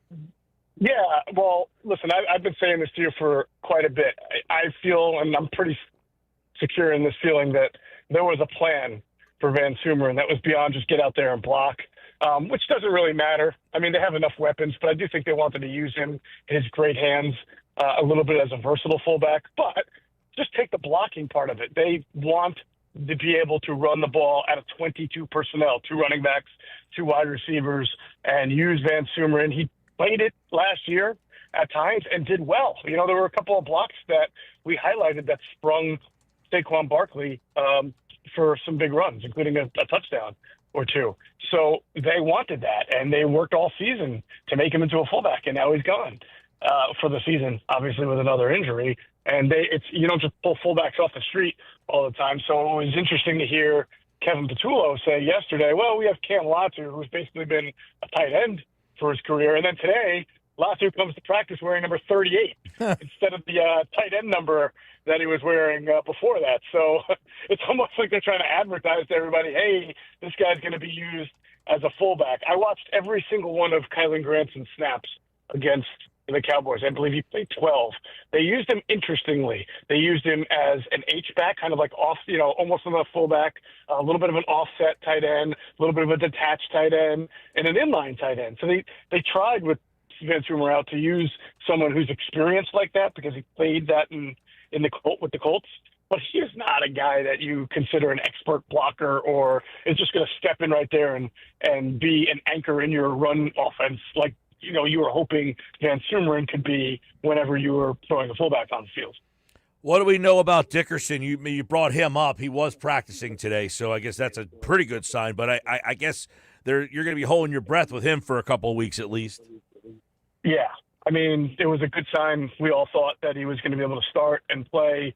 Yeah, well, listen, I've been saying this to you for quite a bit. I feel, and I'm pretty secure in this feeling, that there was a plan for Van Sumeren that was beyond just get out there and block, which doesn't really matter. I mean, they have enough weapons, but I do think they wanted to use him in his great hands a little bit as a versatile fullback. But just take the blocking part of it. They want to be able to run the ball out of 22 personnel, 2 running backs, 2 wide receivers, and use Van Sumeren. He played it last year at times and did well. You know, there were a couple of blocks that we highlighted that sprung Saquon Barkley for some big runs, including a touchdown or 2. So they wanted that, and they worked all season to make him into a fullback, and now he's gone for the season, obviously with another injury. And you don't just pull fullbacks off the street all the time. So it was interesting to hear Kevin Patullo say yesterday, well, we have Cam Latu, who's basically been a tight end for his career. And then today, Latu comes to practice wearing number 38 instead of the tight end number that he was wearing before that. So it's almost like they're trying to advertise to everybody, hey, this guy's going to be used as a fullback. I watched every single one of Kylan Granson's snaps against the Cowboys. I believe he played 12. They used him interestingly. They used him as an H-back, kind of like off, almost on a fullback, a little bit of an offset tight end, a little bit of a detached tight end, and an inline tight end. So they tried with Van Sumeren out to use someone who's experienced like that because he played that with the Colts. But he is not a guy that you consider an expert blocker or is just going to step in right there and be an anchor in your run offense like you were hoping Van Sumeren could be whenever you were throwing a fullback on the field. What do we know about Dickerson? You brought him up. He was practicing today, so I guess that's a pretty good sign. But I guess you're going to be holding your breath with him for a couple of weeks at least. Yeah. I mean, it was a good sign. We all thought that he was going to be able to start and play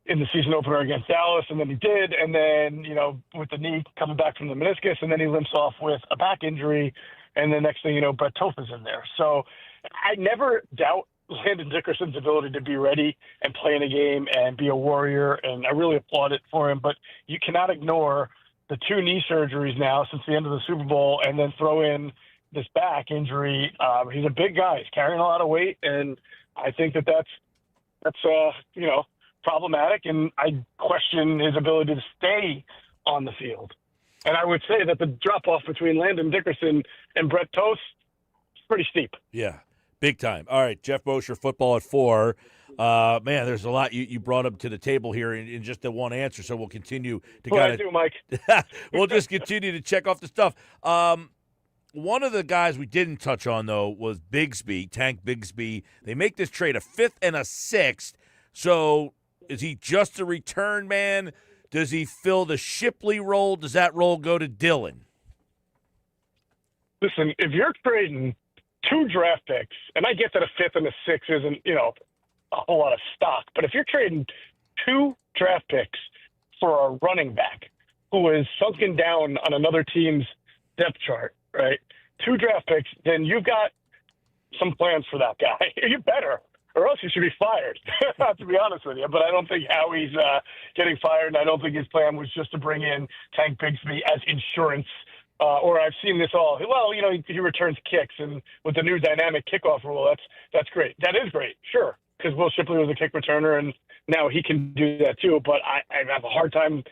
in the season opener against Dallas, and then he did. And then, with the knee coming back from the meniscus, and then he limps off with a back injury. And the next thing you know, Brett Toph is in there. So I never doubt Landon Dickerson's ability to be ready and play in a game and be a warrior, and I really applaud it for him. But you cannot ignore the 2 knee surgeries now since the end of the Super Bowl and then throw in this back injury. He's a big guy. He's carrying a lot of weight, and I think that's problematic, and I question his ability to stay on the field. And I would say that the drop-off between Landon Dickerson and Brett Toast is pretty steep. Yeah. Big time. All right, Geoff Mosher, football at 4. Man, there's a lot you brought up to the table here in just the one answer, so we'll continue to What I do, Mike. we'll just continue to check off the stuff. One of the guys we didn't touch on, though, was Bigsby, Tank Bigsby. They make this trade a 5th and a 6th. So is he just a return man? Does he fill the Shipley role? Does that role go to Dylan? Listen, if you're trading 2 draft picks, and I get that a 5th and a 6th isn't, a whole lot of stock, but if you're trading 2 draft picks for a running back who is sunken down on another team's depth chart, right? 2 draft picks, then you've got some plans for that guy. You better, or else you should be fired, to be honest with you. But I don't think Howie's getting fired, and I don't think his plan was just to bring in Tank Bigsby as insurance. Or I've seen this all. Well, he returns kicks, and with the new dynamic kickoff rule, that's great. That is great, sure, because Will Shipley was a kick returner, and now he can do that too. But I have a hard time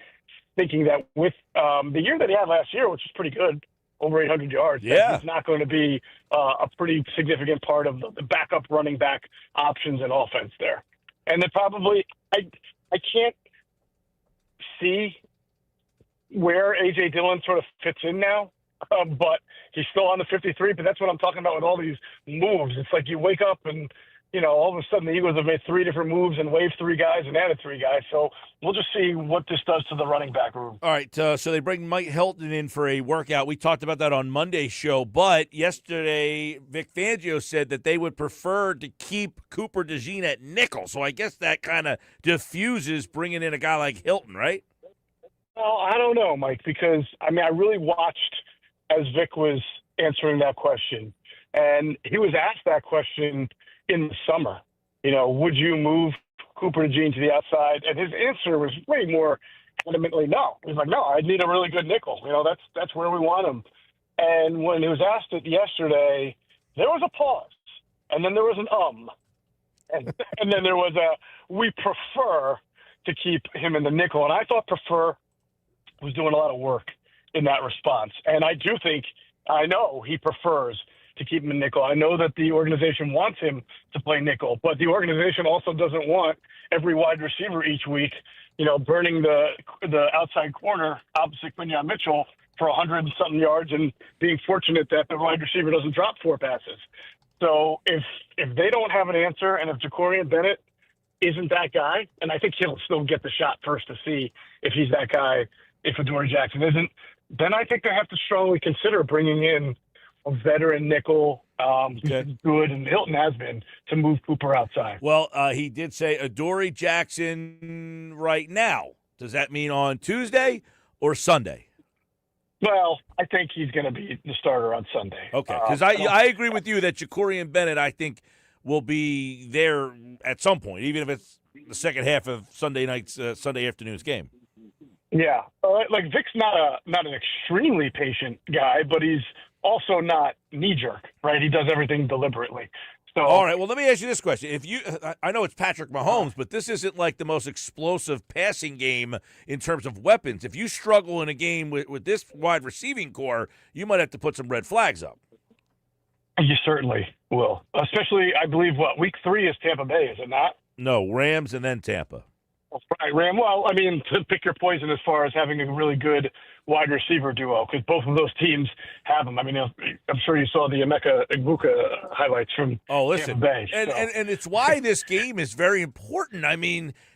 thinking that with the year that he had last year, which is pretty good, over 800 yards, yeah, he's not going to be a pretty significant part of the backup running back options and offense there. And then probably I can't see where A.J. Dillon sort of fits in now, but he's still on the 53. But that's what I'm talking about with all these moves. It's like you wake up and, all of a sudden the Eagles have made 3 different moves and waived 3 guys and added 3 guys. So we'll just see what this does to the running back room. All right, so they bring Mike Hilton in for a workout. We talked about that on Monday's show, but yesterday Vic Fangio said that they would prefer to keep Cooper DeJean at nickel. So I guess that kind of diffuses bringing in a guy like Hilton, right? Well, I don't know, Mike, because, I really watched as Vic was answering that question. And he was asked that question in the summer. Would you move Cooper DeJean to the outside? And his answer was way more adamantly no. He's like, no, I need a really good nickel. That's where we want him. And when he was asked it yesterday, there was a pause. And then there was an And then there was we prefer to keep him in the nickel. And I thought prefer was doing a lot of work in that response. And I know he prefers to keep him in nickel. I know that the organization wants him to play nickel, but the organization also doesn't want every wide receiver each week, burning the outside corner opposite Quinyon Mitchell for 100-something yards and being fortunate that the wide receiver doesn't drop 4 passes. So if they don't have an answer, and if Jacorian Bennett isn't that guy, and I think he'll still get the shot first to see if he's that guy, if Adoree Jackson isn't, then I think they have to strongly consider bringing in a veteran nickel, good, and Hilton has been, to move Cooper outside. Well, he did say Adoree Jackson right now. Does that mean on Tuesday or Sunday? Well, I think he's going to be the starter on Sunday. Okay, because I agree with you that Jacorian Bennett, I think, will be there at some point, even if it's the second half of Sunday afternoon's game. Yeah, like Vic's not an extremely patient guy, but he's also not knee-jerk, right? He does everything deliberately. So, all right, well, let me ask you this question. I know it's Patrick Mahomes, but this isn't like the most explosive passing game in terms of weapons. If you struggle in a game with this wide receiving core, you might have to put some red flags up. You certainly will. Especially, I believe, week 3 is Tampa Bay, is it not? No, Rams and then Tampa. Right, Ram. Well, to pick your poison as far as having a really good wide receiver duo, because both of those teams have them. I'm sure you saw the Emeka Egbuka highlights from Tampa Bay. And it's why this game is very important.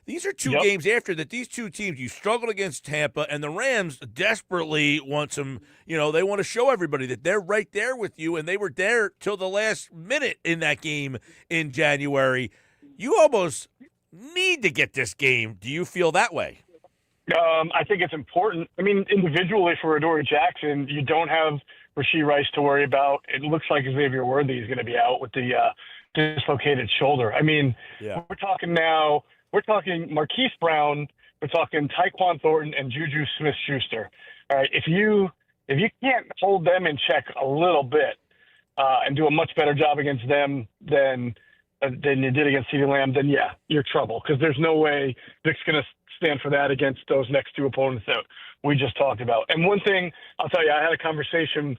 These are 2 games after that. These 2 teams, you struggled against Tampa, and the Rams desperately want some, they want to show everybody that they're right there with you, and they were there till the last minute in that game in January. You almost need to get this game. Do you feel that way? I think it's important. Individually for Adoree Jackson, you don't have Rashee Rice to worry about. It looks like Xavier Worthy is going to be out with the dislocated shoulder. We're talking Marquise Brown, we're talking Tyquan Thornton and Juju Smith-Schuster. All right, if you can't hold them in check a little bit and do a much better job against them than you did against CeeDee Lamb, then you're trouble, because there's no way Vic's going to stand for that against those next 2 opponents that we just talked about. And one thing I'll tell you, I had a conversation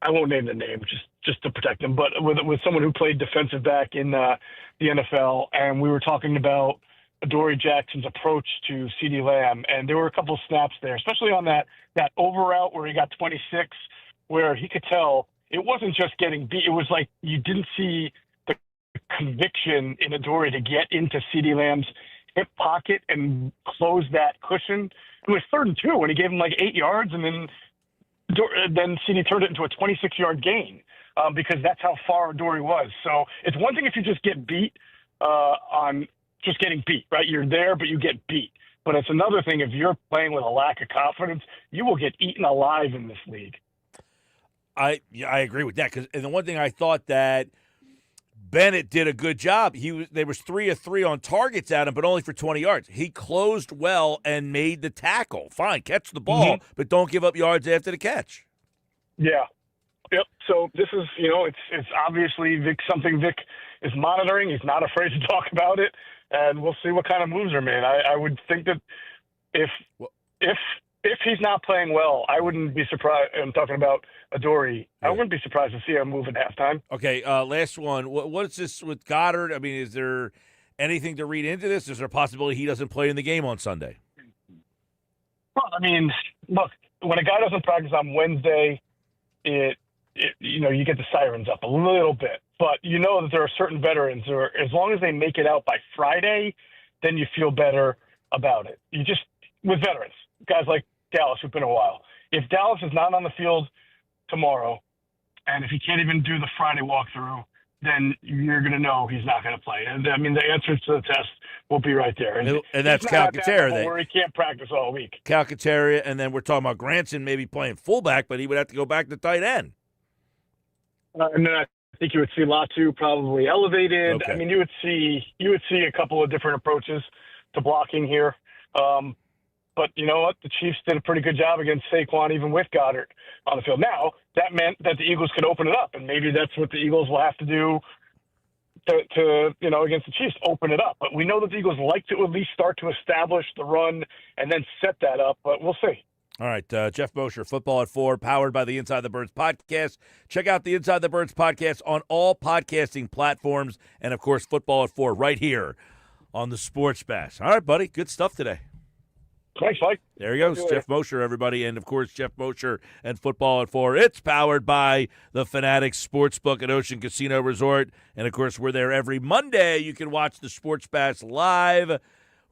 I won't name the name just to protect him, but with someone who played defensive back in the NFL, and we were talking about Adoree Jackson's approach to CeeDee Lamb, and there were a couple of snaps there, especially on that over route where he got 26, where he could tell it wasn't just getting beat. It was like you didn't see the conviction in Adoree to get into CeeDee Lamb's hip pocket and close that cushion. It was 3rd and 2 when he gave him like 8 yards, and then CD turned it into a 26-yard gain because that's how far Adoree was. So it's one thing if you just get beat on just getting beat, right? You're there, but you get beat. But it's another thing if you're playing with a lack of confidence, you will get eaten alive in this league. I agree with that, and the one thing I thought that Bennett did a good job. There was 3 of 3 on targets at him, but only for 20 yards. He closed well and made the tackle. Fine, catch the ball, but don't give up yards after the catch. Yeah. Yep. So this is, it's obviously something Vic is monitoring. He's not afraid to talk about it, and we'll see what kind of moves are made. I would think that if he's not playing well, I wouldn't be surprised. I'm talking about Adoree. I wouldn't be surprised to see him move at halftime. Okay, last one. What's this with Goddard? I mean, is there anything to read into this? Is there a possibility he doesn't play in the game on Sunday? Well, I mean, look, when a guy doesn't practice on Wednesday, you get the sirens up a little bit. But you know that there are certain veterans who are, as long as they make it out by Friday, then you feel better about it. With veterans, guys like Dallas who've been a while. If Dallas is not on the field tomorrow, and if he can't even do the Friday walkthrough, then you're going to know he's not going to play. And I mean, the answers to the test will be right there. And that's Calcaterra. Where he can't practice all week. Calcaterra, and then we're talking about Granson maybe playing fullback, but he would have to go back to tight end. And then I think you would see Latu probably elevated. Okay. I mean, you would see a couple of different approaches to blocking here. But you know what? The Chiefs did a pretty good job against Saquon, even with Goddard on the field. Now, that meant that the Eagles could open it up, and maybe that's what the Eagles will have to do to against the Chiefs, open it up. But we know that the Eagles like to at least start to establish the run and then set that up, but we'll see. All right, Geoff Mosher, Football at 4, powered by the Inside the Birds podcast. Check out the Inside the Birds podcast on all podcasting platforms, and, of course, Football at 4 right here on the Sports Bash. All right, buddy, good stuff today. Thanks, Mike. There he goes, Geoff Mosher, everybody. And, of course, Geoff Mosher and Football at 4. It's powered by the Fanatics Sportsbook at Ocean Casino Resort. And, of course, we're there every Monday. You can watch the Sports Bash live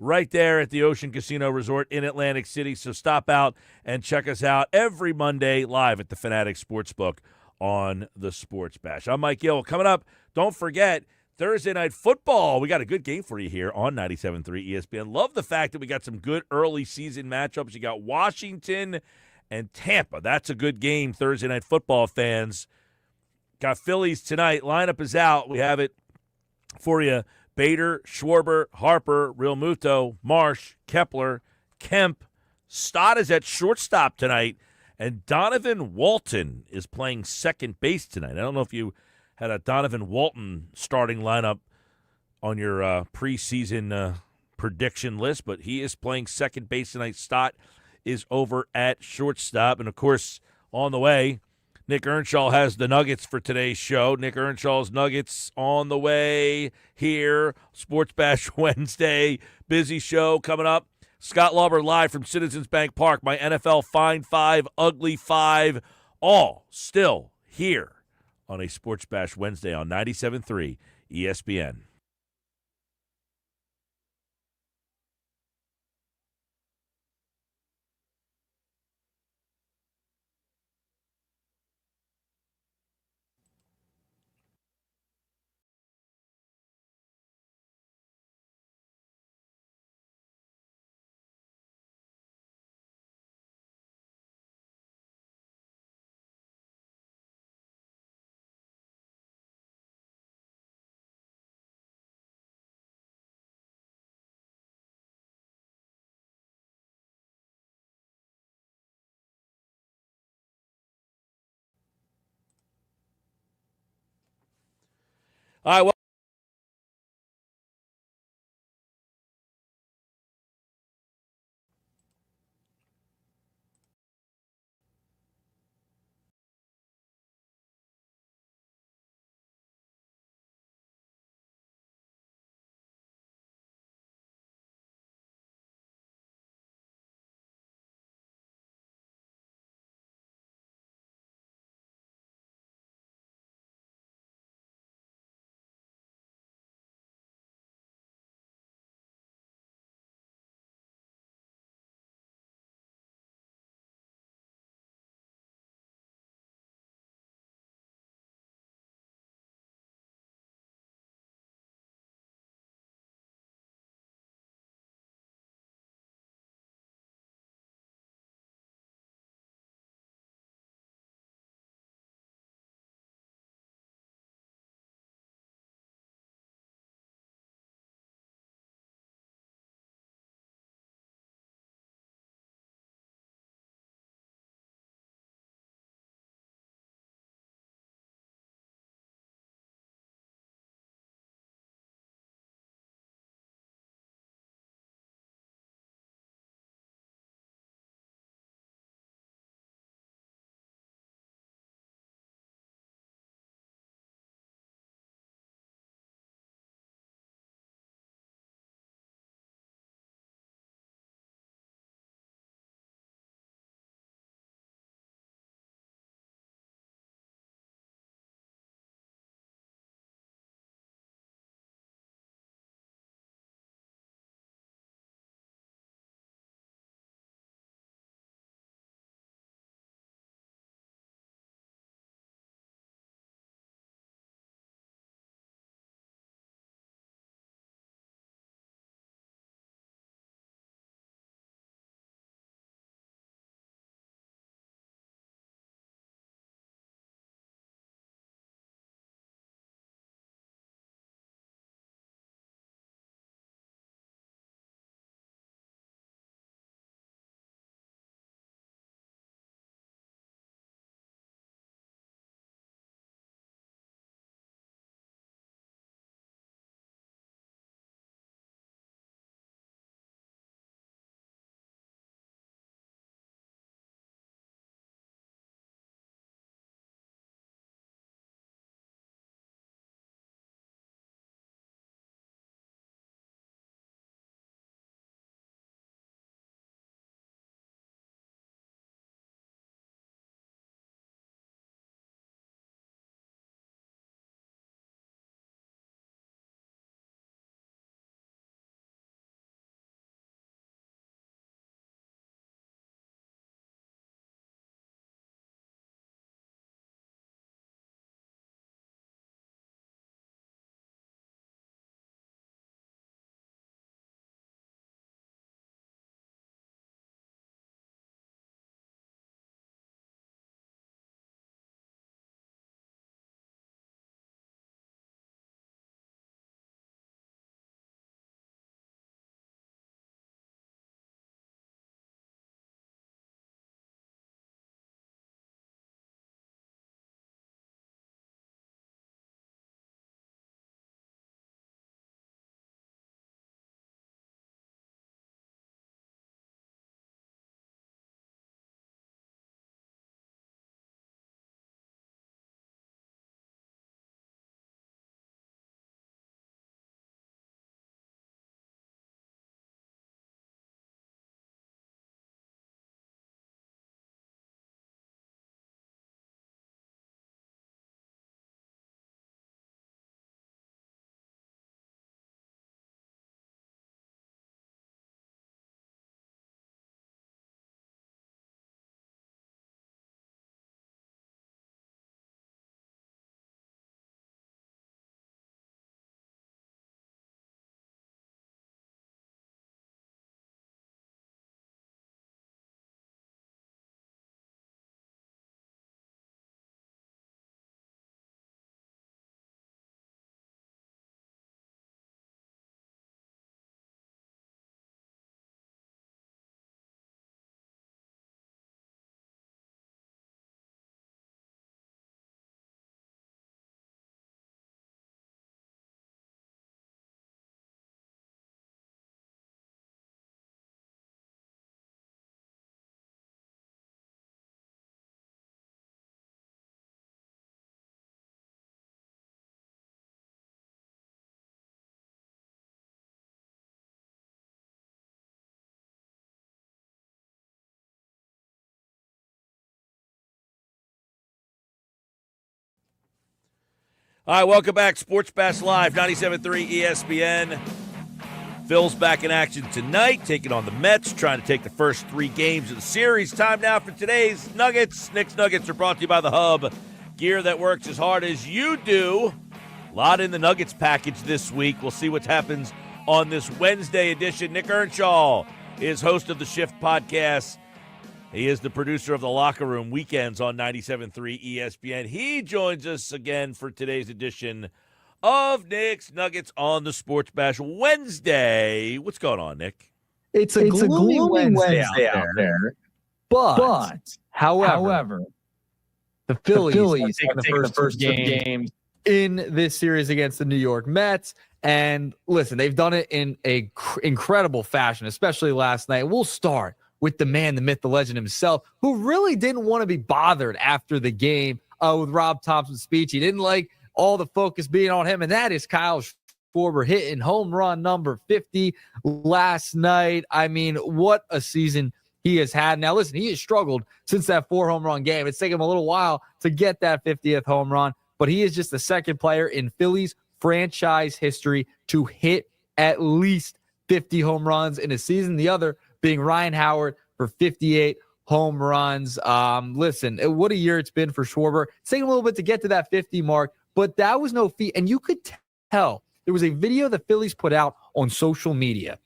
right there at the Ocean Casino Resort in Atlantic City. So stop out and check us out every Monday live at the Fanatics Sportsbook on the Sports Bash. I'm Mike Gill. Coming up, don't forget, Thursday Night Football. We got a good game for you here on 97.3 ESPN. Love the fact that we got some good early season matchups. You got Washington and Tampa. That's a good game, Thursday Night Football fans. Got Phillies tonight. Lineup is out. We have it for you. Bader, Schwarber, Harper, Real Muto, Marsh, Kepler, Kemp. Stott is at shortstop tonight, and Donovan Walton is playing second base tonight. I don't know if you had a Donovan Walton starting lineup on your preseason prediction list, but he is playing second base tonight. Stott is over at shortstop. And, of course, on the way, Nick Earnshaw has the Nuggets for today's show. Nick Earnshaw's Nuggets on the way here. Sports Bash Wednesday. Busy show coming up. Scott Lauber live from Citizens Bank Park. My NFL Fine 5, Ugly 5, all still here on a Sports Bash Wednesday on 97.3 ESPN. All right, well, All right, welcome back. Sports Bash Live, 97.3 ESPN. Phil's back in action tonight, taking on the Mets, trying to take the first 3 games of the series. Time now for today's Nuggets. Nick's Nuggets are brought to you by The Hub. Gear that works as hard as you do. A lot in the Nuggets package this week. We'll see what happens on this Wednesday edition. Nick Earnshaw is host of the Shift podcast. He is the producer of the Locker Room Weekends on 97.3 ESPN. He joins us again for today's edition of Nick's Nuggets on the Sports Bash Wednesday. What's going on, Nick? It's a gloomy Wednesday out there. But however, the Phillies are taking the first games in this series against the New York Mets. And listen, they've done it in a incredible fashion, especially last night. We'll start with the man, the myth, the legend himself, who really didn't want to be bothered after the game with Rob Thompson's speech. He didn't like all the focus being on him, and that is Kyle Schwarber hitting home run number 50 last night. I mean, what a season he has had. Now, listen, he has struggled since that 4 home run game. It's taken him a little while to get that 50th home run, but he is just the second player in Phillies franchise history to hit at least 50 home runs in a season. The other being Ryan Howard for 58 home runs. Listen, what a year it's been for Schwarber. It's taken a little bit to get to that 50 mark, but that was no feat. And you could tell there was a video the Phillies put out on social media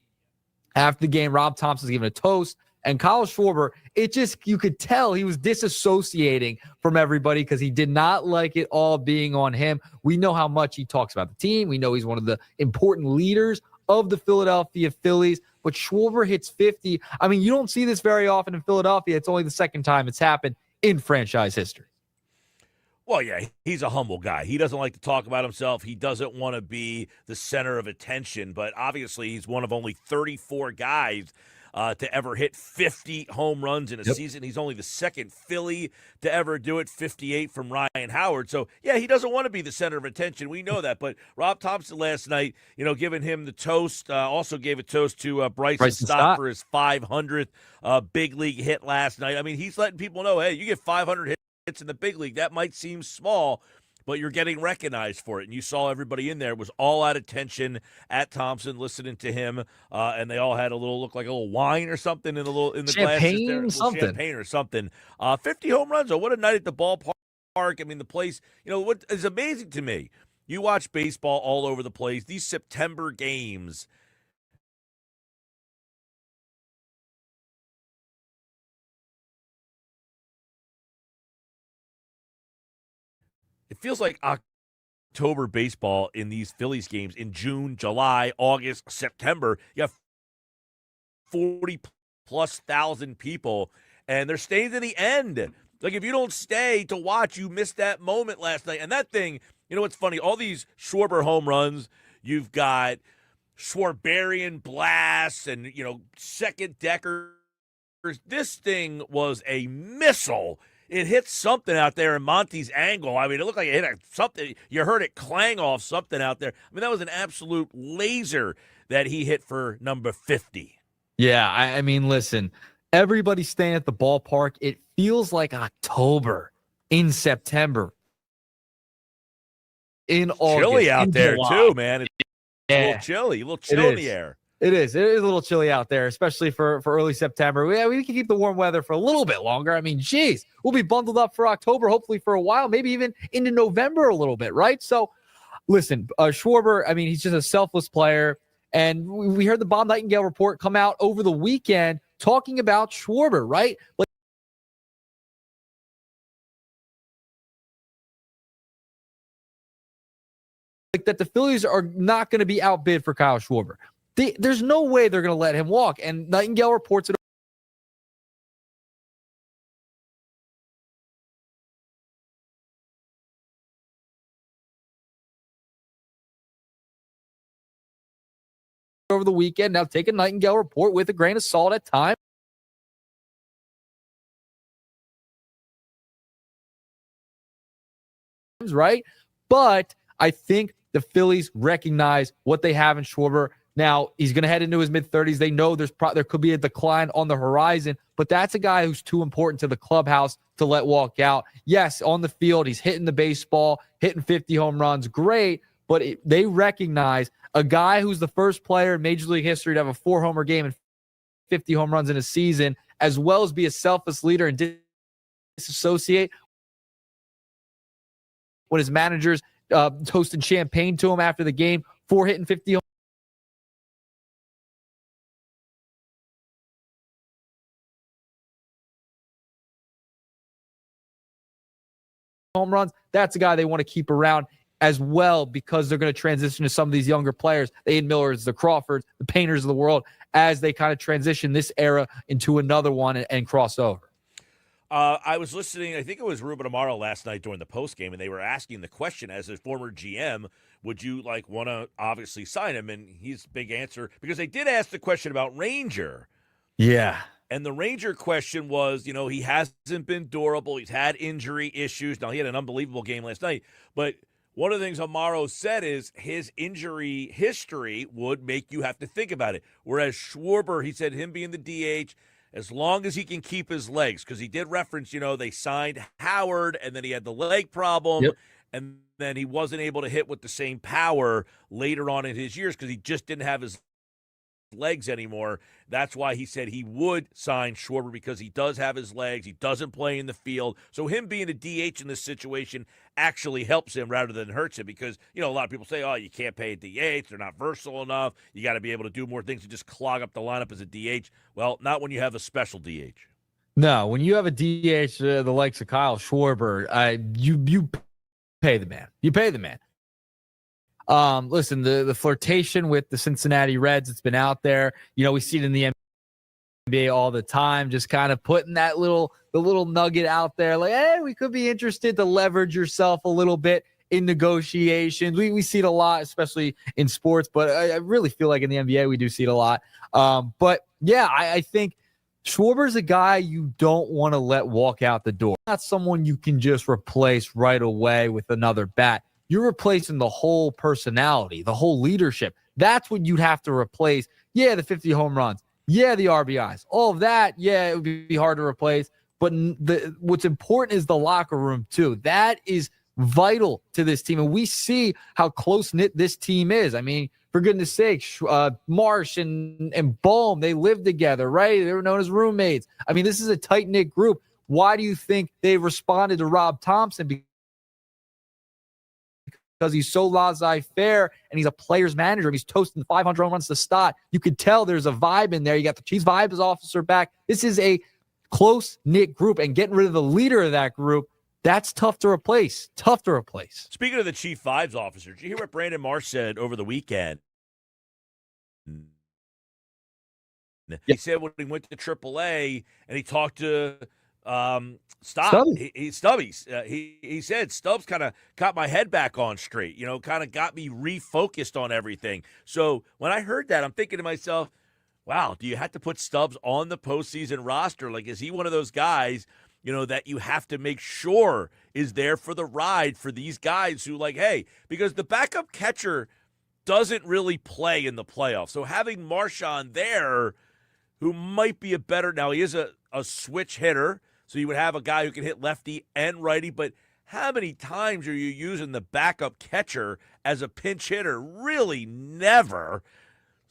after the game. Rob Thompson's giving a toast, and Kyle Schwarber, you could tell he was disassociating from everybody because he did not like it all being on him. We know how much he talks about the team. We know he's one of the important leaders of the Philadelphia Phillies, but Schwarber hits 50. I mean, you don't see this very often in Philadelphia. It's only the second time it's happened in franchise history. Well, yeah, he's a humble guy. He doesn't like to talk about himself. He doesn't want to be the center of attention, but obviously he's one of only 34 guys to ever hit 50 home runs in a season. He's only the second Philly to ever do it, 58 from Ryan Howard. So, yeah, he doesn't want to be the center of attention. We know that. But Rob Thompson last night, giving him the toast, also gave a toast to Bryson Stott for his 500th big league hit last night. I mean, he's letting people know, hey, you get 500 hits in the big league. That might seem small, but you're getting recognized for it. And you saw everybody in there was all out of attention at Thompson, listening to him, and they all had look like a little wine or something in the champagne, glasses there, champagne or something. 50 home runs. Oh, what a night at the ballpark! I mean, the place. What is amazing to me? You watch baseball all over the place. These September games. It feels like October baseball in these Phillies games in June, July, August, September. You have 40+ thousand people, and they're staying to the end. Like, if you don't stay to watch, you missed that moment last night. And that thing, what's funny? All these Schwarber home runs, you've got Schwarberian blasts and, second deckers. This thing was a missile. It hit something out there in Monty's angle. I mean, it looked like it hit something. You heard it clang off something out there. I mean, that was an absolute laser that he hit for number 50. Yeah, I mean, listen, everybody's staying at the ballpark. It feels like October in September. In August. Chilly out there, July. too, man. It's a little chilly. A little chill in the air. It is. It is a little chilly out there, especially for early September. We can keep the warm weather for a little bit longer. I mean, geez, we'll be bundled up for October, hopefully for a while, maybe even into November a little bit, right? So, listen, Schwarber, I mean, he's just a selfless player. And we heard the Bob Nightingale report come out over the weekend talking about Schwarber, right? Like that the Phillies are not going to be outbid for Kyle Schwarber. There's no way they're going to let him walk. And Nightingale reports it over the weekend. Now, take a Nightingale report with a grain of salt at times. Right? But I think the Phillies recognize what they have in Schwarber. Now, he's going to head into his mid-30s. They know there could be a decline on the horizon, but that's a guy who's too important to the clubhouse to let walk out. Yes, on the field, he's hitting the baseball, hitting 50 home runs, great, but they recognize a guy who's the first player in Major League history to have a 4-homer game and 50 home runs in a season, as well as be a selfless leader and disassociate when his managers toasted champagne to him after the game for hitting 50 home runs. That's a guy they want to keep around as well, because they're going to transition to some of these younger players, the Aiden Millers, the Crawfords, the Painters of the world, as they kind of transition this era into another one and cross over. I was listening, I think it was Ruben Amaro last night during the postgame, and they were asking the question, as a former GM, would you want to obviously sign him? And his big answer, because they did ask the question about Ranger. Yeah. And the Ranger question was, he hasn't been durable. He's had injury issues. Now, he had an unbelievable game last night. But one of the things Amaro said is his injury history would make you have to think about it. Whereas Schwarber, he said him being the DH, as long as he can keep his legs, because he did reference, they signed Howard, and then he had the leg problem, and then he wasn't able to hit with the same power later on in his years because he just didn't have his legs anymore. That's why he said he would sign Schwarber, because he does have his legs. He doesn't play in the field. So him being a DH in this situation actually helps him rather than hurts him, because, a lot of people say, oh, you can't pay a DH. They're not versatile enough. You got to be able to do more things to just clog up the lineup as a DH. Well, not when you have a special DH. No, when you have a DH, the likes of Kyle Schwarber, you pay the man. You pay the man. Listen, the flirtation with the Cincinnati Reds, it's been out there. We see it in the NBA all the time, just kind of putting the little nugget out there, like, hey, we could be interested to leverage yourself a little bit in negotiations. We see it a lot, especially in sports, but I really feel like in the NBA we do see it a lot. But yeah, I think Schwarber's a guy you don't want to let walk out the door. Not someone you can just replace right away with another bat. You're replacing the whole personality, the whole leadership. That's what you'd have to replace. Yeah, the 50 home runs. Yeah, the RBIs. All of that, yeah, it would be hard to replace. But what's important is the locker room, too. That is vital to this team. And we see how close-knit this team is. I mean, for goodness sake, Marsh and Bohm, they live together, right? They were known as roommates. I mean, this is a tight-knit group. Why do you think they responded to Rob Thompson? Because he's so laissez-faire and he's a player's manager. He's toasting 500 home runs to Stott. You could tell there's a vibe in there. You got the Chiefs vibes officer back. This is a close-knit group, and getting rid of the leader of that group, that's tough to replace. Tough to replace. Speaking of the chief vibes officer, did you hear what Brandon Marsh said over the weekend? He said when he went to AAA and he talked to Stubbies. He said Stubbs kind of got my head back on straight, kind of got me refocused on everything. So when I heard that, I'm thinking to myself, wow, do you have to put Stubbs on the postseason roster? Like, is he one of those guys, that you have to make sure is there for the ride for these guys who, hey, because the backup catcher doesn't really play in the playoffs. So having Marchand there, who might be a better, now he is a switch hitter, so you would have a guy who can hit lefty and righty, but how many times are you using the backup catcher as a pinch hitter? Really never.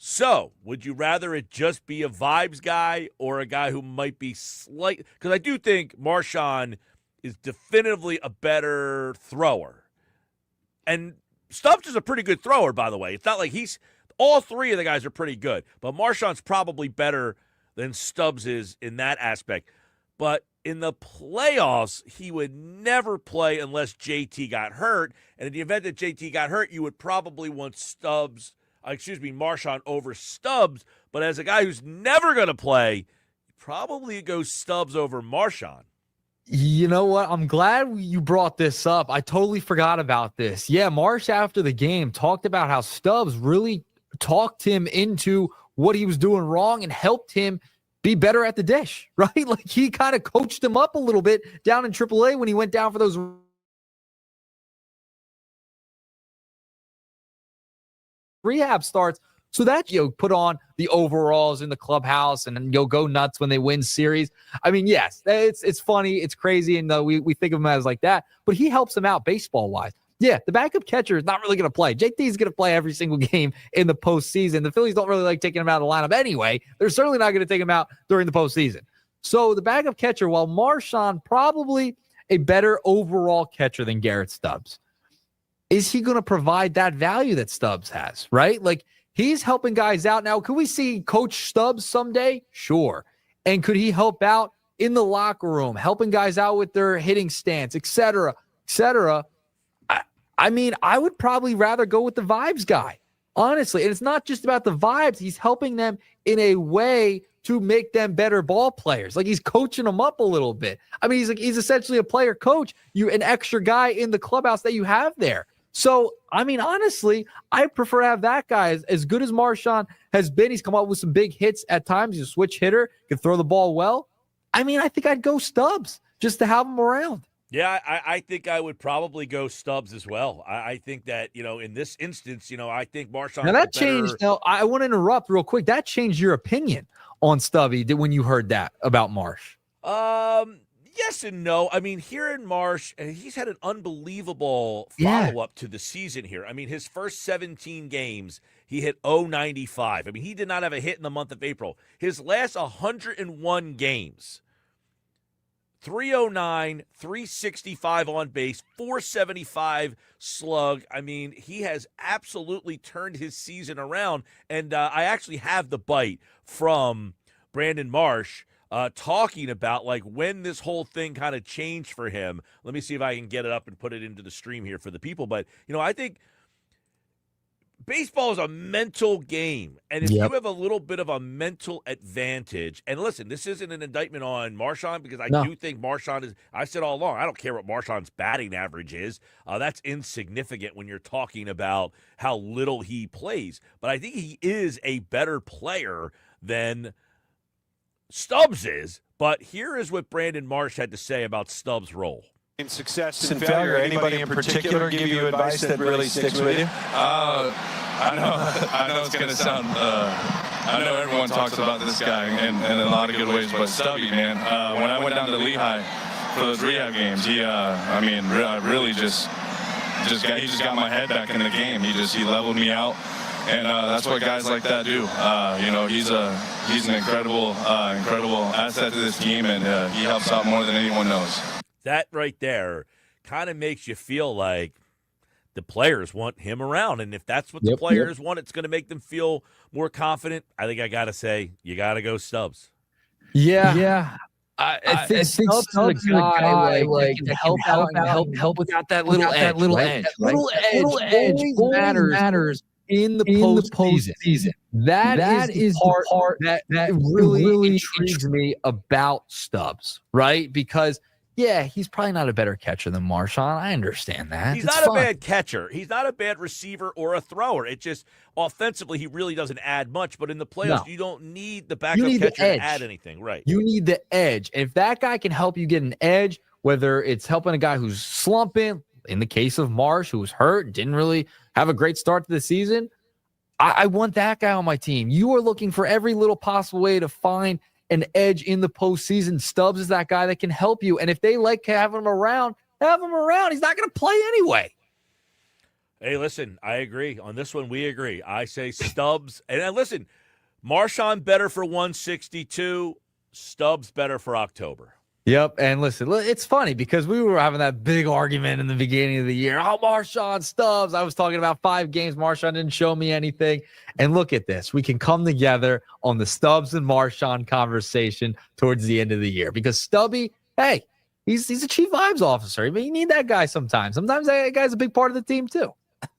So would you rather it just be a vibes guy or a guy who might be slight? Because I do think Marchand is definitively a better thrower. And Stubbs is a pretty good thrower, by the way. It's not like all three of the guys are pretty good, but Marchand's probably better than Stubbs is in that aspect. But in the playoffs, he would never play unless JT got hurt. And in the event that JT got hurt, you would probably want Marchand over Stubbs. But as a guy who's never going to play, probably go Stubbs over Marchand. You know what? I'm glad you brought this up. I totally forgot about this. Yeah, Marsh after the game talked about how Stubbs really talked him into what he was doing wrong and helped him be better at the dish, right? Like, he kind of coached him up a little bit down in AAA when he went down for those rehab starts. So that, put on the overalls in the clubhouse and you'll go nuts when they win series. I mean, yes, it's funny. It's crazy. And we think of him as like that, but he helps them out baseball wise. Yeah, the backup catcher is not really going to play. JT is going to play every single game in the postseason. The Phillies don't really like taking him out of the lineup anyway. They're certainly not going to take him out during the postseason. So the backup catcher, while Marchand probably a better overall catcher than Garrett Stubbs, is he going to provide that value that Stubbs has, right? Like, he's helping guys out. Now, could we see Coach Stubbs someday? Sure. And could he help out in the locker room, helping guys out with their hitting stance, et cetera, et cetera? I mean, I would probably rather go with the vibes guy, honestly. And it's not just about the vibes. He's helping them in a way to make them better ball players. Like, he's coaching them up a little bit. I mean, he's essentially a player coach, an extra guy in the clubhouse that you have there. So, I mean, honestly, I prefer to have that guy. As good as Marchand has been, he's come up with some big hits at times. He's a switch hitter, can throw the ball well. I mean, I think I'd go Stubbs just to have him around. Yeah, I think I would probably go Stubbs as well. I think that, in this instance, I think Marchand. Now that changed. Now, I want to interrupt real quick. That changed your opinion on Stubby when you heard that about Marsh. Yes and no. I mean, here in Marsh, he's had an unbelievable follow-up to the season here. I mean, his first 17 games, he hit .095. I mean, he did not have a hit in the month of April. His last 101 games, 309, 365 on base, 475 slug. I mean, he has absolutely turned his season around. And I actually have the bite from Brandon Marsh talking about like when this whole thing kind of changed for him. Let me see if I can get it up and put it into the stream here for the people. But, I think baseball is a mental game, and if you have a little bit of a mental advantage, and listen, this isn't an indictment on Marchand because I do think Marchand is, I said all along, I don't care what Marchand's batting average is. That's insignificant when you're talking about how little he plays. But I think he is a better player than Stubbs is. But here is what Brandon Marsh had to say about Stubbs' role. Success and failure, anybody in particular give you advice that really sticks with you? I know it's going to sound, I know everyone talks about this guy in a lot of good ways, but Stubby, man, when I went down to Lehigh for those rehab games, he really just got my head back in the game. He leveled me out. And that's what guys like that do. He's an incredible asset to this team, and he helps out more than anyone knows. That right there kind of makes you feel like the players want him around. And if that's what the players want, it's going to make them feel more confident. I think I got to say, you got to go Stubbs. Yeah. I think Stubbs is a guy like can help without that little edge. Little edge matters in the postseason. That is the part that really intrigues me about Stubbs, right? Because he's probably not a better catcher than Marchand. I understand that. He's not a bad catcher. He's not a bad receiver or a thrower. It just offensively he really doesn't add much. But in the playoffs, you don't need the backup catcher to add anything, right? You need the edge. And if that guy can help you get an edge, whether it's helping a guy who's slumping, in the case of Marsh, who was hurt, didn't really have a great start to the season, I want that guy on my team. You are looking for every little possible way to find an edge in the postseason. Stubbs is that guy that can help you. And if they like having him around, have him around. He's not going to play anyway. Hey, listen, I agree. On this one, we agree. I say Stubbs. And listen, Marchand better for 162. Stubbs better for October. Yep. And listen, it's funny because we were having that big argument in the beginning of the year. Oh, Marchand, Stubbs. I was talking about 5 games. Marchand didn't show me anything. And look at this. We can come together on the Stubbs and Marchand conversation towards the end of the year because Stubby, hey, he's a chief vibes officer. I mean, you need that guy sometimes. Sometimes that guy's a big part of the team too.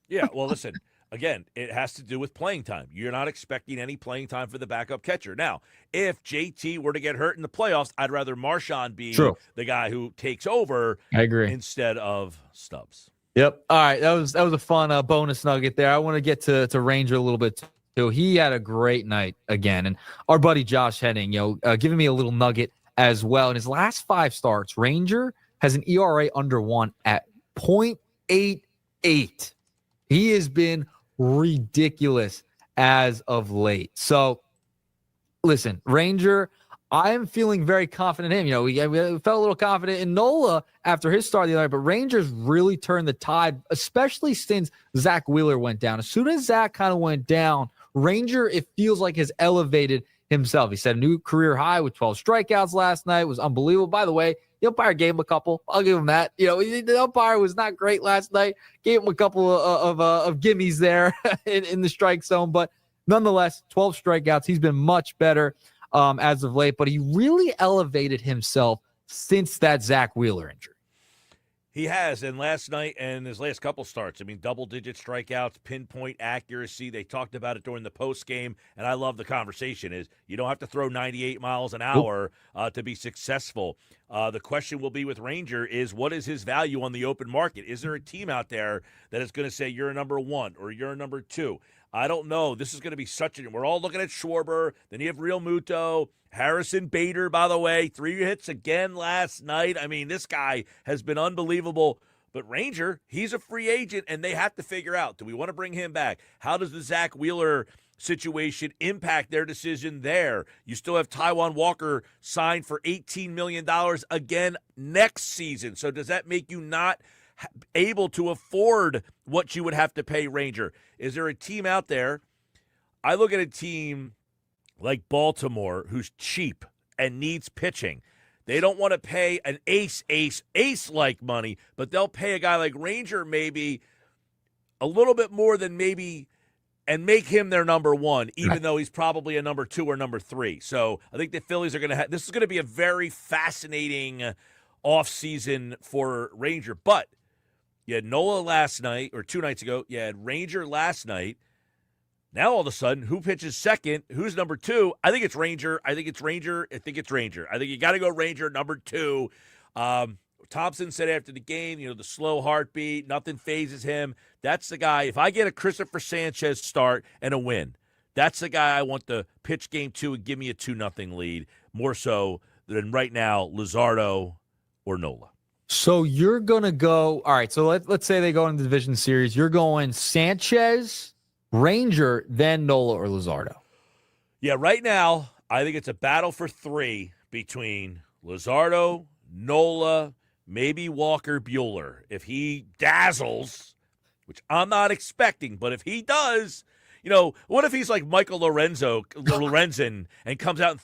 Yeah. Well, listen. Again, it has to do with playing time. You're not expecting any playing time for the backup catcher. Now, if JT were to get hurt in the playoffs, I'd rather Marchand be the guy who takes over. I agree. Instead of Stubbs. Yep. All right. That was a fun bonus nugget there. I want to get to Ranger a little bit too. He had a great night again. And our buddy Josh Henning, giving me a little nugget as well. In his last 5 starts, Ranger has an ERA under 1 at .88. He has been ridiculous as of late. So, listen, Ranger, I am feeling very confident in him. You know, we felt a little confident in Nola after his start the other night, but Rangers really turned the tide, especially since Zach Wheeler went down. As soon as Zach kind of went down, Ranger, it feels like, has elevated himself. He set a new career high with 12 strikeouts last night. It was unbelievable. By the way, the umpire gave him a couple. I'll give him that. You know, the umpire was not great last night. Gave him a couple of gimmies there in the strike zone, but nonetheless, 12 strikeouts. He's been much better as of late, but he really elevated himself since that Zach Wheeler injury. He has, and last night and his last couple starts, I mean, double-digit strikeouts, pinpoint accuracy. They talked about it during the post game, and I love the conversation. Is you don't have to throw 98 miles an hour to be successful. The question will be with Ranger is, what is his value on the open market? Is there a team out there that is going to say you're a number one or you're a number two? I don't know. This is going to be we're all looking at Schwarber. Then you have Real Muto. Harrison Bader, by the way, 3 hits again last night. I mean, this guy has been unbelievable. But Ranger, he's a free agent, and they have to figure out, do we want to bring him back? How does the Zach Wheeler situation impact their decision there? You still have Taijuan Walker signed for $18 million again next season. So does that make you not able to afford what you would have to pay Ranger? Is there a team out there? I look at a team like Baltimore who's cheap and needs pitching. They don't want to pay an ace-like money, but they'll pay a guy like Ranger maybe a little bit more than maybe and make him their number one, even though he's probably a number two or number three. So I think the Phillies are going to have – this is going to be a very fascinating offseason for Ranger. But you had Nola last night, or 2 nights ago. You had Ranger last night. Now, all of a sudden, who pitches second? Who's number two? I think it's Ranger. I think it's Ranger. I think you got to go Ranger, number two. Thompson said after the game, you know, the slow heartbeat, nothing phases him. That's the guy. If I get a Christopher Sanchez start and a win, that's the guy I want to pitch game 2 and give me a 2-0 lead, more so than right now, Luzardo or Nola. So you're going to go, all right, so let's say they go into the division series. You're going Sanchez, Ranger, then Nola or Luzardo. Yeah, right now, I think it's a battle for 3 between Luzardo, Nola, maybe Walker Buehler. If he dazzles, which I'm not expecting, but if he does, you know, what if he's like Michael Lorenzen and comes out and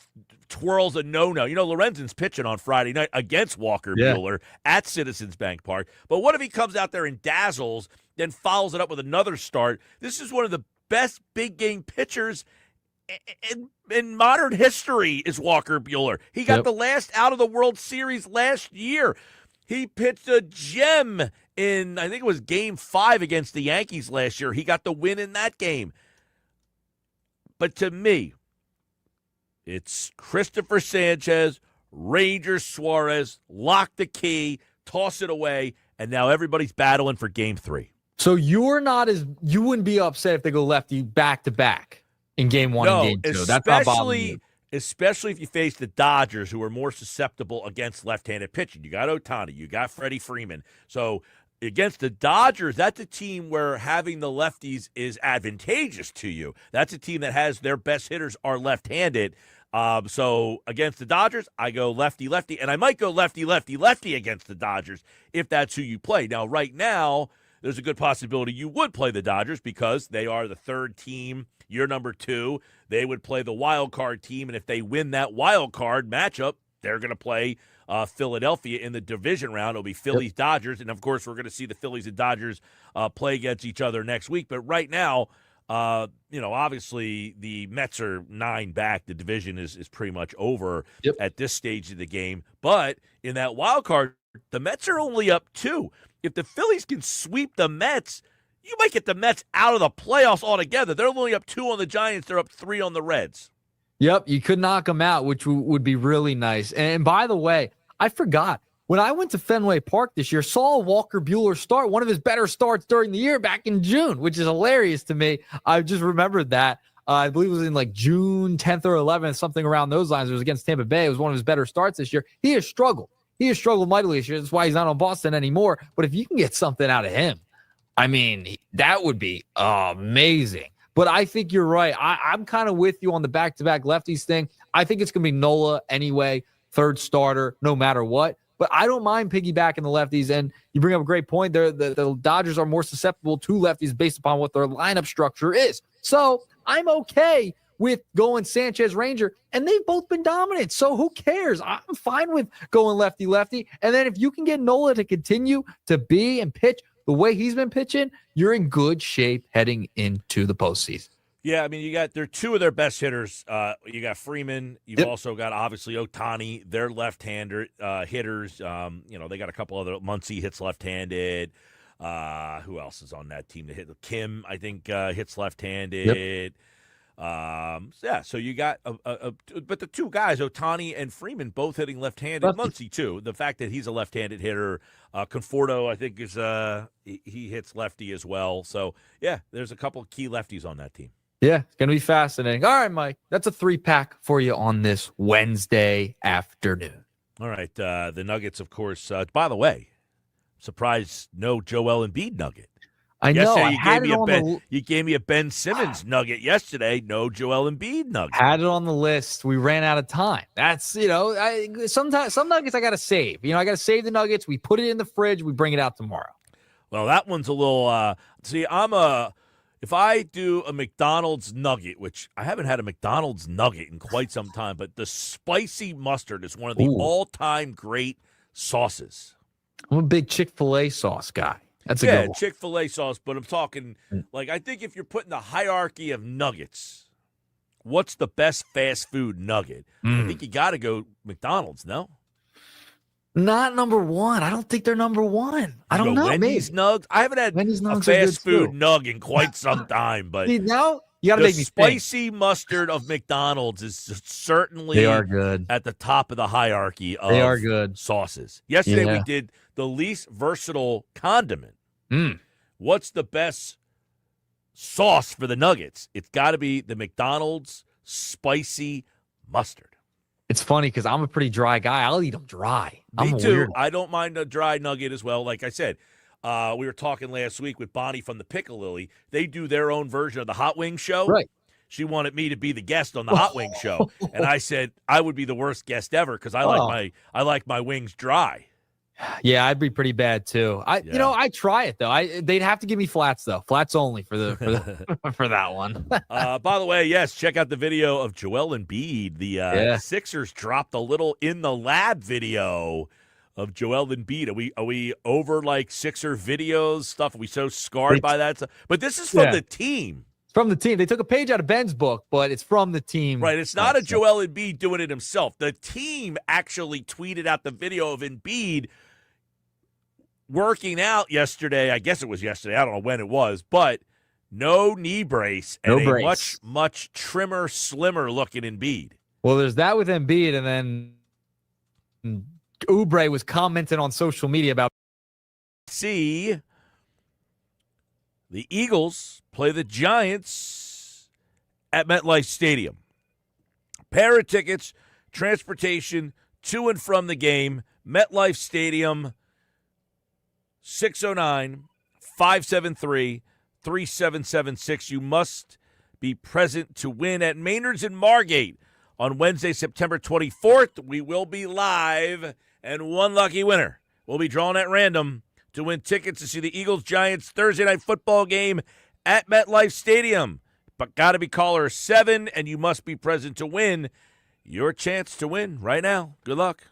twirls a no-no? You know, Lorenzen's pitching on Friday night against Walker Buehler at Citizens Bank Park. But what if he comes out there and dazzles, then follows it up with another start? This is one of the best big-game pitchers in modern history is Walker Buehler. He got the last out of the World Series last year. He pitched a gem in, I think it was Game 5 against the Yankees last year. He got the win in that game. But to me, it's Christopher Sanchez, Ranger Suarez, lock the key, toss it away, and now everybody's battling for Game 3. So you wouldn't be upset if they go lefty back-to-back in Game 1 and Game 2. That's not bothering you. Especially if you face the Dodgers, who are more susceptible against left-handed pitching. You got Ohtani, you got Freddie Freeman. So against the Dodgers, that's a team where having the lefties is advantageous to you. That's a team that has their best hitters are left-handed. So against the Dodgers, I go lefty-lefty, and I might go lefty-lefty-lefty against the Dodgers if that's who you play. Now, right now, there's a good possibility you would play the Dodgers because they are the third team. You're number 2. They would play the wild card team, and if they win that wild card matchup, they're going to play Philadelphia in the division round. It'll be Phillies-Dodgers, and, of course, we're going to see the Phillies and Dodgers play against each other next week. But right now, obviously the Mets are 9 back. The division is pretty much over at this stage of the game. But in that wild card, the Mets are only up 2. If the Phillies can sweep the Mets, you might get the Mets out of the playoffs altogether. They're only up 2 on the Giants. They're up 3 on the Reds. Yep, you could knock them out, which would be really nice. And by the way, I forgot. When I went to Fenway Park this year, saw Walker Buehler start, one of his better starts during the year back in June, which is hilarious to me. I just remembered that. I believe it was in like June 10th or 11th, something around those lines. It was against Tampa Bay. It was one of his better starts this year. He has struggled. He has struggled mightily this year. That's why he's not on Boston anymore. But if you can get something out of him, I mean, that would be amazing. But I think you're right. I'm kind of with you on the back-to-back lefties thing. I think it's going to be Nola anyway, third starter, no matter what. But I don't mind piggybacking the lefties. And you bring up a great point there. The Dodgers are more susceptible to lefties based upon what their lineup structure is. So I'm okay with going Sanchez Ranger, and they've both been dominant. So who cares? I'm fine with going lefty-lefty. And then if you can get Nola to continue to be and pitch the way he's been pitching, you're in good shape heading into the postseason. Yeah, I mean, they're two of their best hitters. You got Freeman. You've also got, obviously, Ohtani. They're left-hander hitters. They got a couple other. Muncy hits left-handed. Who else is on that team to hit? Kim, I think, hits left-handed. So you got but the two guys, Ohtani and Freeman, both hitting left-handed. Muncy too. The fact that he's a left-handed hitter, Conforto, I think is he hits lefty as well. So yeah, there's a couple of key lefties on that team. Yeah, it's gonna be fascinating. All right, Mike, that's a 3-pack for you on this Wednesday afternoon. All right, the Nuggets, of course. By the way, surprised no Joel Embiid nugget. I know. You gave me a Ben Simmons nugget yesterday. No Joel Embiid nugget. Had it on the list. We ran out of time. That's, sometimes some nuggets I got to save. I got to save the nuggets. We put it in the fridge. We bring it out tomorrow. Well, that one's a little, if I do a McDonald's nugget, which I haven't had a McDonald's nugget in quite some time, but the spicy mustard is one of the all-time great sauces. I'm a big Chick-fil-A sauce guy. That's a good one. Chick-fil-A sauce, but I'm talking, I think if you're putting the hierarchy of nuggets, what's the best fast food nugget? I think you got to go McDonald's, no? Not number one. I don't think they're number one. I don't know. Wendy's nugs? I haven't had a fast food nug in quite some time, but see, now you got to make me spicy mustard of McDonald's is certainly they are good. At the top of the hierarchy of they are good sauces. Yesterday we did the least versatile condiment. What's the best sauce for the nuggets? It's got to be the McDonald's spicy mustard. It's funny because I'm a pretty dry guy. I'll eat them dry. Me too. I don't mind a dry nugget as well. Like I said, we were talking last week with Bonnie from the Piccalilli. They do their own version of the Hot Wing Show. Right. She wanted me to be the guest on the Hot Wing Show, and I said I would be the worst guest ever because I like my wings dry. Yeah, I'd be pretty bad too. I try it though. They'd have to give me flats though. Flats only for that one. By the way, yes, check out the video of Joel Embiid. The Sixers dropped a little in the lab video of Joel Embiid. Are we over like Sixer videos stuff? Are we so scarred by that stuff? But this is from the team. It's from the team. They took a page out of Ben's book, but it's from the team. Right. It's not a Joel Embiid doing it himself. The team actually tweeted out the video of Embiid working out yesterday. I guess it was yesterday. I don't know when it was, but no knee brace and a much trimmer, slimmer looking Embiid. Well, there's that with Embiid, and then Oubre was commenting on social media about the Eagles play the Giants at MetLife Stadium. Pair of tickets, transportation to and from the game, MetLife Stadium, 609-573-3776. You must be present to win at Maynard's in Margate on Wednesday, September 24th. We will be live, and one lucky winner will be drawn at random to win tickets to see the Eagles-Giants Thursday night football game at MetLife Stadium. But got to be caller 7, and you must be present to win. Your chance to win right now. Good luck.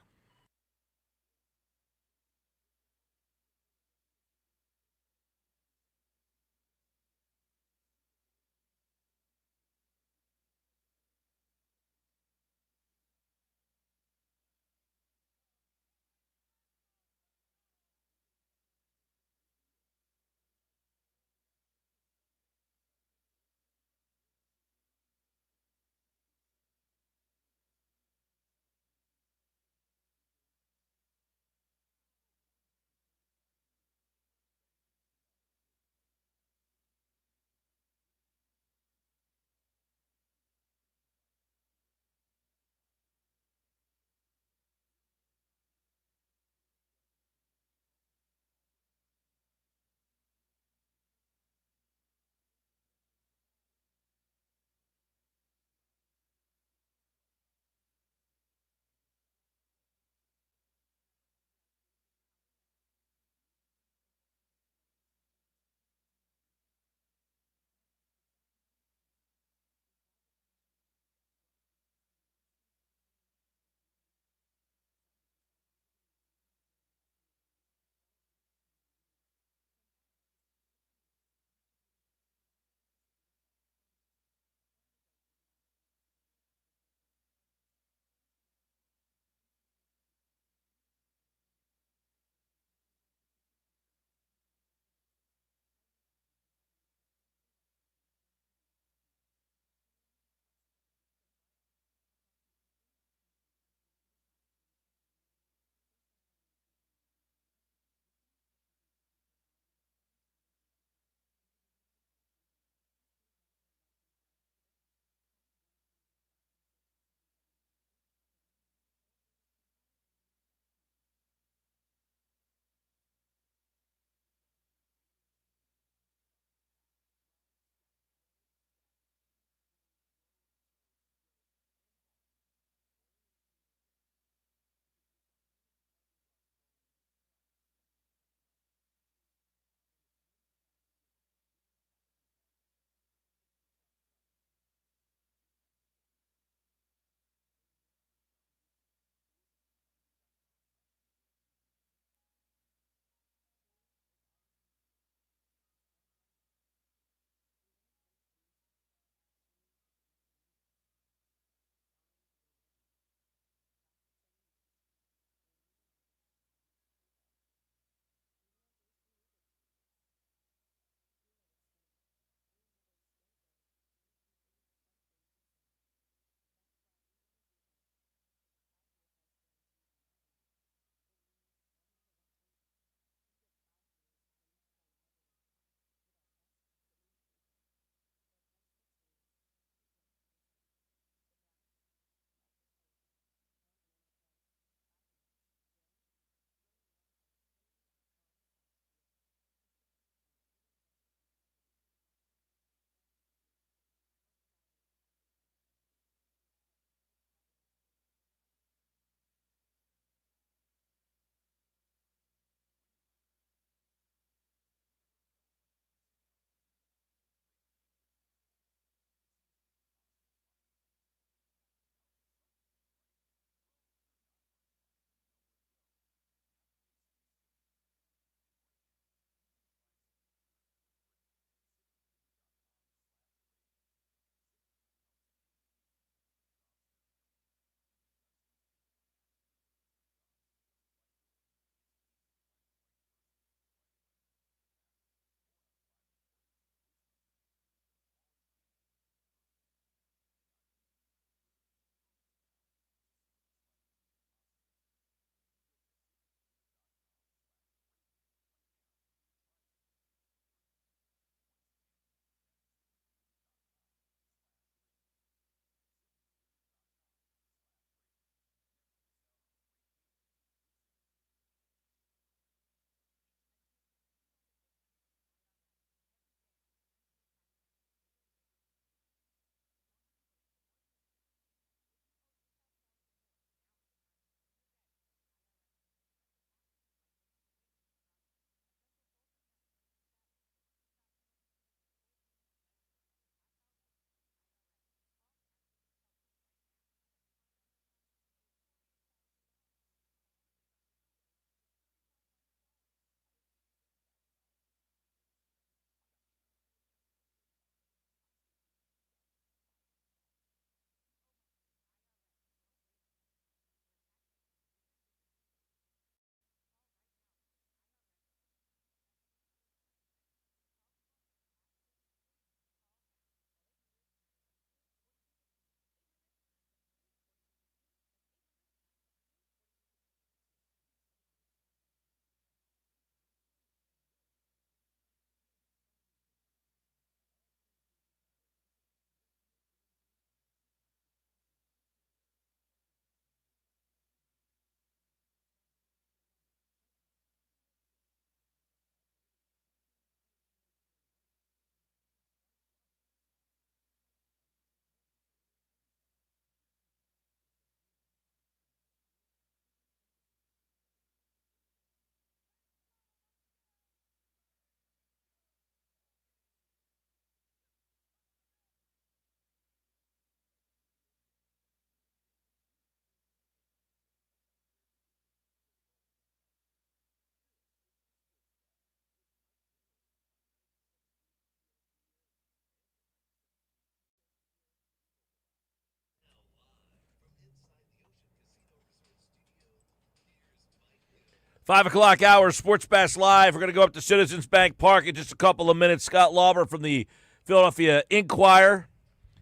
5 o'clock hour, Sports Bash Live. We're going to go up to Citizens Bank Park in just a couple of minutes. Scott Lauber from the Philadelphia Inquirer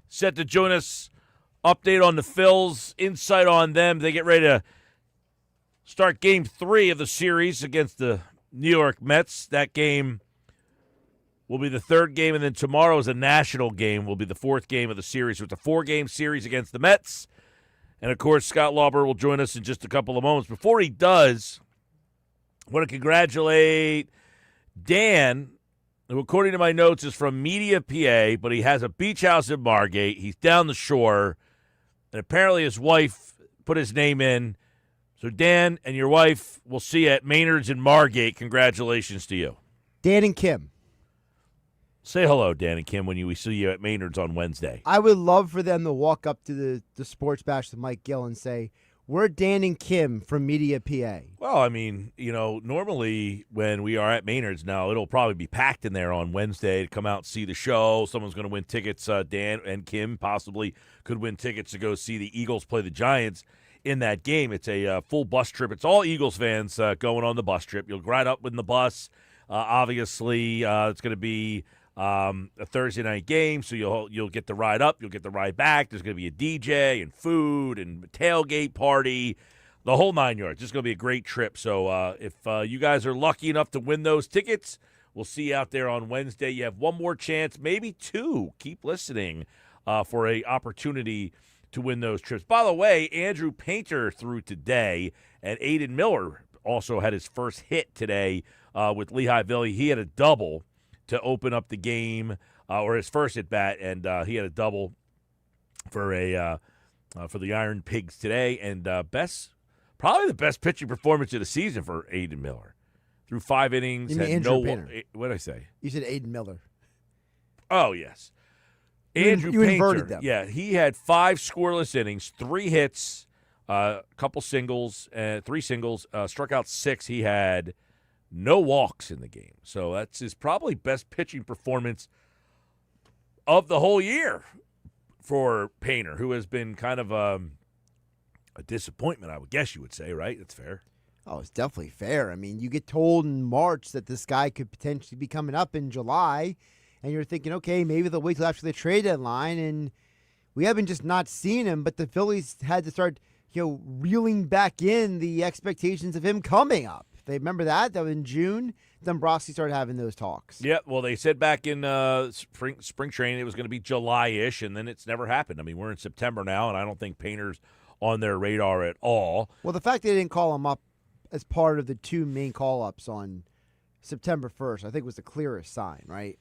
set to join us. Update on the Phils, insight on them. They get ready to start Game 3 of the series against the New York Mets. That game will be the third game, and then tomorrow is a national game. Will be the fourth game of the series. So it's a 4-game series against the Mets. And, of course, Scott Lauber will join us in just a couple of moments. Before he does, I want to congratulate Dan, who, according to my notes, is from Media, PA, but he has a beach house in Margate. He's down the shore, and apparently his wife put his name in. So, Dan and your wife will see you at Maynard's in Margate. Congratulations to you. Dan and Kim. Say hello, Dan and Kim, when we see you at Maynard's on Wednesday. I would love for them to walk up to the Sports Bash with Mike Gill and say, "We're Dan and Kim from Media, PA." Well, I mean, normally when we are at Maynard's now, it'll probably be packed in there on Wednesday to come out and see the show. Someone's going to win tickets. Dan and Kim possibly could win tickets to go see the Eagles play the Giants in that game. It's a full bus trip. It's all Eagles fans going on the bus trip. You'll ride up in the bus. Obviously, it's going to be a Thursday night game, so you'll get the ride up, you'll get the ride back. There's going to be a DJ and food and a tailgate party, the whole 9 yards. It's going to be a great trip. So if you guys are lucky enough to win those tickets, we'll see you out there on Wednesday. You have one more chance, maybe two. Keep listening for a opportunity to win those trips. By the way, Andrew Painter threw today, and Aiden Miller also had his first hit today with Lehigh Valley. He had a double to open up the game, or his first at bat, and he had a double for the Iron Pigs today, and probably the best pitching performance of the season for Aiden Miller. Through 5 innings, you mean had Andrew Painter? What did I say? You said Aiden Miller. Oh yes, You inverted them. Yeah, he had 5 scoreless innings, 3 hits, a couple singles, 3 singles, struck out 6. He had no walks in the game. So that's his probably best pitching performance of the whole year for Painter, who has been kind of a disappointment, I would guess you would say, right? That's fair. Oh, it's definitely fair. I mean, you get told in March that this guy could potentially be coming up in July, and you're thinking, okay, maybe they'll wait till after the trade deadline, and we haven't just not seen him, but the Phillies had to start, reeling back in the expectations of him coming up. They remember that was in June. Dombrowski started having those talks. Yeah, well, they said back in spring training it was going to be July-ish, and then it's never happened. I mean, we're in September now, and I don't think Painter's on their radar at all. Well, the fact they didn't call him up as part of the 2 main call-ups on September 1st, I think was the clearest sign, right?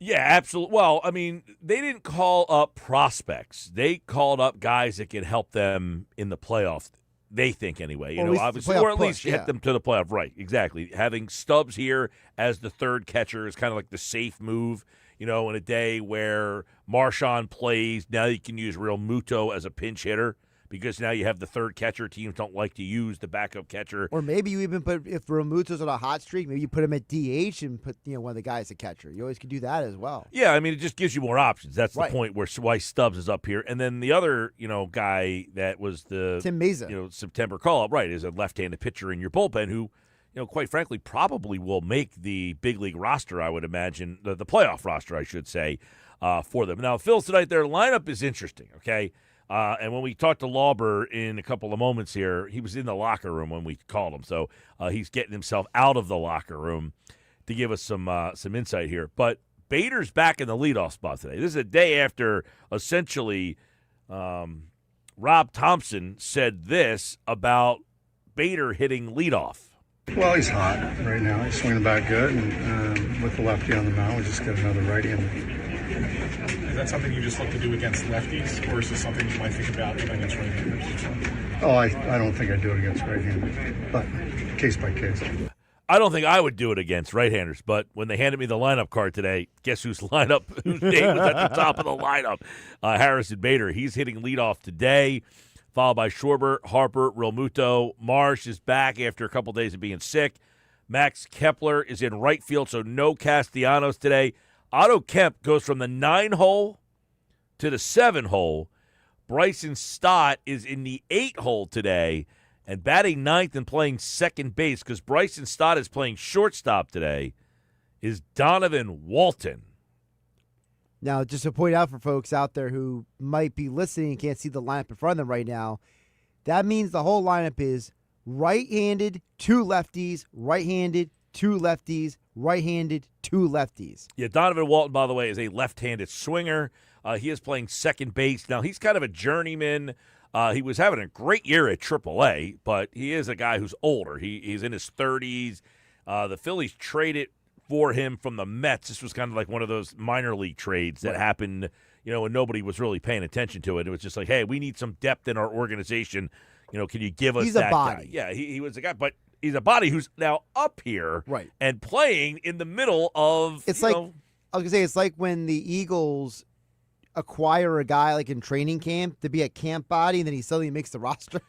Yeah, absolutely. Well, I mean, they didn't call up prospects. They called up guys that could help them in the playoffs. They think anyway, obviously, or at least hit them to the playoff. Right, exactly. Having Stubbs here as the third catcher is kind of like the safe move, in a day where Marchand plays. Now you can use Real Muto as a pinch hitter because now you have the third catcher. Teams don't like to use the backup catcher. Or maybe you even put, if Real Muto's on a hot streak, maybe you put him at DH and put one of the guys at catcher. You always could do that as well. Yeah, I mean, it just gives you more options. That's right. The point why Stubbs is up here. And then the other, guy that was the Tim Meza. September call-up, right, is a left-handed pitcher in your bullpen who, quite frankly, probably will make the big league roster, I would imagine, the playoff roster, I should say, for them. Now, Phil, tonight, their lineup is interesting, okay? And when we talked to Lauber in a couple of moments here, he was in the locker room when we called him. So he's getting himself out of the locker room to give us some insight here. But Bader's back in the leadoff spot today. This is a day after, essentially, Rob Thompson said this about Bader hitting leadoff. Well, he's hot right now. He's swinging back good, and with the lefty on the mound, we just got another righty in there. Is that something you just look to do against lefties, or is this something you might think about against right-handers? Oh, I don't think I'd do it against right-handers, but case by case. I don't think I would do it against right-handers, but when they handed me the lineup card today, guess whose name was at the top of the lineup? Harrison Bader. He's hitting leadoff today, followed by Schwarber, Harper, Realmuto. Marsh is back after a couple days of being sick. Max Kepler is in right field, so no Castellanos today. Otto Kemp goes from the 9-hole to the 7-hole. Bryson Stott is in the 8-hole today. And batting ninth and playing second base, because Bryson Stott is playing shortstop today, is Donovan Walton. Now, just to point out for folks out there who might be listening and can't see the lineup in front of them right now, that means the whole lineup is right-handed, 2 lefties, right-handed, 2 lefties, right-handed, 2 lefties. Yeah, Donovan Walton, by the way, is a left-handed swinger. He is playing second base. Now, he's kind of a journeyman. He was having a great year at AAA, but he is a guy who's older. He's in his 30s. The Phillies traded for him from the Mets. This was kind of like one of those minor league trades that happened, when nobody was really paying attention to it. It was just like, hey, we need some depth in our organization. Can you give us He's that a body. guy? Yeah, he was a guy, but he's a body who's now up here and playing in the middle of, It's like, I was going to say, it's like when the Eagles acquire a guy like in training camp to be a camp body, and then he suddenly makes the roster.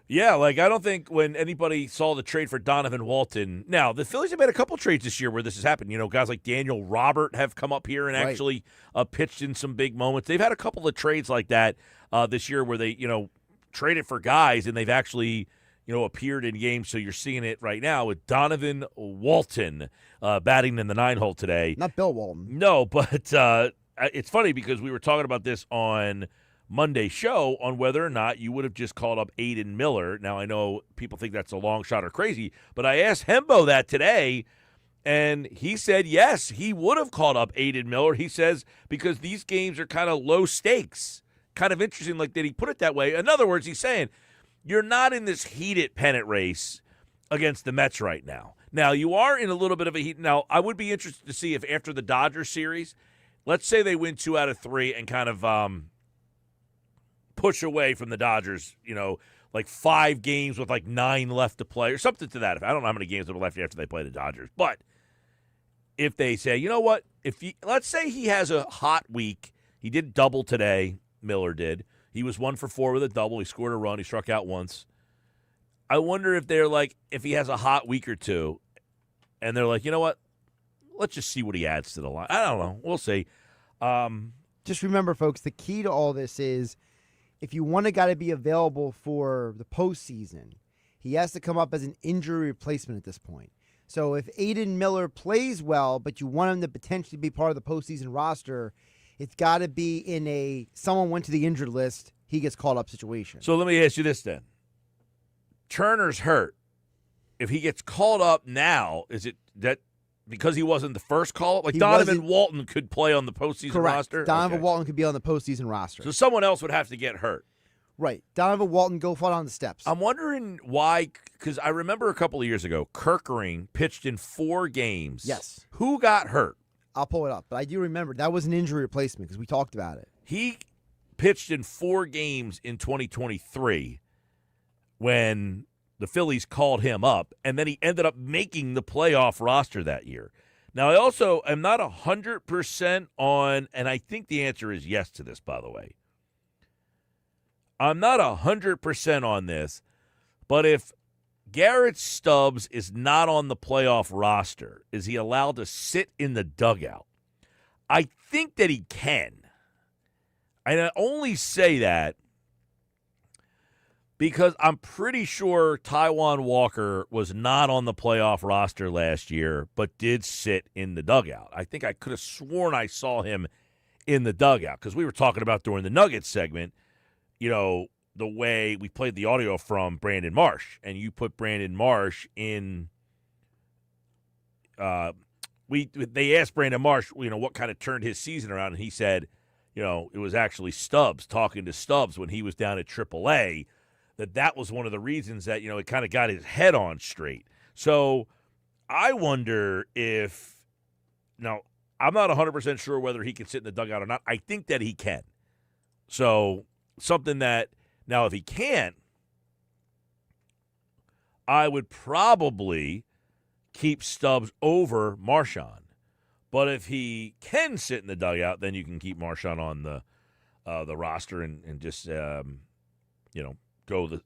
Yeah, I don't think when anybody saw the trade for Donovan Walton. Now, the Phillies have made a couple trades this year where this has happened. Guys like Daniel Robert have come up here and actually pitched in some big moments. They've had a couple of trades like that this year where they, traded for guys and they've actually, appeared in games. So you're seeing it right now with Donovan Walton batting in the 9-hole today. Not Bill Walton. No, but it's funny because we were talking about this on Monday's show on whether or not you would have just called up Aiden Miller. Now, I know people think that's a long shot or crazy, but I asked Hembo that today, and he said yes, he would have called up Aiden Miller. He says because these games are kind of low stakes. Kind of interesting like that he put it that way. In other words, he's saying you're not in this heated pennant race against the Mets right now. Now, you are in a little bit of a heat. Now, I would be interested to see if after the Dodgers series, let's say they win 2 out of 3 and kind of push away from the Dodgers, like 5 games with like 9 left to play or something to that. I don't know how many games are left after they play the Dodgers. But if they say, you know what, let's say he has a hot week. He did double today, Miller did. He was 1 for 4 with a double. He scored a run. He struck out once. I wonder if they're like, if he has a hot week or two and they're like, you know what, let's just see what he adds to the line. I don't know. We'll see. Just remember, folks, the key to all this is if you want a guy to be available for the postseason, he has to come up as an injury replacement at this point. So if Aiden Miller plays well, but you want him to potentially be part of the postseason roster, it's got to be in a someone went to the injured list, he gets called up situation. So let me ask you this then. Turner's hurt. If he gets called up now, is it that because he wasn't the first call-up? Like Donovan Walton could play on the postseason roster? Donovan Walton could be on the postseason roster. So someone else would have to get hurt. Right. Donovan Walton, go fall on the steps. I'm wondering why, because I remember a couple of years ago, Kerkering pitched in 4 games. Yes. Who got hurt? I'll pull it up. But I do remember that was an injury replacement because we talked about it. He pitched in 4 games in 2023 when the Phillies called him up, and then he ended up making the playoff roster that year. Now, I also am not 100% on, and I think the answer is yes to this, by the way. I'm not 100% on this, but if Garrett Stubbs is not on the playoff roster, is he allowed to sit in the dugout? I think that he can. And I only say that because I'm pretty sure Taijuan Walker was not on the playoff roster last year, but did sit in the dugout. I think I could have sworn I saw him in the dugout because we were talking about during the Nuggets segment, the way we played the audio from Brandon Marsh, and you put Brandon Marsh in. They asked Brandon Marsh, what kind of turned his season around, and he said, it was actually Stubbs, talking to Stubbs when he was down at AAA. That was one of the reasons that, it kind of got his head on straight. So I wonder if – now, I'm not 100% sure whether he can sit in the dugout or not. I think that he can. So something that – now, if he can't, I would probably keep Stubbs over Marchand. But if he can sit in the dugout, then you can keep Marchand on the roster and just, go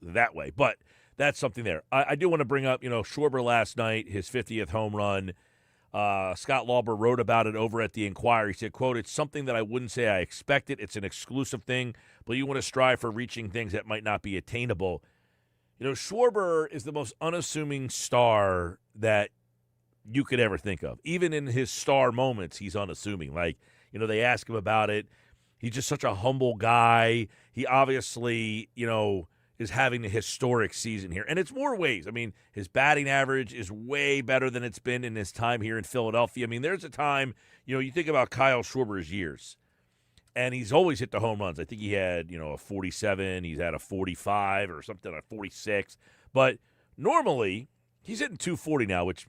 that way. But that's something there. I do want to bring up, Schwarber last night, his 50th home run. Scott Lauber wrote about it over at the Inquirer. He said, quote, "It's something that I wouldn't say I expected. It's an exclusive thing, but you want to strive for reaching things that might not be attainable." Schwarber is the most unassuming star that you could ever think of. Even in his star moments, he's unassuming. Like, they ask him about it. He's just such a humble guy. He obviously, is having a historic season here. And it's more ways. I mean, his batting average is way better than it's been in his time here in Philadelphia. I mean, there's a time, you think about Kyle Schwarber's years, and he's always hit the home runs. I think he had, a 47. He's had a 45 or something, a 46. But normally, he's hitting 240 now, which,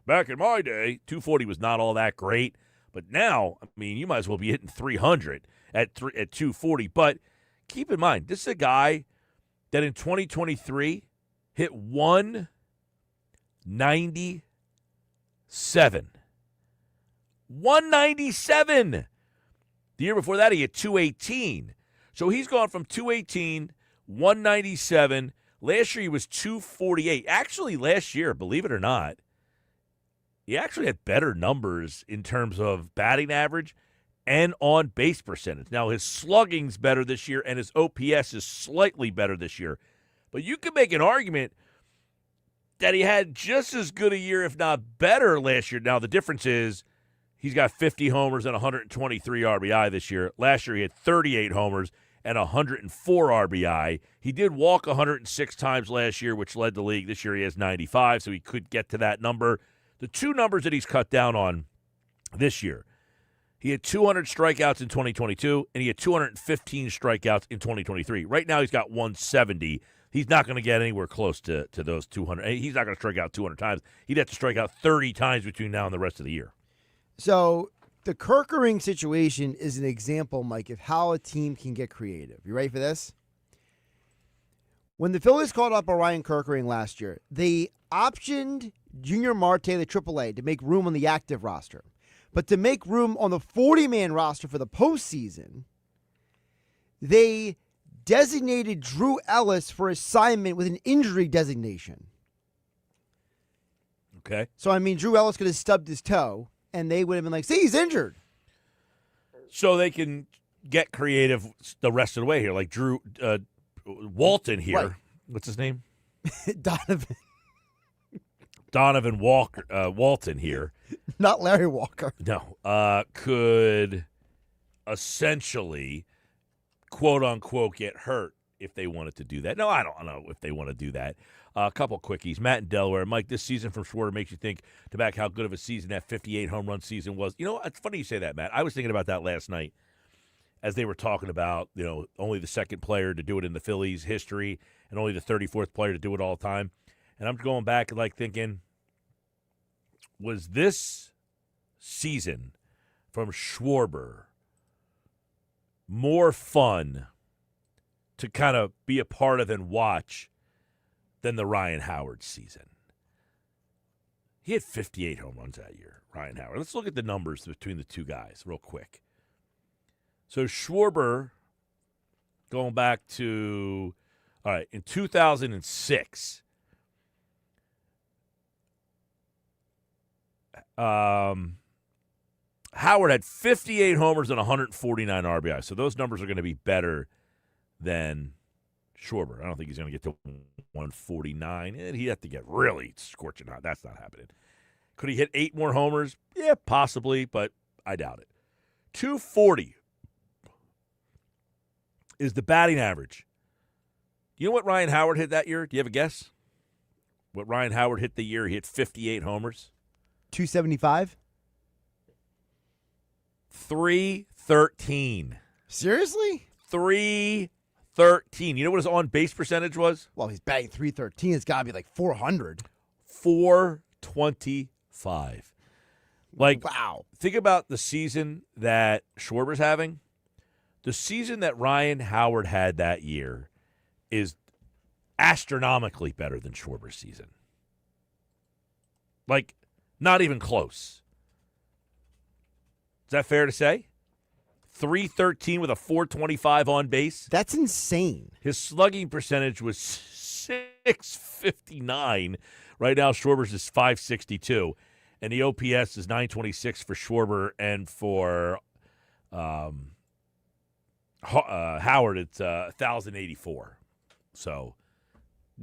back in my day, 240 was not all that great. But now, I mean, you might as well be hitting 300 at 240. But keep in mind, this is a guy that in 2023 hit 197. 197. The year before that, he hit 218. So he's gone from 218, 197. Last year, he was 248. Actually, last year, believe it or not, he actually had better numbers in terms of batting average and on-base percentage. Now, his slugging's better this year, and his OPS is slightly better this year. But you could make an argument that he had just as good a year, if not better, last year. Now, the difference is he's got 50 homers and 123 RBI this year. Last year, he had 38 homers and 104 RBI. He did walk 106 times last year, which led the league. This year, he has 95, so he could get to that number. The two numbers that he's cut down on this year, he had 200 strikeouts in 2022, and he had 215 strikeouts in 2023. Right now, he's got 170. He's not going to get anywhere close to those 200. He's not going to strike out 200 times. He'd have to strike out 30 times between now and the rest of the year. So the Kerkering situation is an example, Mike, of how a team can get creative. You ready for this? When the Phillies called up Orion Kerkering last year, they optioned Junior Marte, the AAA, to make room on the active roster. But to make room on the 40-man roster for the postseason, they designated Drew Ellis for assignment with an injury designation. Okay. So, Drew Ellis could have stubbed his toe, and they would have been like, see, he's injured. So they can get creative the rest of the way here, like Drew Walton here. Right. What's his name? Donovan Walton here. Not Larry Walker. No. Could essentially, quote unquote, get hurt if they wanted to do that. No, I don't know if they want to do that. A couple quickies. Matt in Delaware. Mike, this season from Schwarber makes you think back how good of a season that 58 home run season was. It's funny you say that, Matt. I was thinking about that last night as they were talking about, only the second player to do it in the Phillies history and only the 34th player to do it all the time. And I'm going back and thinking, was this season from Schwarber more fun to kind of be a part of and watch than the Ryan Howard season? He had 58 home runs that year, Ryan Howard. Let's look at the numbers between the two guys real quick. So Schwarber, going back to, in 2006, Howard had 58 homers and 149 RBI. So those numbers are going to be better than Schwarber. I don't think he's going to get to 149. And he'd have to get really scorching hot. That's not happening. Could he hit 8 more homers? Yeah, possibly, but I doubt it. 240 is the batting average. You know what Ryan Howard hit that year? Do you have a guess? What Ryan Howard hit the year he hit 58 homers? 275? 313. Seriously? 313. You know what his on-base percentage was? Well, he's batting 313. It's got to be like 400. 425. Wow. Think about the season that Schwarber's having. The season that Ryan Howard had that year is astronomically better than Schwarber's season. Not even close. Is that fair to say? 313 with a 425 on base. That's insane. His slugging percentage was 659. Right now, Schwarber's is 562. And the OPS is 926 for Schwarber, and for Howard, it's 1,084. So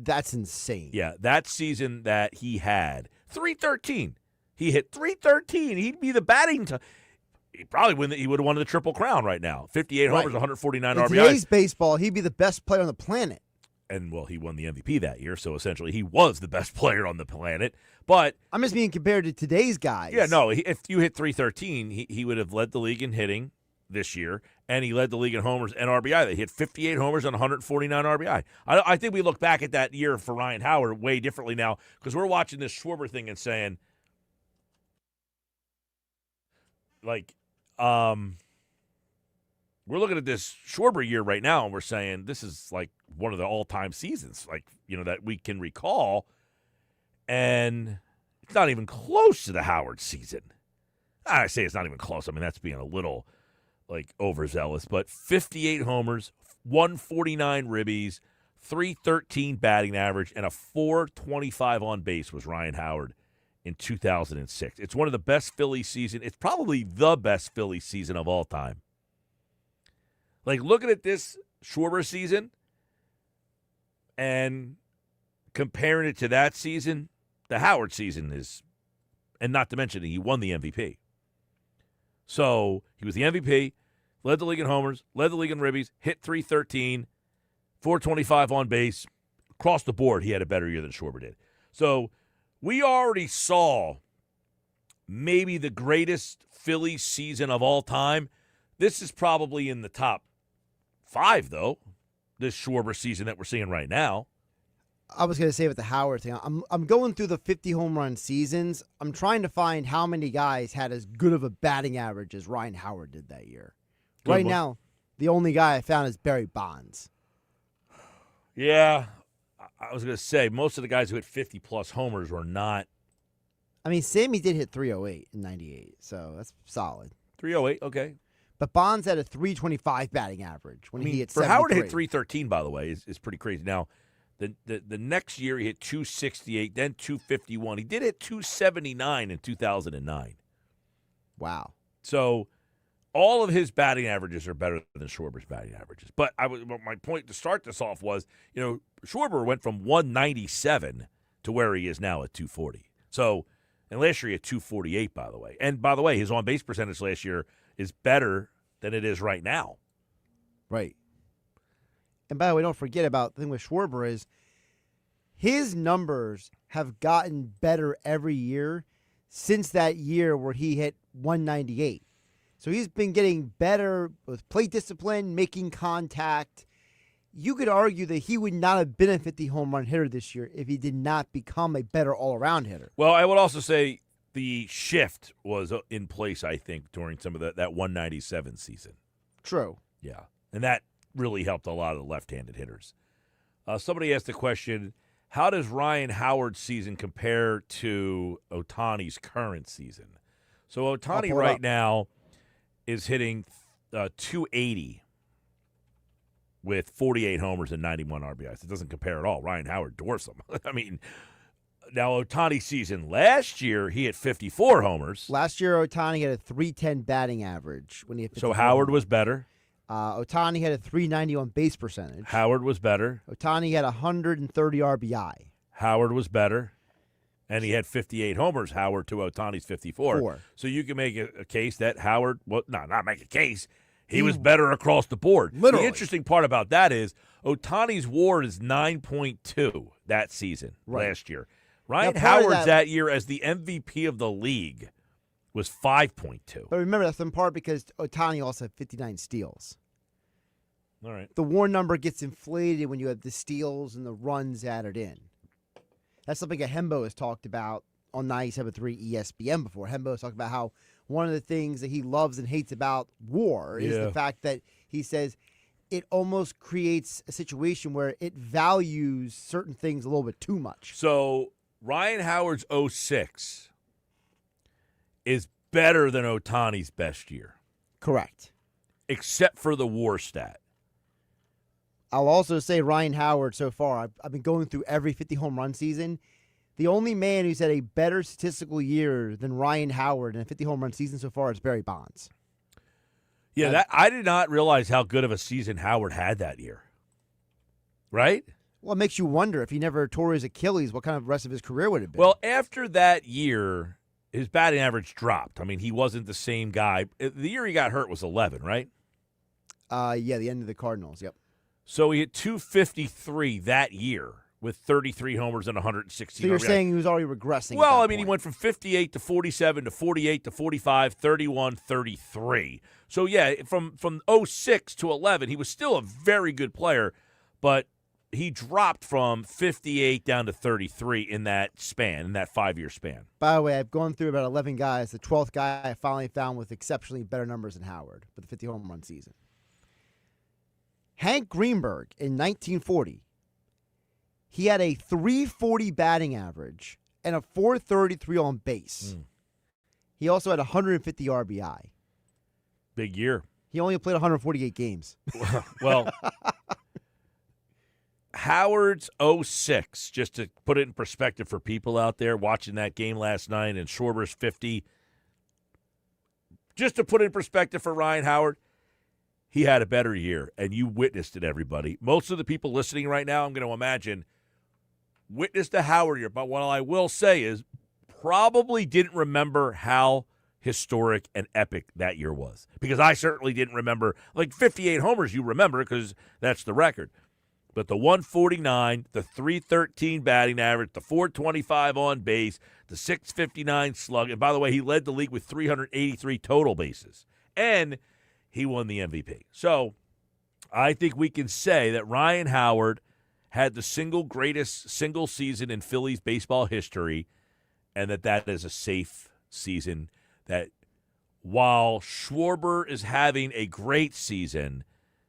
That's insane. Yeah, that season that he had, 313. He hit 313. He'd be the batting he probably would have won the Triple Crown right now. 58 homers, 149 In RBIs. today's baseball, he'd be the best player on the planet. And, well, he won the MVP that year, so essentially he was the best player on the planet. But I'm just being compared to today's guys. yeah, no, if you hit 313, he would have led the league in hitting this year, and he led the league in homers and RBI. They hit 58 homers and 149 RBI. I think we look back at that year for Ryan Howard way differently now because we're watching this Schwarber thing and saying, like, we're looking at this Schwarber year right now, and we're saying this is like one of the all-time seasons, like, that we can recall, and it's not even close to the Howard season. I say it's not even close. I mean, that's being a little, like, overzealous, but 58 homers, 149 ribbies, 313 batting average, and a 425 on base was Ryan Howard in 2006. It's one of the best Phillies season. It's probably the best Phillies season of all time. Like, looking at this Schwarber season and comparing it to that season, the Howard season is, and not to mention he won the MVP. So he was the MVP, led the league in homers, led the league in ribbies, hit 313, 425 on base. Across the board, he had a better year than Schwarber did. So we already saw maybe the greatest Phillies season of all time. This is probably in the top 5, though, this Schwarber season that we're seeing right now. I was going to say with the Howard thing, I'm going through the 50 home run seasons. I'm trying to find how many guys had as good of a batting average as Ryan Howard did that year. Right now, the only guy I found is Barry Bonds. Yeah, I was going to say, most of the guys who hit 50-plus homers were not. I mean, Sammy did hit 308 in 98, so that's solid. 308, okay. But Bonds had a 325 batting average when he hit 73. For Howard to hit 313, by the way, is pretty crazy. Now, the next year he hit 268, then 251. He did hit 279 in 2009. Wow. So all of his batting averages are better than Schwarber's batting averages. But my point to start this off was, Schwarber went from 197 to where he is now at 240. So, and last year he had 248, by the way. And by the way, his on-base percentage last year is better than it is right now. Right. And by the way, don't forget about the thing with Schwarber is his numbers have gotten better every year since that year where he hit 198. So he's been getting better with plate discipline, making contact. You could argue that he would not have been a 50 home run hitter this year if he did not become a better all-around hitter. Well, I would also say the shift was in place, I think, during some of that 197 season. True. Yeah, and that really helped a lot of the left-handed hitters. Somebody asked the question, how does Ryan Howard's season compare to Ohtani's current season? So Ohtani right now is hitting 280 with 48 homers and 91 RBIs. It doesn't compare at all. Ryan Howard dwarfs him. I mean, now Ohtani's season last year, he hit 54 homers. Last year, Ohtani had a 310 batting average when he hit 54. So Howard was better. Ohtani had a 390 on base percentage. Howard was better. Ohtani had 130 RBI. Howard was better. And he had 58 homers, Howard, to Ohtani's 54. So you can make a case that Howard, well, not make a case. He was better across the board. Literally. The interesting part about that is Ohtani's WAR is 9.2 that season, last year. Ryan Howard's that year as the MVP of the league was 5.2. But remember, that's in part because Ohtani also had 59 steals. All right. The WAR number gets inflated when you have the steals and the runs added in. That's something that Hembo has talked about on 97.3 ESPN before. Hembo has talked about how one of the things that he loves and hates about WAR is the fact that he says it almost creates a situation where it values certain things a little bit too much. So Ryan Howard's 06 is better than Ohtani's best year. Correct. Except for the WAR stat. I'll also say Ryan Howard so far, I've been going through every 50 home run season. The only man who's had a better statistical year than Ryan Howard in a 50 home run season so far is Barry Bonds. Yeah, I did not realize how good of a season Howard had that year. Right? Well, it makes you wonder if he never tore his Achilles, what kind of rest of his career would have been. Well, after that year, his batting average dropped. I mean, he wasn't the same guy. The year he got hurt was 11, right? Yeah, the end of the Cardinals, yep. So he hit 253 that year with 33 homers and 116 So you're RBI. saying he was already regressing? Well, at that I mean, he point. went from 58 to 47 to 48 to 45, 31, 33. So, yeah, from 06 to 11, he was still a very good player, but he dropped from 58 down to 33 in that span, in that 5-year span. By the way, I've gone through about 11 guys. The 12th guy I finally found with exceptionally better numbers than Howard for the 50 home run season. Hank Greenberg in 1940. He had a 340 batting average and a 433 on base. He also had 150 RBI. Big year. He only played 148 games. Well, Howard's 06, just to put it in perspective for people out there watching that game last night, and Schwarber's 50. Just to put it in perspective for Ryan Howard, he had a better year, and you witnessed it, everybody. Most of the people listening right now, I'm going to imagine, witnessed the Howard year. But what I will say is probably didn't remember how historic and epic that year was. Because I certainly didn't remember. Like 58 homers you remember because that's the record. But the 149, the 313 batting average, the 425 on base, the 659 slug. And by the way, he led the league with 383 total bases. And he won the MVP. So I think we can say that Ryan Howard had the single greatest single season in Phillies baseball history, and that is a safe season. That while Schwarber is having a great season,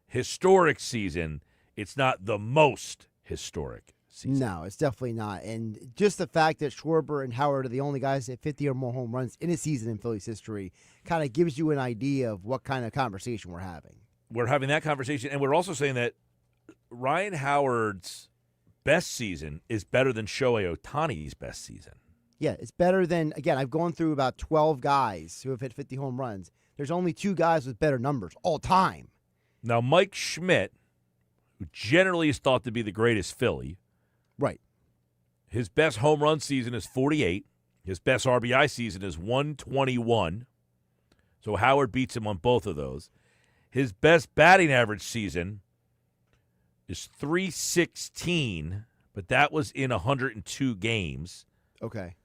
historic season, it's not the most historic season. No, it's definitely not. And just the fact that Schwarber and Howard are the only guys that 50 or more home runs in a season in Phillies history kind of gives you an idea of what kind of conversation we're having. We're having that conversation, and we're also saying that Ryan Howard's best season is better than Shohei Ohtani's best season. Yeah, it's better than, again, I've gone through about 12 guys who have hit 50 home runs. There's only 2 guys with better numbers all time. Now, Mike Schmidt, who generally is thought to be the greatest Philly. Right. His best home run season is 48. His best RBI season is 121. So Howard beats him on both of those. His best batting average season is 316, but that was in 102 games. Okay.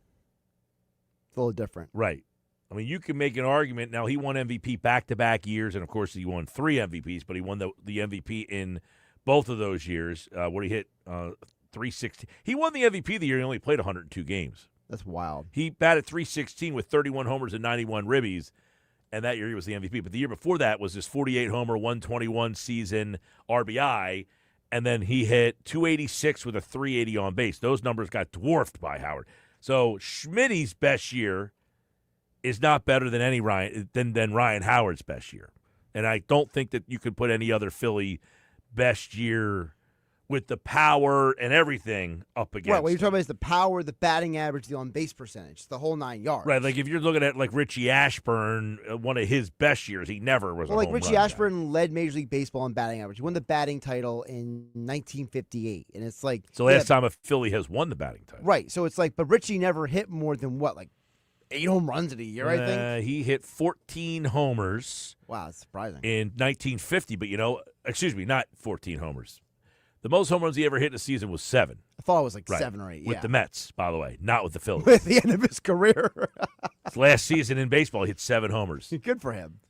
It's a little different. Right. I mean, you can make an argument. Now, he won MVP back-to-back years, and, of course, he won 3 MVPs, but he won the MVP in both of those years where he hit 316. He won the MVP the year he only played 102 games. That's wild. He batted 316 with 31 homers and 91 ribbies, and that year he was the MVP. But the year before that was his 48-homer, 121 season RBI, and then he hit 286 with a 380 on base. Those numbers got dwarfed by Howard. So Schmidt's best year is not better than than Ryan Howard's best year. And I don't think that you could put any other Philly best year with the power and everything up against. Right, what you're talking about is the power, the batting average, the on-base percentage, the whole 9 yards. Right, like if you're looking at like Richie Ashburn, one of his best years, he never was Well, a like home Richie run Ashburn led Major League Baseball in batting average. He won the batting title in 1958. And it's like... It's the last time a Philly has won the batting title. Right, so it's like, but Richie never hit more than what, like 8 home runs in a year, I think? He hit 14 homers. Wow, that's surprising. In 1950, but not 14 homers. The most home runs he ever hit in a season was 7. I thought it was like 7 or 8, yeah. With the Mets, by the way, not with the Phillies. With the end of his career. His last season in baseball, he hit 7 homers. Good for him.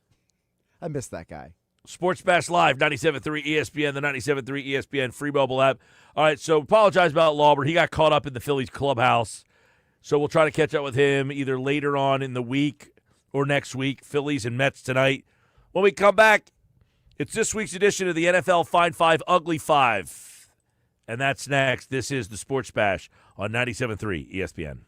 I miss that guy. Sports Bash Live, 97.3 ESPN, the 97.3 ESPN free mobile app. All right, so apologize about Lauber. He got caught up in the Phillies clubhouse. So we'll try to catch up with him either later on in the week or next week. Phillies and Mets tonight. When we come back, it's this week's edition of the NFL Fine Five, Ugly Five. And that's next. This is the Sports Bash on 97.3 ESPN.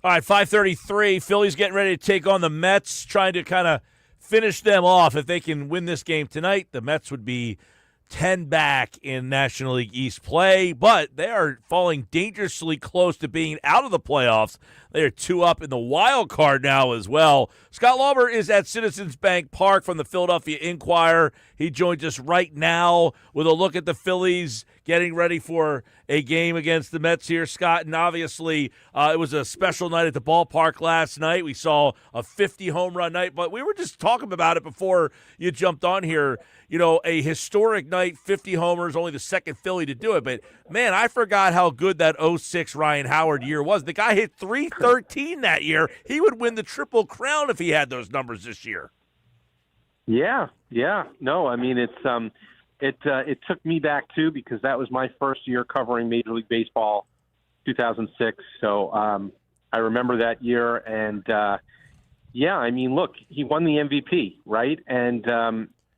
All right, 5:33. Phillies getting ready to take on the Mets, trying to kind of finish them off. If they can win this game tonight, the Mets would be 10 back in National League East play, but they are falling dangerously close to being out of the playoffs. They are 2 up in the wild card now as well. Scott Lauber is at Citizens Bank Park from the Philadelphia Inquirer. He joins us right now with a look at the Phillies getting ready for a game against the Mets here, Scott. And obviously, it was a special night at the ballpark last night. We saw a 50 home run night, but we were just talking about it before you jumped on here. You know, a historic night, 50 homers, only the second Philly to do it. But, man, I forgot how good that 06 Ryan Howard year was. The guy hit .313 that year. He would win the Triple Crown if he had those numbers this year. Yeah. No, I mean, it took me back, too, because that was my first year covering Major League Baseball, 2006. So I remember that year. And, I mean, look, he won the MVP, right? And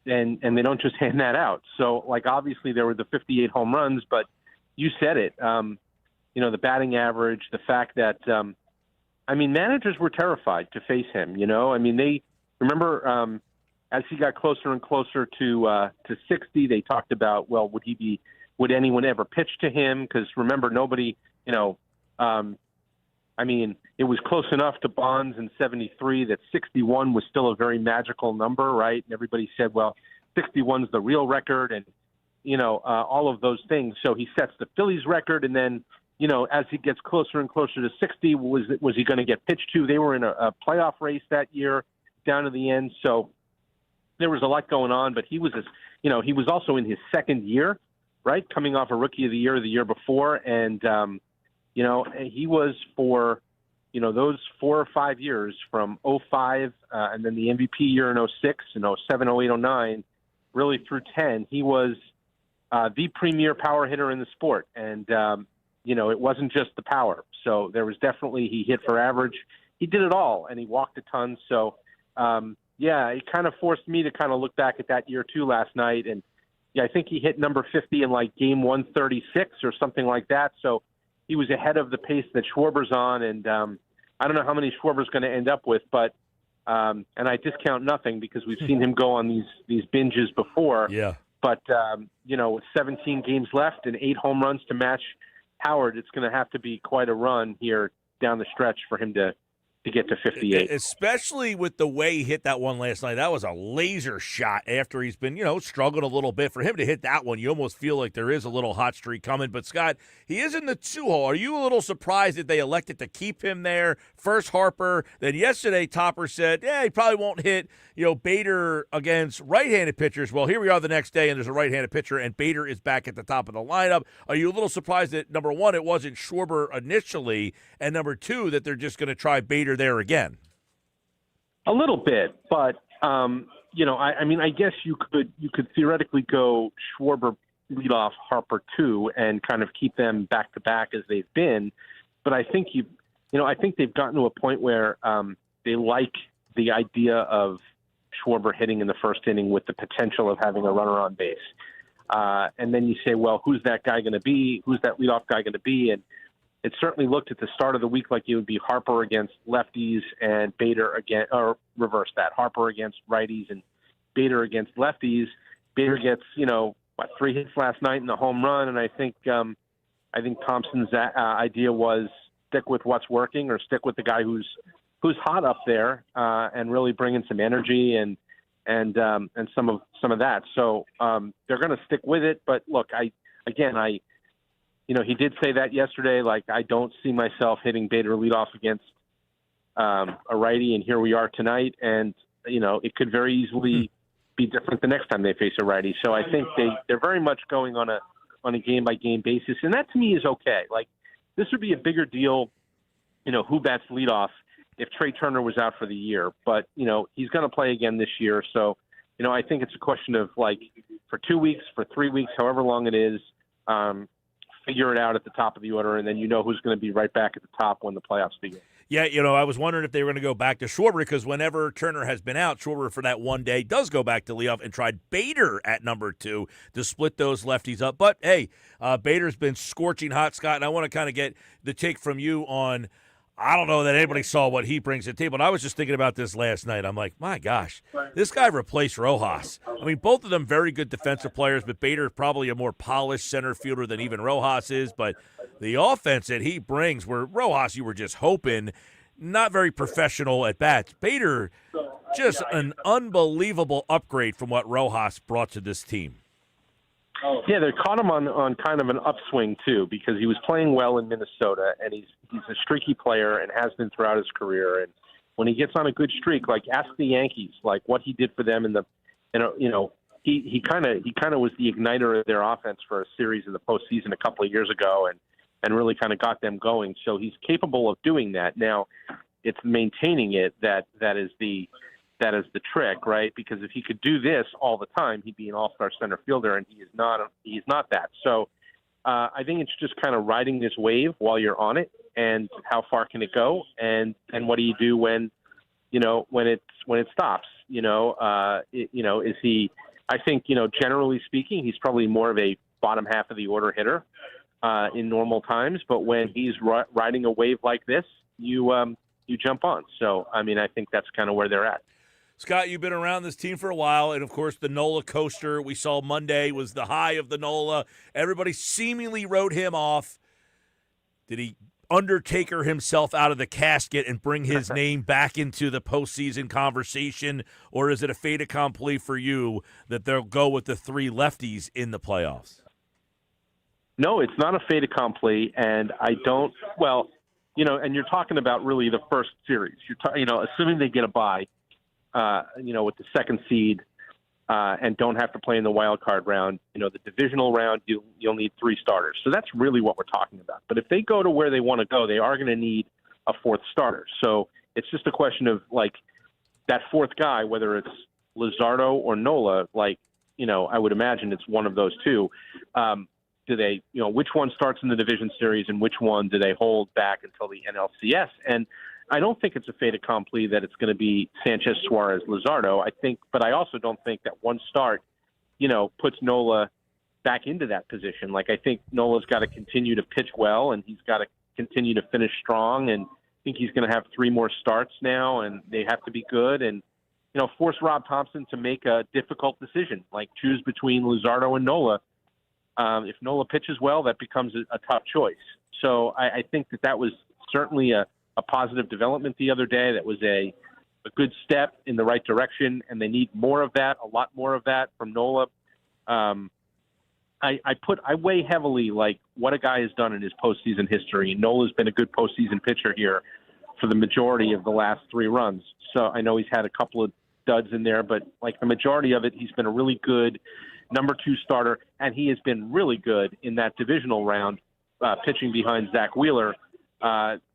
they don't just hand that out. So, like, obviously there were the 58 home runs, but you said it. The batting average, the fact that, managers were terrified to face him, I mean, they remember as he got closer and closer to 60, they talked about, well, would anyone ever pitch to him? Because remember, nobody, it was close enough to Bonds in 73 that 61 was still a very magical number, right? And everybody said, well, 61's the real record, and, all of those things. So he sets the Phillies record, and then, as he gets closer and closer to 60, was he going to get pitched to? They were in a playoff race that year down to the end. So there was a lot going on, but he was also in his second year, right? Coming off a Rookie of the year before. And, he was for, those 4 or 5 years from 05 and then the MVP year in 06 and 07, 08, 09, really through 10, he was the premier power hitter in the sport. And, it wasn't just the power. So there was definitely, he hit for average. He did it all, and he walked a ton. So, it kind of forced me to kind of look back at that year too last night. And I think he hit number 50 in like game 136 or something like that. So he was ahead of the pace that Schwarber's on. And I don't know how many Schwarber's going to end up with, but and I discount nothing because we've seen him go on these binges before. Yeah. But, with 17 games left and 8 home runs to match Howard, it's going to have to be quite a run here down the stretch for him to get to 58. Especially with the way he hit that one last night. That was a laser shot after he's been, struggled a little bit. For him to hit that one, you almost feel like there is a little hot streak coming. But, Scott, he is in the 2-hole. Are you a little surprised that they elected to keep him there? First Harper. Then yesterday, Topper said, he probably won't hit, Bader against right-handed pitchers. Well, here we are the next day, and there's a right-handed pitcher, and Bader is back at the top of the lineup. Are you a little surprised that, number one, it wasn't Schwarber initially, and number two, that they're just going to try Bader there again? A little bit, but I guess you could theoretically go Schwarber lead off Harper too, and kind of keep them back to back as they've been. But I think I think they've gotten to a point where they like the idea of Schwarber hitting in the first inning with the potential of having a runner on base. And then you say, well, who's that guy going to be? Who's that leadoff guy going to be? And it certainly looked at the start of the week like it would be Harper against lefties and Bader against, or reverse that, Harper against righties and Bader against lefties. Bader gets, 3 hits last night in the home run, and I think Thompson's idea was stick with what's working, or stick with the guy who's hot up there, and really bring in some energy and some of that. So they're going to stick with it. But look, he did say that yesterday. Like, I don't see myself hitting Bader leadoff against a righty, and here we are tonight. And it could very easily be different the next time they face a righty. So I think they're very much going on a game by game basis, and that to me is okay. Like, this would be a bigger deal, who bats leadoff if Trey Turner was out for the year. But he's going to play again this year, so I think it's a question of, like, for 2 weeks, for 3 weeks, however long it is. Figure it out at the top of the order, and then who's going to be right back at the top when the playoffs begin. Yeah, I was wondering if they were going to go back to Schwarber, because whenever Turner has been out, Schwarber for that one day does go back to leadoff and tried Bader at number 2 to split those lefties up. But, hey, Bader's been scorching hot, Scott, and I want to kind of get the take from you on I don't know that anybody saw what he brings to the table. And I was just thinking about this last night. I'm like, my gosh, this guy replaced Rojas. I mean, both of them very good defensive players, but Bader is probably a more polished center fielder than even Rojas is. But the offense that he brings, where Rojas, you were just hoping, not very professional at bats. Bader, just an unbelievable upgrade from what Rojas brought to this team. Yeah, they caught him on kind of an upswing, too, because he was playing well in Minnesota, and he's a streaky player and has been throughout his career. And when he gets on a good streak, like, ask the Yankees, like, what he did for them he kind of was the igniter of their offense for a series in the postseason a couple of years ago and really kind of got them going. So he's capable of doing that. Now, it's maintaining it that is the trick, right? Because if he could do this all the time, he'd be an all-star center fielder, and he is not that. So I think it's just kind of riding this wave while you're on it, and how far can it go, and what do you do when it stops? Is he? I think generally speaking, he's probably more of a bottom half of the order hitter in normal times, but when he's riding a wave like this, you jump on. So I mean, I think that's kind of where they're at. Scott, you've been around this team for a while, and, of course, the Nola coaster we saw Monday was the high of the Nola. Everybody seemingly wrote him off. Did he Undertaker himself out of the casket and bring his name back into the postseason conversation, or is it a fait accompli for you that they'll go with the three lefties in the playoffs? No, it's not a fait accompli, and I don't – well, and you're talking about really the first series. You're assuming they get a bye. With the second seed and don't have to play in the wild card round, the divisional round, you'll need three starters. So that's really what we're talking about. But if they go to where they want to go, they are going to need a fourth starter. So it's just a question of, like, that fourth guy, whether it's Luzardo or Nola, I would imagine it's one of those two. Do they, which one starts in the division series and which one do they hold back until the NLCS? And I don't think it's a fait accompli that it's going to be Sanchez, Suarez, Luzardo. But I also don't think that one start, puts Nola back into that position. Like, I think Nola's got to continue to pitch well, and he's got to continue to finish strong. And I think he's going to have three more starts now, and they have to be good. And, force Rob Thompson to make a difficult decision, like choose between Luzardo and Nola. If Nola pitches well, that becomes a tough choice. So I think that was certainly a positive development the other day. That was a good step in the right direction, and they need more of that, a lot more of that from Nola. I weigh heavily like what a guy has done in his postseason history. Nola's been a good postseason pitcher here for the majority of the last three runs. So I know he's had a couple of duds in there, but like the majority of it, he's been a really good number two starter, and he has been really good in that divisional round, pitching behind Zach Wheeler.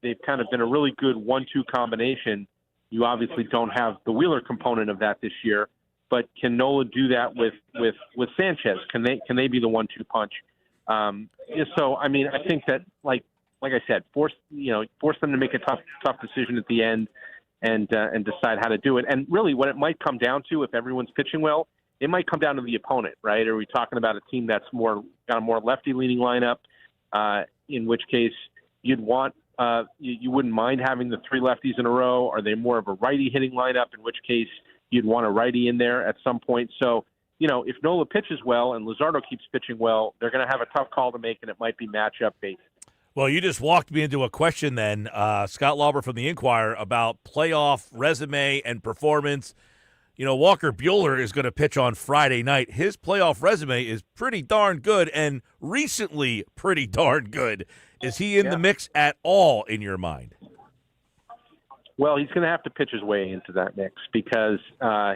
They've kind of been a really good 1-2 combination. You obviously don't have the Wheeler component of that this year, but can Nola do that with Sanchez? Can they be the 1-2 punch? So I mean, I think that like I said, force them to make a tough decision at the end and decide how to do it. And really, what it might come down to, if everyone's pitching well, it might come down to the opponent, right? Are we talking about a team that's got a more lefty-leaning lineup? In which case, you'd want you wouldn't mind having the three lefties in a row. Are they more of a righty hitting lineup? In which case, you'd want a righty in there at some point. So, if Nola pitches well and Luzardo keeps pitching well, they're going to have a tough call to make, and it might be matchup based. Well, you just walked me into a question then, Scott Lauber from the Inquirer, about playoff resume and performance. Walker Buehler is going to pitch on Friday night. His playoff resume is pretty darn good, and recently pretty darn good. Is he in the mix at all in your mind? Well, he's going to have to pitch his way into that mix because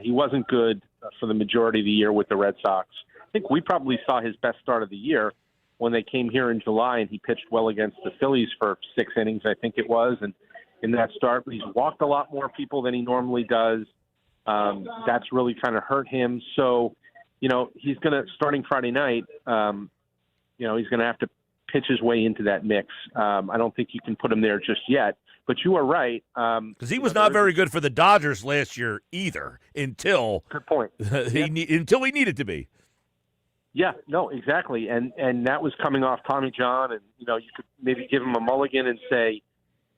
he wasn't good for the majority of the year with the Red Sox. I think we probably saw his best start of the year when they came here in July, and he pitched well against the Phillies for 6 innings, I think it was. And in that start, he's walked a lot more people than he normally does. That's really kind of hurt him. So, he's going to, starting Friday night, he's going to have to pitch his way into that mix. I don't think you can put him there just yet. But you are right. Because he was not very good for the Dodgers last year either until good point. Until he needed to be. Yeah, no, exactly. And that was coming off Tommy John. And, you could maybe give him a mulligan and say,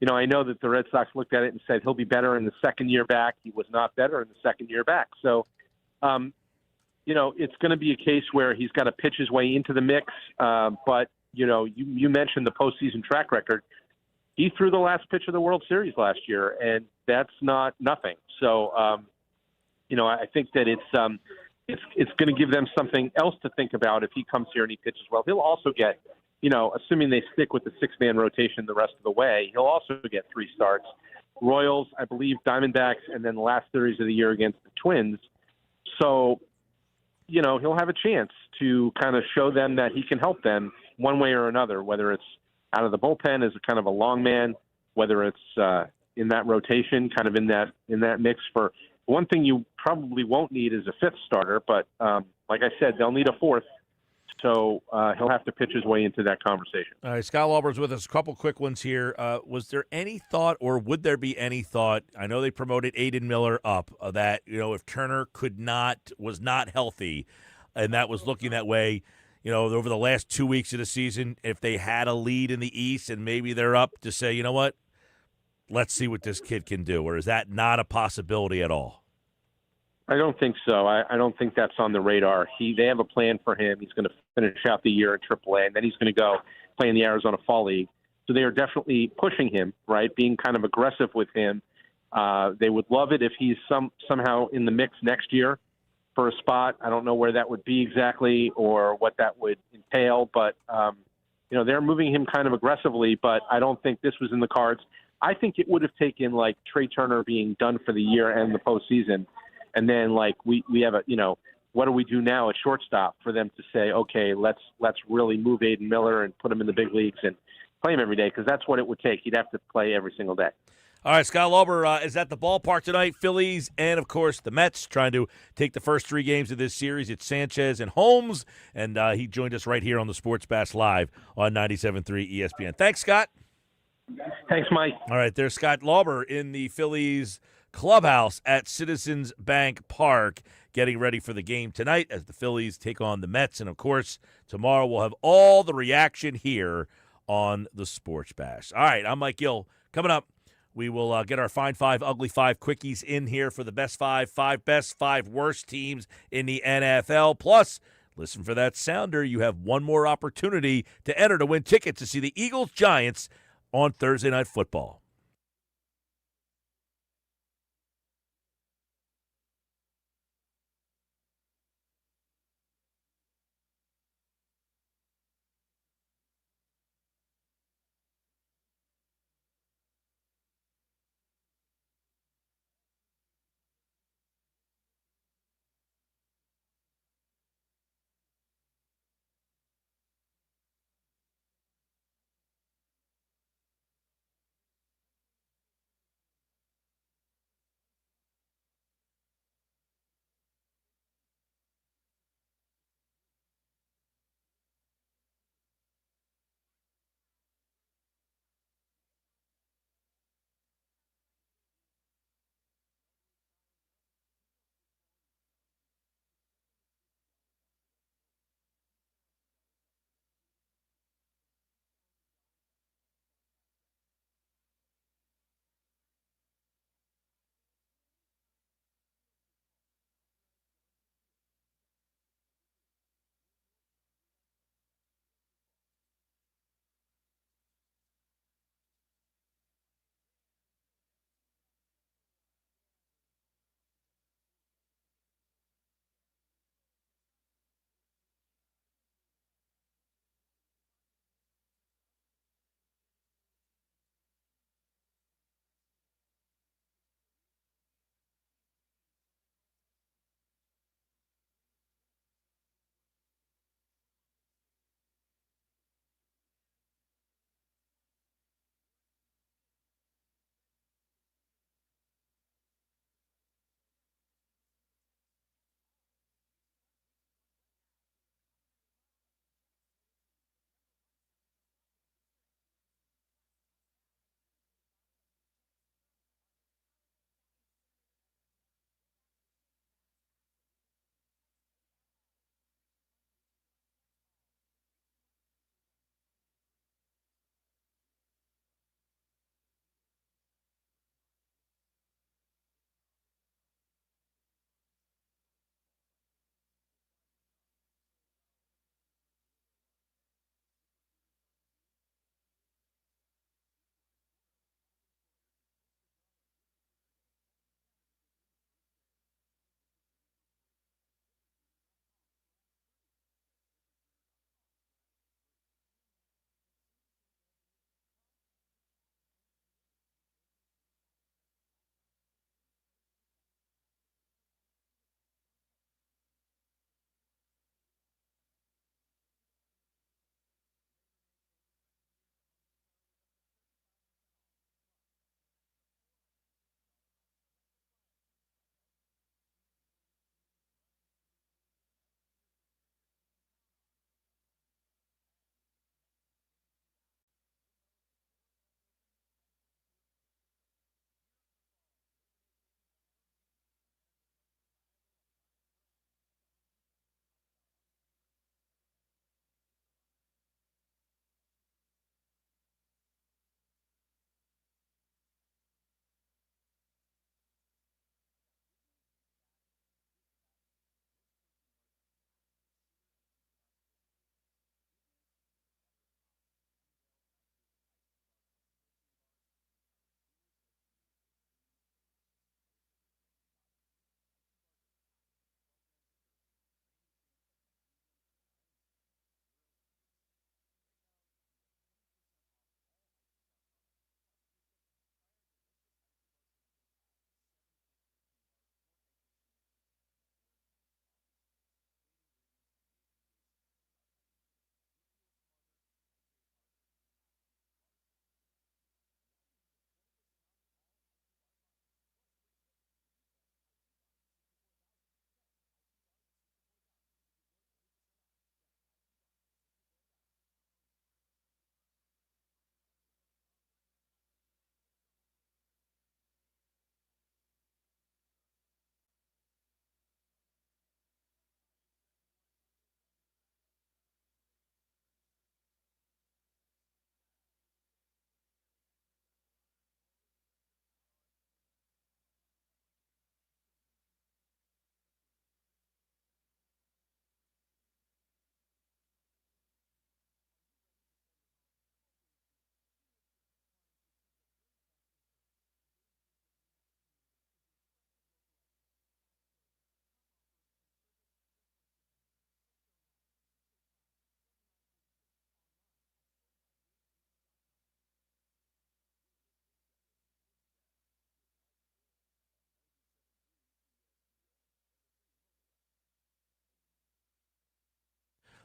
I know that the Red Sox looked at it and said he'll be better in the second year back. He was not better in the second year back. So, it's going to be a case where he's got to pitch his way into the mix. But, you mentioned the postseason track record. He threw the last pitch of the World Series last year, and that's not nothing. So, I think that it's going to give them something else to think about if he comes here and he pitches well. He'll also get, assuming they stick with the 6-man rotation the rest of the way, he'll also get 3 starts. Royals, I believe, Diamondbacks, and then the last series of the year against the Twins. So, he'll have a chance to kind of show them that he can help them one way or another, whether it's out of the bullpen as a kind of a long man, whether it's in that rotation, kind of in that mix. For one thing you probably won't need is a 5th starter, but like I said, they'll need a 4th. So he'll have to pitch his way into that conversation. All right, Scott Lauber's with us. A couple quick ones here. Was there any thought, or would there be any thought? I know they promoted Aiden Miller up. That if Turner was not healthy, and that was looking that way. Over the last 2 weeks of the season, if they had a lead in the East and maybe they're up, to say, you know what, let's see what this kid can do, or is that not a possibility at all? I don't think so. I don't think that's on the radar. They have a plan for him. He's going to finish out the year in AAA, and then he's going to go play in the Arizona Fall League. So they are definitely pushing him, right, being kind of aggressive with him. They would love it if he's somehow in the mix next year for a spot. I don't know where that would be exactly or what that would entail, but, they're moving him kind of aggressively, but I don't think this was in the cards. I think it would have taken, like, Trey Turner being done for the year and the postseason. And then, like, we have what do we do now at shortstop for them to say, okay, let's really move Aiden Miller and put him in the big leagues and play him every day, because that's what it would take. He'd have to play every single day. All right, Scott Lauber is at the ballpark tonight. Phillies and, of course, the Mets trying to take the first 3 games of this series. It's Sanchez and Holmes, and he joined us right here on the Sports Bash Live on 97.3 ESPN. Thanks, Scott. Thanks, Mike. All right, there's Scott Lauber in the Phillies clubhouse at Citizens Bank Park, getting ready for the game tonight as the Phillies take on the Mets. And, of course, tomorrow we'll have all the reaction here on the Sports Bash. All right, I'm Mike Gill. Coming up, we will get our Fine 5, Ugly 5 quickies in here for the best 5 best, 5 worst teams in the NFL. Plus, listen for that sounder. You have one more opportunity to enter to win tickets to see the Eagles-Giants on Thursday Night Football.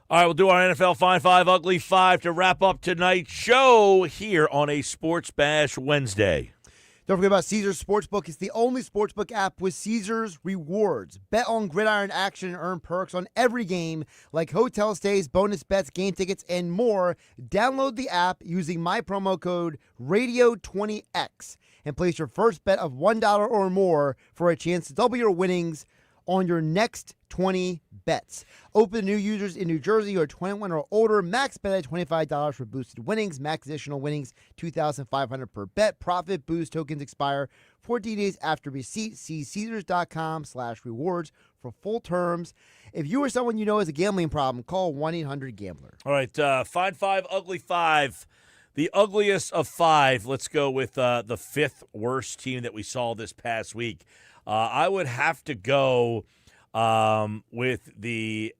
All right, we'll do our NFL Fine Five, Ugly Five to wrap up tonight's show here on a Sports Bash Wednesday. Don't forget about Caesars Sportsbook. It's the only sportsbook app with Caesars rewards. Bet on gridiron action and earn perks on every game like hotel stays, bonus bets, game tickets, and more. Download the app using my promo code RADIO20X and place your first bet of $1 or more for a chance to double your winnings on your next 20 bets. Open to new users in New Jersey who are 21 or older. Max bet at $25 for boosted winnings. Max additional winnings, $2,500 per bet. Profit boost tokens expire 14 days after receipt. See Caesars.com/rewards for full terms. If you or someone you know has a gambling problem, call 1-800-GAMBLER. All right, Fine Five, Ugly Five. The ugliest of five. Let's go with the fifth worst team that we saw this past week. I would have to go with the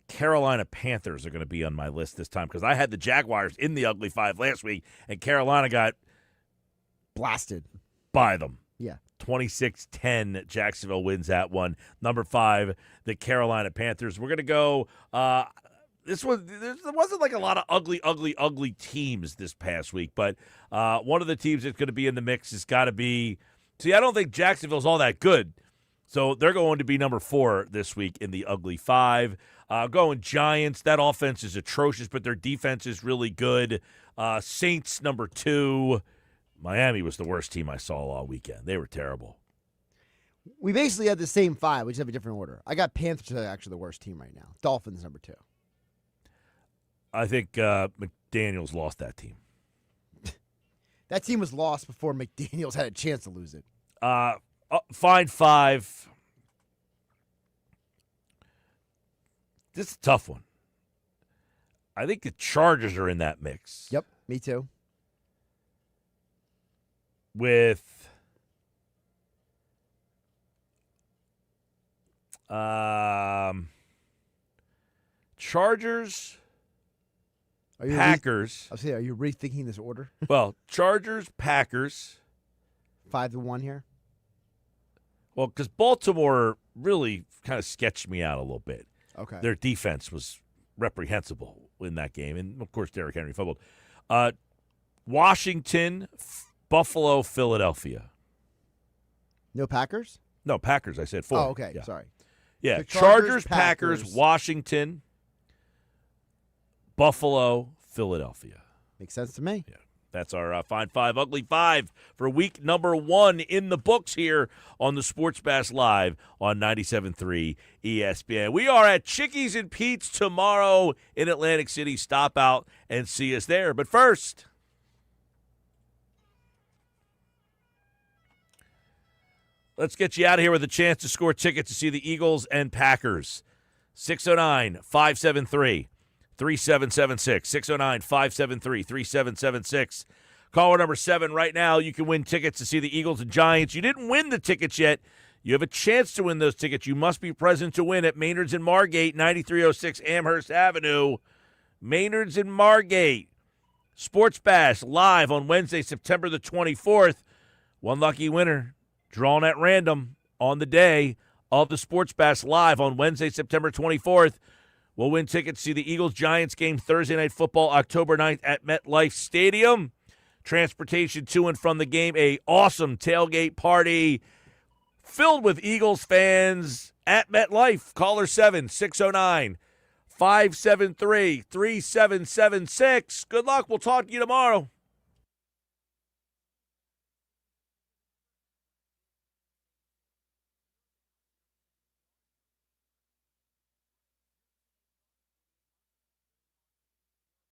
Carolina Panthers are going to be on my list this time because I had the Jaguars in the Ugly Five last week, and Carolina got blasted by them. Yeah. 26-10, Jacksonville wins that one. Number 5, the Carolina Panthers. We're going to go there wasn't like a lot of ugly teams this past week, but one of the teams that's going to be in the mix has got to be – see, I don't think Jacksonville's all that good, so they're going to be number 4 this week in the Ugly Five. Going Giants, that offense is atrocious, but their defense is really good. Saints, number 2. Miami was the worst team I saw all weekend. They were terrible. We basically had the same 5. We just have a different order. I got Panthers actually the worst team right now. Dolphins, number 2. I think McDaniels lost that team. That team was lost before McDaniels had a chance to lose it. Fine 5. This is a tough one. I think the Chargers are in that mix. Yep, me too. With Chargers, Packers. I'll say, are you rethinking this order? Well, Chargers, Packers. 5-1 here. Well, because Baltimore really kind of sketched me out a little bit. Okay. Their defense was reprehensible in that game. And, of course, Derrick Henry fumbled. Washington, Buffalo, Philadelphia. No Packers? No, Packers. I said 4. Oh, okay. Yeah. Sorry. Yeah, So Chargers, Packers, Washington, Buffalo, Philadelphia. Makes sense to me. Yeah. That's our Fine 5, Ugly 5 for week number 1 in the books here on the Sports Bash Live on 97.3 ESPN. We are at Chickies and Pete's tomorrow in Atlantic City. Stop out and see us there. But first, let's get you out of here with a chance to score tickets to see the Eagles and Packers. 609-573-3776. 609-573-3776. Caller number 7 right now. You can win tickets to see the Eagles and Giants. You didn't win the tickets yet. You have a chance to win those tickets. You must be present to win at Maynard's in Margate, 9306 Amherst Avenue. Maynard's in Margate. Sports Bash live on Wednesday, September the 24th. One lucky winner drawn at random on the day of the Sports Bash live on Wednesday, September 24th. We'll win tickets to see the Eagles-Giants game Thursday Night Football, October 9th at MetLife Stadium. Transportation to and from the game, a awesome tailgate party filled with Eagles fans at MetLife. Caller 7-609-573-3776. Good luck. We'll talk to you tomorrow.